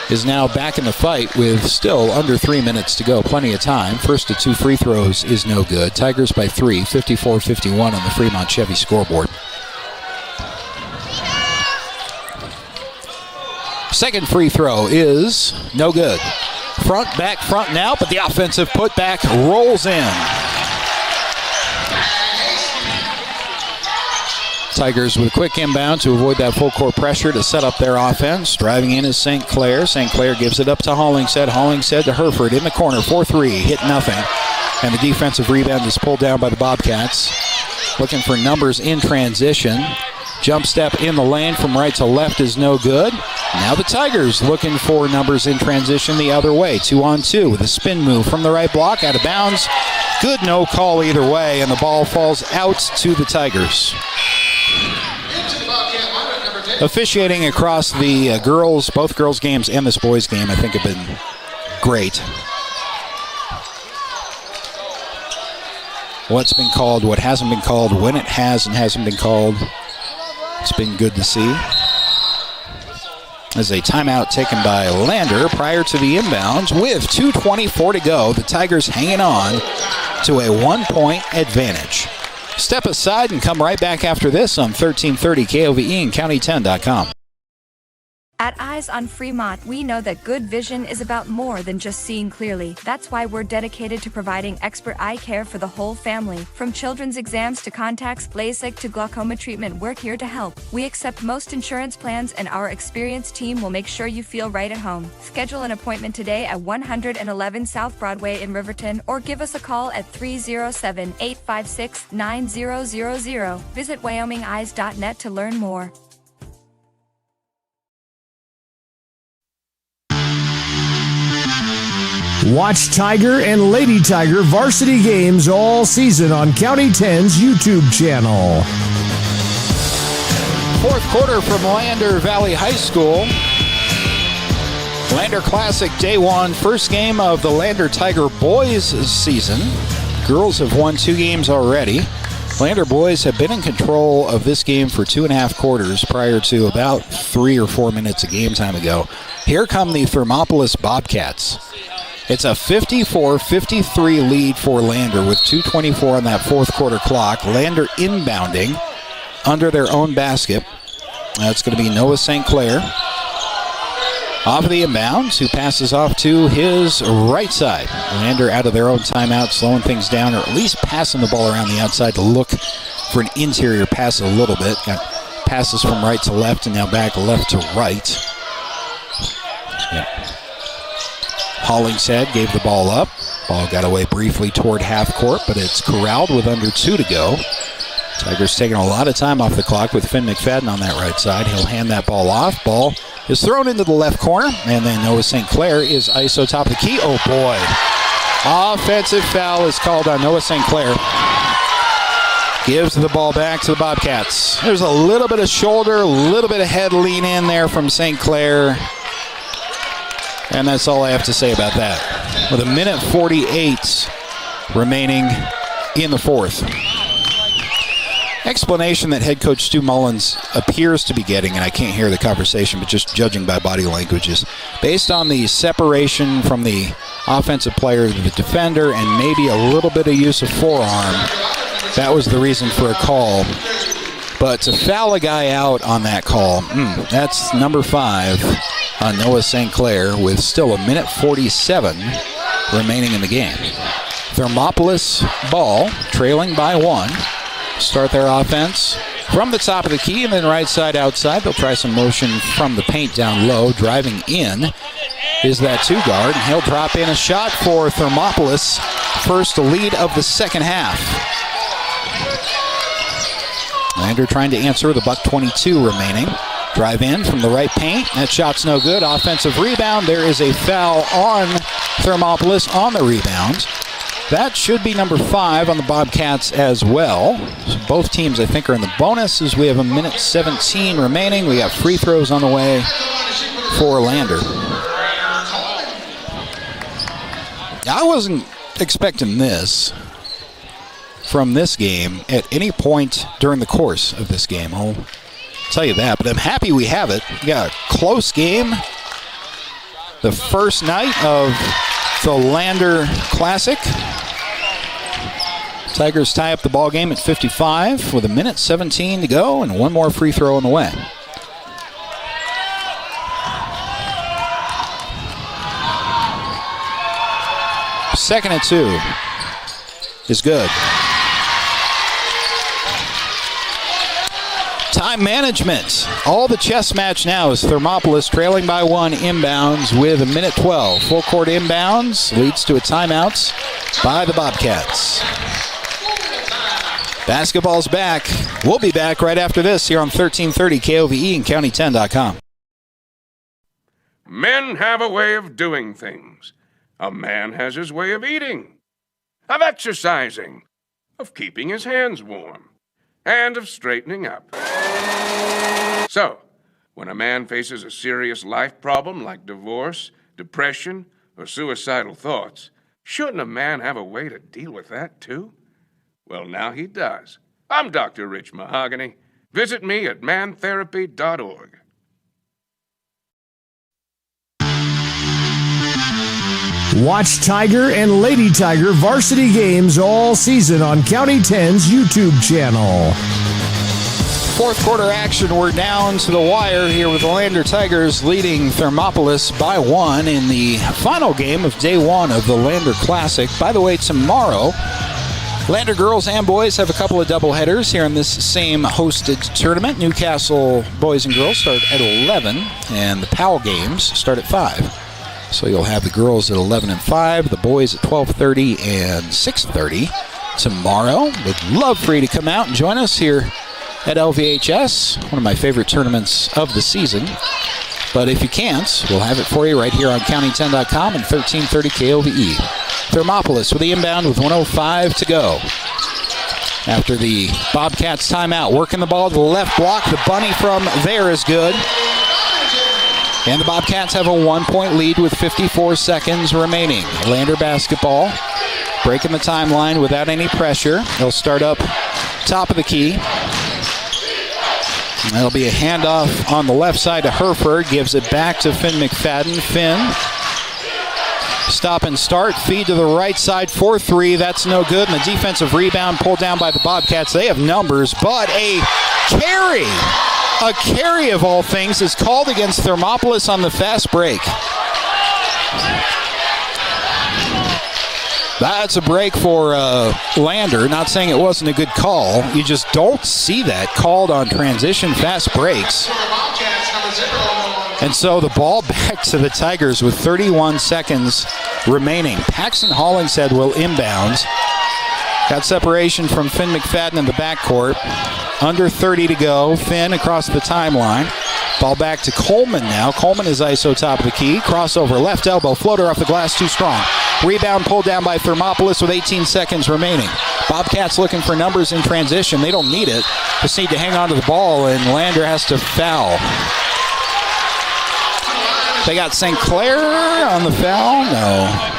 is now back in the fight with still under 3 minutes to go. Plenty of time. First of 2 free throws is no good. Tigers by 3, 54-51 on the Fremont Chevy scoreboard. Second free throw is no good. Front, back, front now, but the offensive putback rolls in. Tigers with a quick inbound to avoid that full court pressure to set up their offense. Driving in is St. Clair. St. Clair gives it up to Hollingshead. Hollingshead to Herford in the corner. 4-3, hit nothing. And the defensive rebound is pulled down by the Bobcats. Looking for numbers in transition. Jump step in the lane from right to left is no good. Now the Tigers looking for numbers in transition the other way. 2-on-2 with a spin move from the right block, out of bounds. Good no call either way, and the ball falls out to the Tigers. Officiating across the girls, both girls games and this boys game, I think have been great. What's been called, what hasn't been called, when it has and hasn't been called. It's been good to see. As a timeout taken by Lander prior to the inbounds with 2:24 to go. The Tigers hanging on to a 1-point advantage. Step aside and come right back after this on 1330 KOVE and County10.com. At Eyes on Fremont, we know that good vision is about more than just seeing clearly. That's why we're dedicated to providing expert eye care for the whole family. From children's exams to contacts, LASIK to glaucoma treatment, we're here to help. We accept most insurance plans, and our experienced team will make sure you feel right at home. Schedule an appointment today at 111 South Broadway in Riverton, or give us a call at 307-856-9000. Visit WyomingEyes.net to learn more. Watch Tiger and Lady Tiger varsity games all season on County 10's YouTube channel. Fourth quarter from Lander Valley High School. Lander Classic Day 1, first game of the Lander Tiger boys season. Girls have won 2 games already. Lander boys have been in control of this game for 2.5 quarters prior to about 3 or 4 minutes of game time ago. Here come the Thermopolis Bobcats. It's a 54-53 lead for Lander with 2:24 on that fourth quarter clock. Lander inbounding under their own basket. That's going to be Noah St. Clair. Off of the inbounds, who passes off to his right side. Lander out of their own timeout, slowing things down, or at least passing the ball around the outside to look for an interior pass a little bit. Got passes from right to left and now back left to right. Yeah. Hollingshead gave the ball up. Ball got away briefly toward half court, but it's corralled with under 2 to go. Tigers taking a lot of time off the clock with Finn McFadden on that right side. He'll hand that ball off. Ball is thrown into the left corner, and then Noah St. Clair is ISO top of the key. Oh boy. Offensive foul is called on Noah St. Clair. Gives the ball back to the Bobcats. There's a little bit of shoulder, a little bit of head lean in there from St. Clair. And that's all I have to say about that. With 1:48 remaining in the fourth. Explanation that head coach Stu Mullins appears to be getting, and I can't hear the conversation, but just judging by body language, is based on the separation from the offensive player to the defender and maybe a little bit of use of forearm. That was the reason for a call. But to foul a guy out on that call, that's number 5 on Noah St. Clair with still 1:47 remaining in the game. Thermopolis ball, trailing by 1. Start their offense from the top of the key and then right side outside. They'll try some motion from the paint down low. Driving in is that 2 guard, and he'll drop in a shot for Thermopolis. First lead of the second half. Lander trying to answer, the $1:22 remaining. Drive in from the right paint. That shot's no good. Offensive rebound. There is a foul on Thermopolis on the rebound. That should be number 5 on the Bobcats as well. So both teams, I think, are in the bonus as we have 1:17 remaining. We got free throws on the way for Lander. I wasn't expecting this from this game at any point during the course of this game. I'll tell you that, but I'm happy we have it. We got a close game. The first night of the Lander Classic. Tigers tie up the ball game at 55 with 1:17 to go and one more free throw on the way. Second and 2 is good. Time management. All the chess match now is Thermopolis trailing by 1 inbounds with 1:12. Full court inbounds leads to a timeout by the Bobcats. Basketball's back. We'll be back right after this here on 1330 KOVE and County10.com. Men have a way of doing things. A man has his way of eating, of exercising, of keeping his hands warm, and of straightening up. So, when a man faces a serious life problem like divorce, depression, or suicidal thoughts, shouldn't a man have a way to deal with that too? Well, now he does. I'm Dr. Rich Mahogany. Visit me at mantherapy.org. Watch Tiger and Lady Tiger varsity games all season on County 10's YouTube channel. Fourth quarter action. We're down to the wire here with the Lander Tigers leading Thermopolis by 1 in the final game of day 1 of the Lander Classic. By the way, tomorrow, Lander girls and boys have a couple of doubleheaders here in this same hosted tournament. Newcastle boys and girls start at 11, and the PAL games start at 5. So you'll have the girls at 11 and 5, the boys at 12:30 and 6:30 tomorrow. Would love for you to come out and join us here at LVHS, one of my favorite tournaments of the season. But if you can't, we'll have it for you right here on County10.com and 1330 KOVE. Thermopolis with the inbound with 1:05 to go. After the Bobcats timeout, working the ball to the left block. The bunny from there is good. And the Bobcats have a 1-point lead with 54 seconds remaining. Lander basketball, breaking the timeline without any pressure. They'll start up top of the key. That'll be a handoff on the left side to Hereford. Gives it back to Finn McFadden. Finn, stop and start. Feed to the right side for 3. That's no good. And the defensive rebound pulled down by the Bobcats. They have numbers, but a carry of all things is called against Thermopolis on the fast break. That's a break for Lander. Not saying it wasn't a good call. You just don't see that called on transition fast breaks. And so the ball back to the Tigers with 31 seconds remaining. Paxton Hollingshead will inbound. Got separation from Finn McFadden in the backcourt. Under 30 to go. Finn across the timeline. Ball back to Coleman now. Coleman is ISO top of the key. Crossover, left elbow, floater off the glass, too strong. Rebound pulled down by Thermopolis with 18 seconds remaining. Bobcats looking for numbers in transition. They don't need it. Just need to hang on to the ball, and Lander has to foul. They got St. Clair on the foul? No.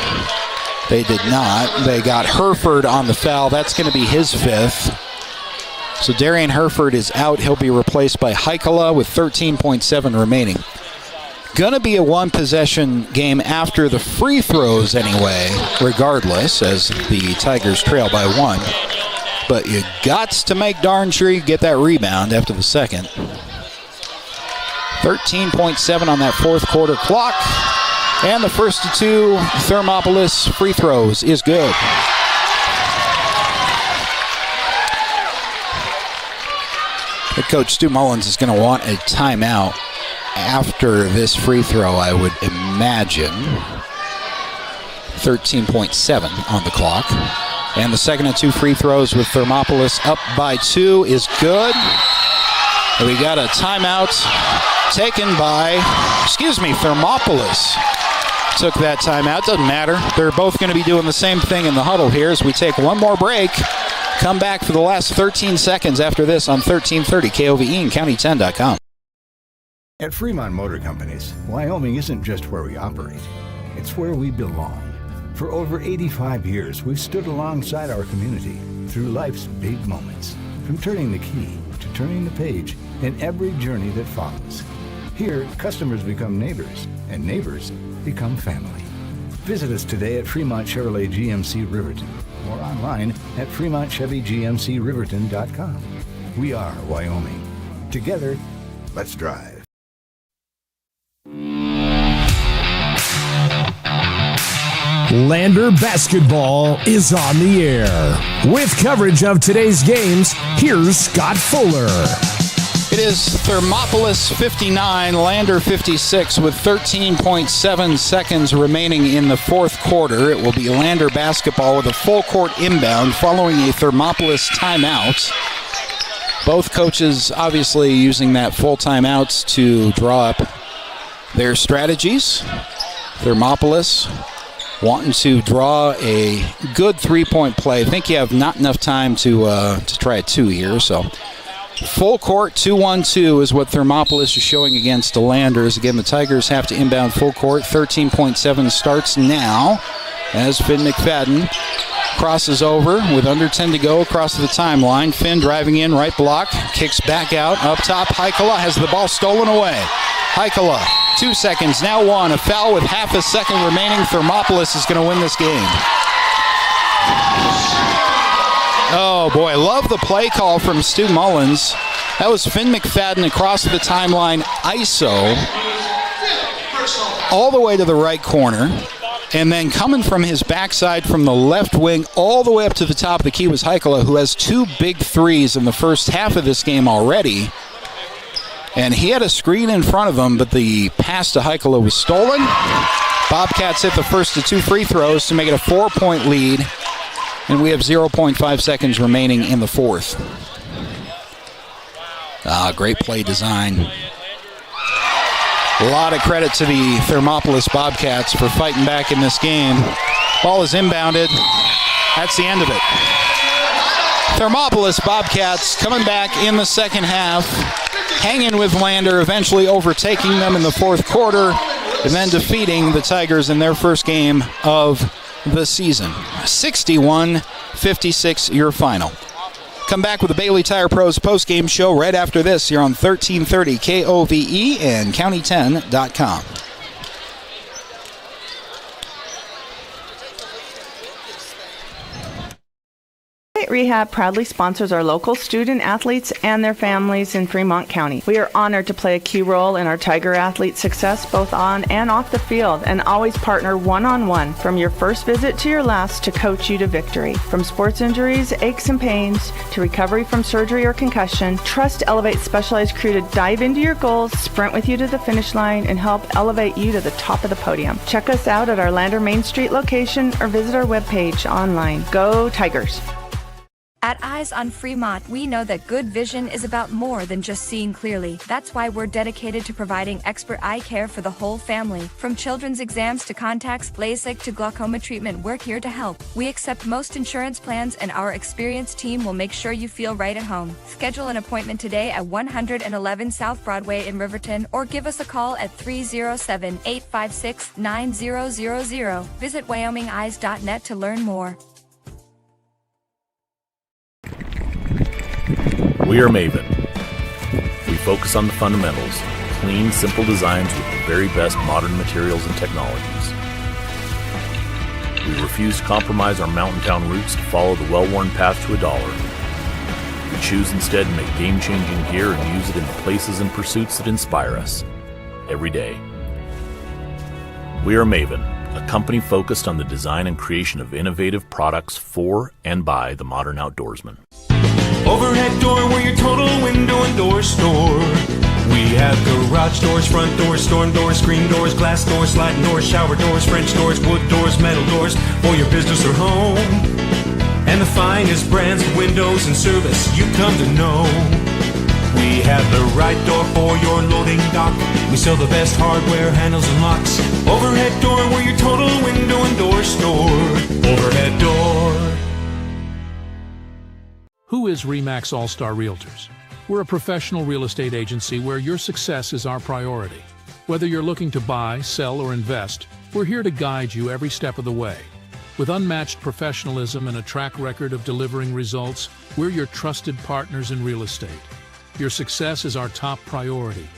They did not. They got Hereford on the foul. That's going to be his 5th. So Darian Hereford is out. He'll be replaced by Heikala with 13.7 remaining. Gonna be a one-possession game after the free throws anyway, regardless, as the Tigers trail by 1. But you got to make darn sure you get that rebound after the second. 13.7 on that fourth quarter clock. And the first of 2 Thermopolis free throws is good. Head coach Stu Mullins is going to want a timeout after this free throw, I would imagine. 13.7 on the clock. And the second of 2 free throws with Thermopolis up by 2 is good. And we got a timeout taken by, Thermopolis. took that timeout. Doesn't matter. They're both going to be doing the same thing in the huddle here as we take one more break. Come back for the last 13 seconds after this on 1330 KOVE and County10.com. At Fremont Motor Companies, Wyoming isn't just where we operate. It's where we belong. For over 85 years, we've stood alongside our community through life's big moments. From turning the key to turning the page in every journey that follows. Here, customers become neighbors, and neighbors become family. Visit us today at Fremont Chevrolet GMC Riverton or online at FremontChevyGMCRiverton.com. We are Wyoming. Together, let's drive. Lander basketball is on the air. With coverage of today's games, here's Scott Fuller. It is Thermopolis 59, Lander 56 with 13.7 seconds remaining in the fourth quarter. It will be Lander basketball with a full court inbound following a Thermopolis timeout. Both coaches obviously using that full timeouts to draw up their strategies. Thermopolis wanting to draw a good three-point play. I think you have not enough time to try a two here, so full court 2-1-2 is what Thermopolis is showing against the Landers. Again, the Tigers have to inbound full court. 13.7 starts now as Finn McFadden crosses over with under 10 to go across the timeline. Finn driving in, right block, kicks back out. Up top, Heikkila has the ball stolen away. Heikkila, 2 seconds, now 1. A foul with half a second remaining. Thermopolis is going to win this game. Oh, boy, I love the play call from Stu Mullins. That was Finn McFadden across the timeline, ISO, all the way to the right corner. And then coming from his backside from the left wing all the way up to the top of the key was Heikkila, who has 2 big threes in the first half of this game already. And he had a screen in front of him, but the pass to Heikkila was stolen. Bobcats hit the first of 2 free throws to make it a 4-point lead. And we have 0.5 seconds remaining in the fourth. Great play design. A lot of credit to the Thermopolis Bobcats for fighting back in this game. Ball is inbounded. That's the end of it. Thermopolis Bobcats coming back in the second half, hanging with Lander, eventually overtaking them in the fourth quarter, and then defeating the Tigers in their first game of the season. 61-56 your final. Come back with the Bailey Tire Pros post-game show right after this here on 1330 KOVE and County10.com. Rehab proudly sponsors our local student athletes and their families in Fremont County. We are honored to play a key role in our Tiger athletes' success both on and off the field, and always partner one-on-one from your first visit to your last to coach you to victory. From sports injuries, aches and pains, to recovery from surgery or concussion, trust Elevate's specialized crew to dive into your goals, sprint with you to the finish line, and help elevate you to the top of the podium. Check us out at our Lander Main Street location or visit our webpage online. Go Tigers! At Eyes on Fremont, we know that good vision is about more than just seeing clearly. That's why we're dedicated to providing expert eye care for the whole family. From children's exams to contacts, LASIK to glaucoma treatment, we're here to help. We accept most insurance plans, and our experienced team will make sure you feel right at home. Schedule an appointment today at 111 South Broadway in Riverton, or give us a call at 307-856-9000. Visit WyomingEyes.net to learn more. We are Maven. We focus on the fundamentals, clean, simple designs with the very best modern materials and technologies. We refuse to compromise our mountain town roots to follow the well-worn path to $1. We choose instead to make game-changing gear and use it in the places and pursuits that inspire us every day. We are Maven, a company focused on the design and creation of innovative products for and by the modern outdoorsman. Overhead door, we're your total window and door store. We have garage doors, front doors, storm doors, screen doors, glass doors, sliding doors, shower doors, French doors, wood doors, metal doors for your business or home. And the finest brands of windows and service you come to know. We have the right door for your loading dock. We sell the best hardware, handles, and locks. Overhead door, we're your total window and door store. Overhead door. Who is RE/MAX All-Star Realtors? We're a professional real estate agency where your success is our priority. Whether you're looking to buy, sell, or invest, we're here to guide you every step of the way. With unmatched professionalism and a track record of delivering results, we're your trusted partners in real estate. Your success is our top priority.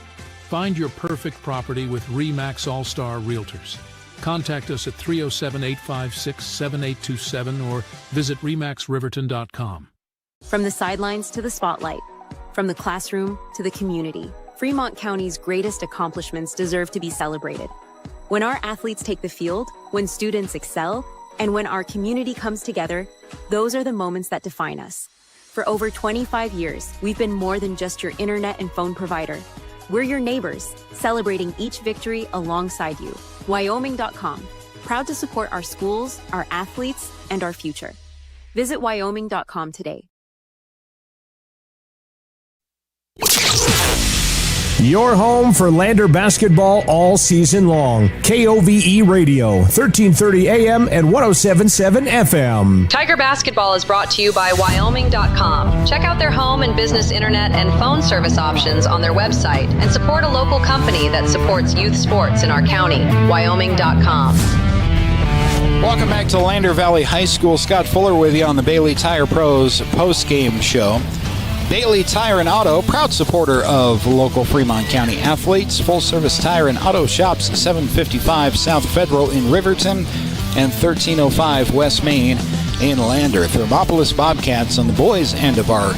Find your perfect property with RE/MAX All-Star Realtors. Contact us at 307-856-7827 or visit remaxriverton.com. From the sidelines to the spotlight, from the classroom to the community, Fremont County's greatest accomplishments deserve to be celebrated. When our athletes take the field, when students excel, and when our community comes together, those are the moments that define us. For over 25 years, we've been more than just your internet and phone provider. We're your neighbors, celebrating each victory alongside you. Wyoming.com, proud to support our schools, our athletes, and our future. Visit Wyoming.com today. Your home for Lander basketball all season long. KOVE Radio, 1330 AM and 1077 FM. Tiger Basketball is brought to you by Wyoming.com. Check out their home and business internet and phone service options on their website and support a local company that supports youth sports in our county. Wyoming.com. Welcome back to Lander Valley High School. Scott Fuller with you on the Bailey Tire Pros post-game show. Bailey Tire and Auto, proud supporter of local Fremont County athletes. Full-service tire and auto shops, 755 South Federal in Riverton and 1305 West Main in Lander. Thermopolis Bobcats on the boys' end of our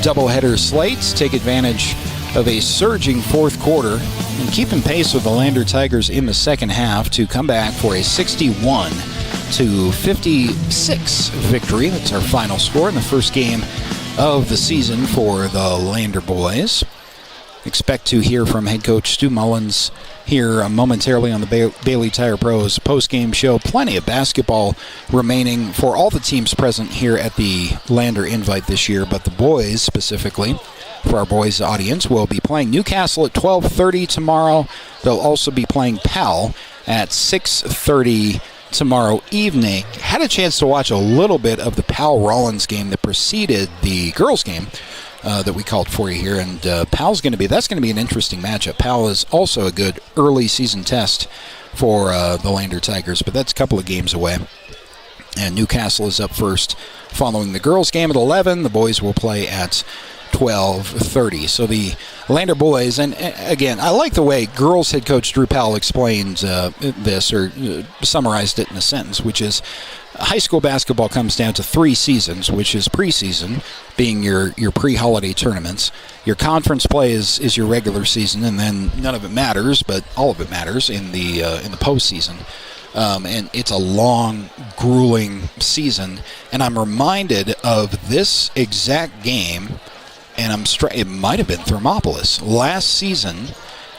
doubleheader slates take advantage of a surging fourth quarter and keeping pace with the Lander Tigers in the second half to come back for a 61-56 victory. That's our final score in the first game of the season for the Lander boys. Expect to hear from head coach Stu Mullins here momentarily on the Bailey Tire Pros post-game show. Plenty of basketball remaining for all the teams present here at the Lander Invite this year, but the boys specifically, for our boys audience, will be playing Newcastle at 12:30 tomorrow. They'll also be playing Powell at 6:30 tomorrow evening. Had a chance to watch a little bit of the Powell-Rollins game that preceded the girls' game that we called for you here, and that's going to be an interesting matchup. Powell is also a good early season test for the Lander Tigers, but that's a couple of games away. And Newcastle is up first following the girls' game at 11. The boys will play at 12:30. So the Lander boys, and again, I like the way girls head coach Drew Powell explained this, or summarized it in a sentence, which is high school basketball comes down to 3 seasons, which is preseason, being your pre-holiday tournaments. Your conference play is your regular season, and then none of it matters, but all of it matters in the postseason. And it's a long, grueling season, and I'm reminded of this exact game. And it might have been Thermopolis last season.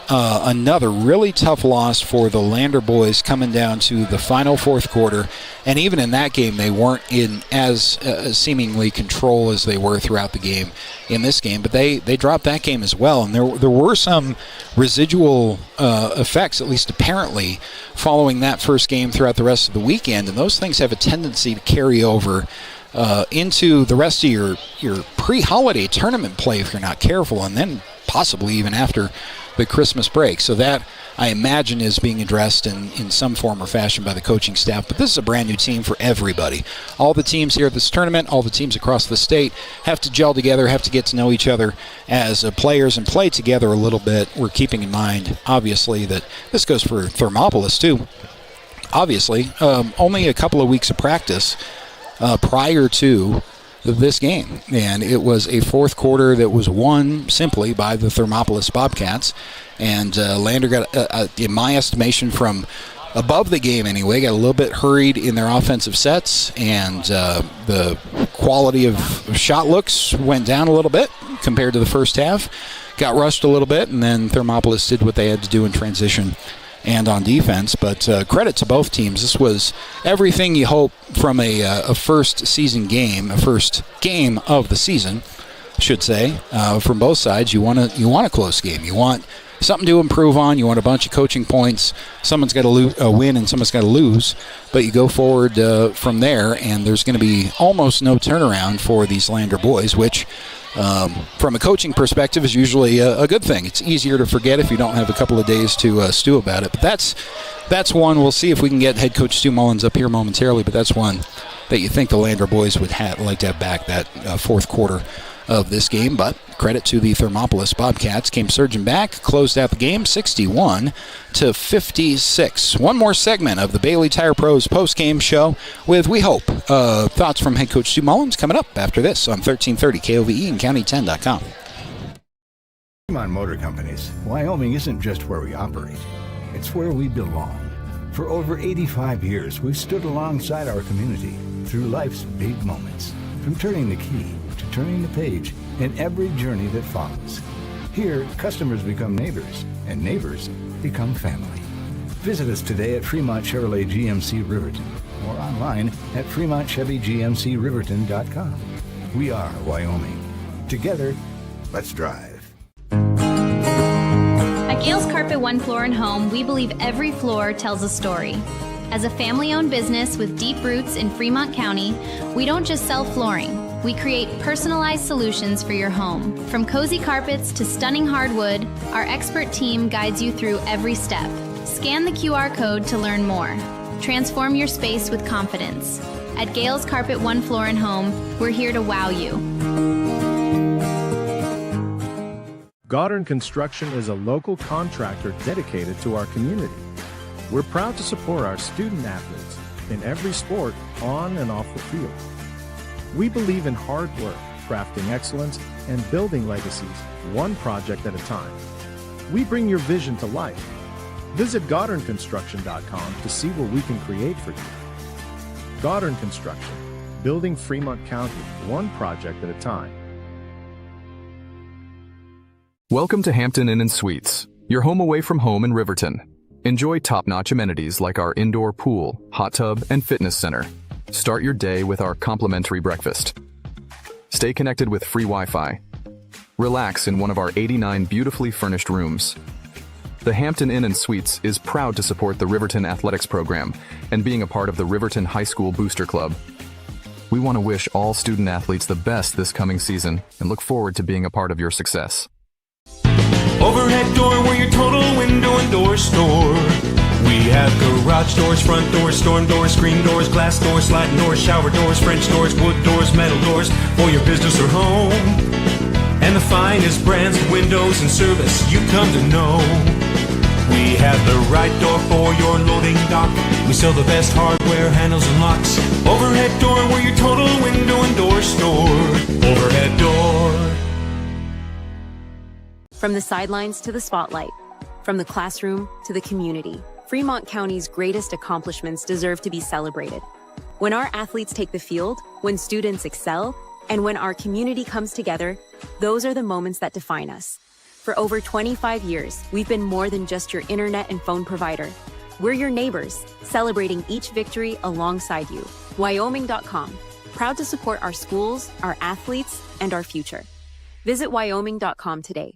Another really tough loss for the Lander boys coming down to the final fourth quarter. And even in that game, they weren't in as seemingly control as they were throughout the game in this game. But they dropped that game as well. And there were some residual effects, at least apparently, following that first game throughout the rest of the weekend. And those things have a tendency to carry over into the rest of your pre-holiday tournament play if you're not careful, and then possibly even after the Christmas break. So that, I imagine, is being addressed in some form or fashion by the coaching staff. But this is a brand new team for everybody. All the teams here at this tournament, all the teams across the state have to gel together, have to get to know each other as players and play together a little bit. We're keeping in mind, obviously, that this goes for Thermopolis too. Obviously, only a couple of weeks of practice prior to this game, and it was a fourth quarter that was won simply by the Thermopolis Bobcats, and Lander got, in my estimation, from above the game anyway, got a little bit hurried in their offensive sets, and the quality of shot looks went down a little bit compared to the first half, got rushed a little bit, and then Thermopolis did what they had to do in transition and on defense. But credit to both teams. This was everything you hope from a first season game, a first game of the season should say, from both sides. You want a close game. You want something to improve on. You want a bunch of coaching points. Someone's got to win and someone's got to lose. But you go forward from there, and there's going to be almost no turnaround for these Lander boys, which from a coaching perspective is usually a good thing. It's easier to forget if you don't have a couple of days to stew about it. But that's one. We'll see if we can get head coach Stu Mullins up here momentarily, but that's one that you think the Lander boys would like to have back that fourth quarter of this game. But credit to the Thermopolis Bobcats, came surging back, closed out the game 61-56. One more segment of the Bailey Tire Pros post-game show with, we hope, thoughts from head coach Stu Mullins coming up after this on 1330 KOVE and County10.com. Fremont Motor Companies, Wyoming isn't just where we operate. It's where we belong. For over 85 years, we've stood alongside our community through life's big moments, from turning the key to turning the page in every journey that follows. Here, customers become neighbors, and neighbors become family. Visit us today at Fremont Chevrolet GMC Riverton or online at FremontChevyGMCRiverton.com. We are Wyoming. Together, let's drive. At Gales Carpet One Floor and Home, we believe every floor tells a story. As a family-owned business with deep roots in Fremont County, we don't just sell flooring. We create personalized solutions for your home. From cozy carpets to stunning hardwood, our expert team guides you through every step. Scan the QR code to learn more. Transform your space with confidence. At Gales Carpet One Floor and Home, we're here to wow you. Goddard Construction is a local contractor dedicated to our community. We're proud to support our student athletes in every sport on and off the field. We believe in hard work, crafting excellence, and building legacies one project at a time. We bring your vision to life. Visit GoddardConstruction.com to see what we can create for you. Goddard Construction, building Fremont County one project at a time. Welcome to Hampton Inn & Suites, your home away from home in Riverton. Enjoy top-notch amenities like our indoor pool, hot tub, and fitness center. Start your day with our complimentary breakfast. Stay connected with free Wi-Fi. Relax in one of our 89 beautifully furnished rooms. The Hampton Inn & Suites is proud to support the Riverton Athletics Program and being a part of the Riverton High School Booster Club. We want to wish all student athletes the best this coming season and look forward to being a part of your success. Overhead door, we're your total window and door store. We have garage doors, front doors, storm doors, screen doors, glass doors, sliding doors, shower doors, French doors, wood doors, metal doors for your business or home. And the finest brands of windows and service you come to know. We have the right door for your loading dock. We sell the best hardware, handles, and locks. Overhead door, we're your total window and door store. Overhead door. From the sidelines to the spotlight, from the classroom to the community, Fremont County's greatest accomplishments deserve to be celebrated. When our athletes take the field, when students excel, and when our community comes together, those are the moments that define us. For over 25 years, we've been more than just your internet and phone provider. We're your neighbors, celebrating each victory alongside you. Wyoming.com, proud to support our schools, our athletes, and our future. Visit Wyoming.com today.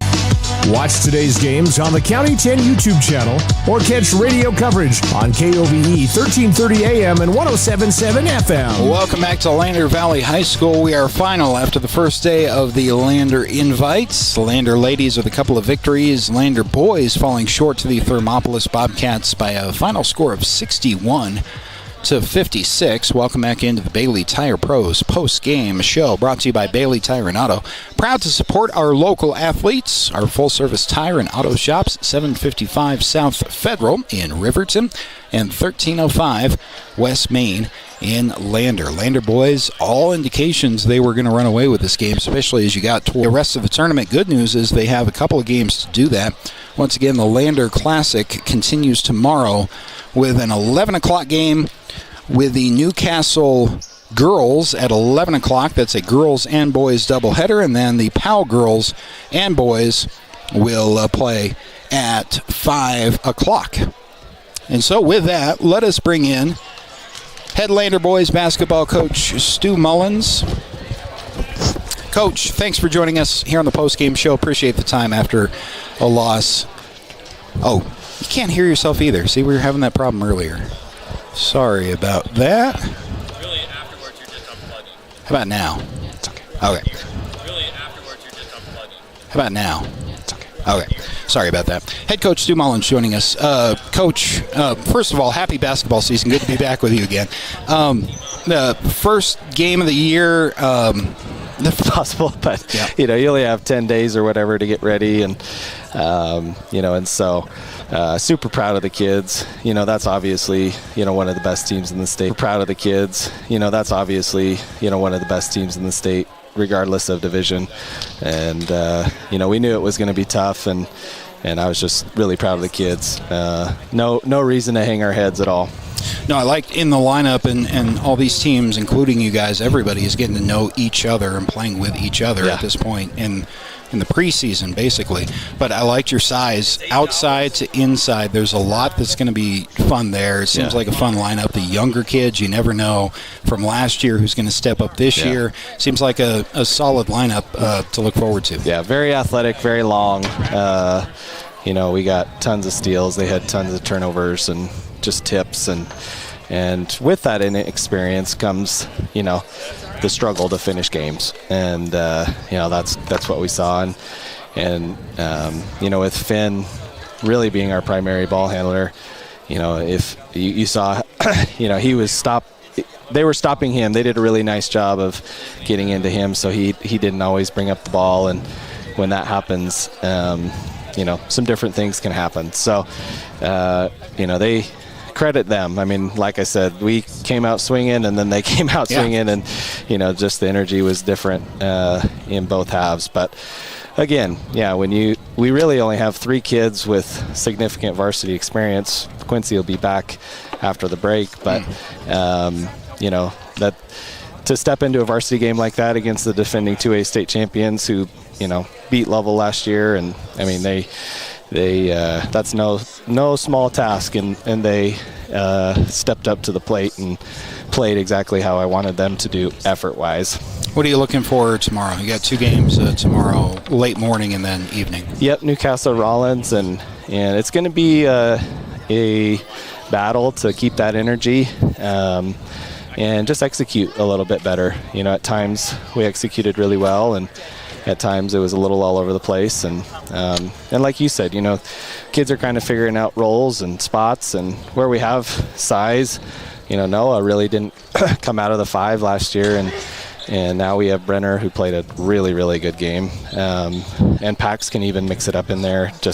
Watch today's games on the County 10 YouTube channel or catch radio coverage on KOVE 1330 AM and 107.7 FM. Welcome back to Lander Valley High School. We are final after the first day of the Lander Invites. Lander ladies with a couple of victories. Lander boys falling short to the Thermopolis Bobcats by a final score of 61-56. Welcome back into the Bailey Tire Pros post-game show, brought to you by Bailey Tire and Auto. Proud to support our local athletes. Our full-service tire and auto shops, 755 South Federal in Riverton and 1305 West Main in Lander. Lander boys, all indications they were going to run away with this game, especially as you got to the rest of the tournament. Good news is they have a couple of games to do that. Once again, the Lander Classic continues tomorrow with an 11 o'clock game with the Newcastle girls at 11 o'clock. That's a girls and boys doubleheader. And then the Powell girls and boys will play at 5 o'clock. And so with that, let us bring in head Lander boys basketball coach Stu Mullins. Coach, thanks for joining us here on the post-game show. Appreciate the time after a loss. Oh, you can't hear yourself either. See, we were having that problem earlier. Sorry about that. Really, afterwards, you're just unplugging. How about now? It's okay. Okay. Really, afterwards, you're just unplugging. How about now? It's okay. Okay. Sorry about that. Head coach Stu Mullins joining us. Coach, first of all, happy basketball season. Good to be back with you again. The first game of the year, if possible, but you only have 10 days or whatever to get ready, and and so super proud of the kids. That's obviously one of the best teams in the state. Proud of the kids. That's obviously one of the best teams in the state, regardless of division. And we knew it was going to be tough, and I was just really proud of the kids. No reason to hang our heads at all. No, I liked in the lineup and all these teams, including you guys, everybody is getting to know each other and playing with each other at this point in the preseason, basically. But I liked your size. Outside to inside, there's a lot that's going to be fun there. It seems like a fun lineup. The younger kids, you never know from last year who's going to step up this year. Seems like a solid lineup to look forward to. Yeah, very athletic, very long. We got tons of steals. They had tons of turnovers and just tips, and with that inexperience comes the struggle to finish games, and that's what we saw, and with Finn really being our primary ball handler, if you saw he was they were stopping him. They did a really nice job of getting into him, so he didn't always bring up the ball, and when that happens, some different things can happen. So they credit them. I mean, like I said, we came out swinging, and then they came out swinging, and just the energy was different in both halves. But again, we really only have 3 kids with significant varsity experience. Quincy will be back after the break, but that to step into a varsity game like that against the defending 2A state champions who beat Lovell last year, and I mean they that's no small task, and they stepped up to the plate and played exactly how I wanted them to do effort-wise. What are you looking for tomorrow? You got 2 games tomorrow, late morning and then evening. Yep, Newcastle Rollins, and it's going to be a battle to keep that energy and just execute a little bit better. At times we executed really well, and at times it was a little all over the place, and like you said, kids are kind of figuring out roles and spots, and where we have size, Noah really didn't come out of the 5 last year, and now we have Brenner, who played a really, really good game, and Pax can even mix it up in there, just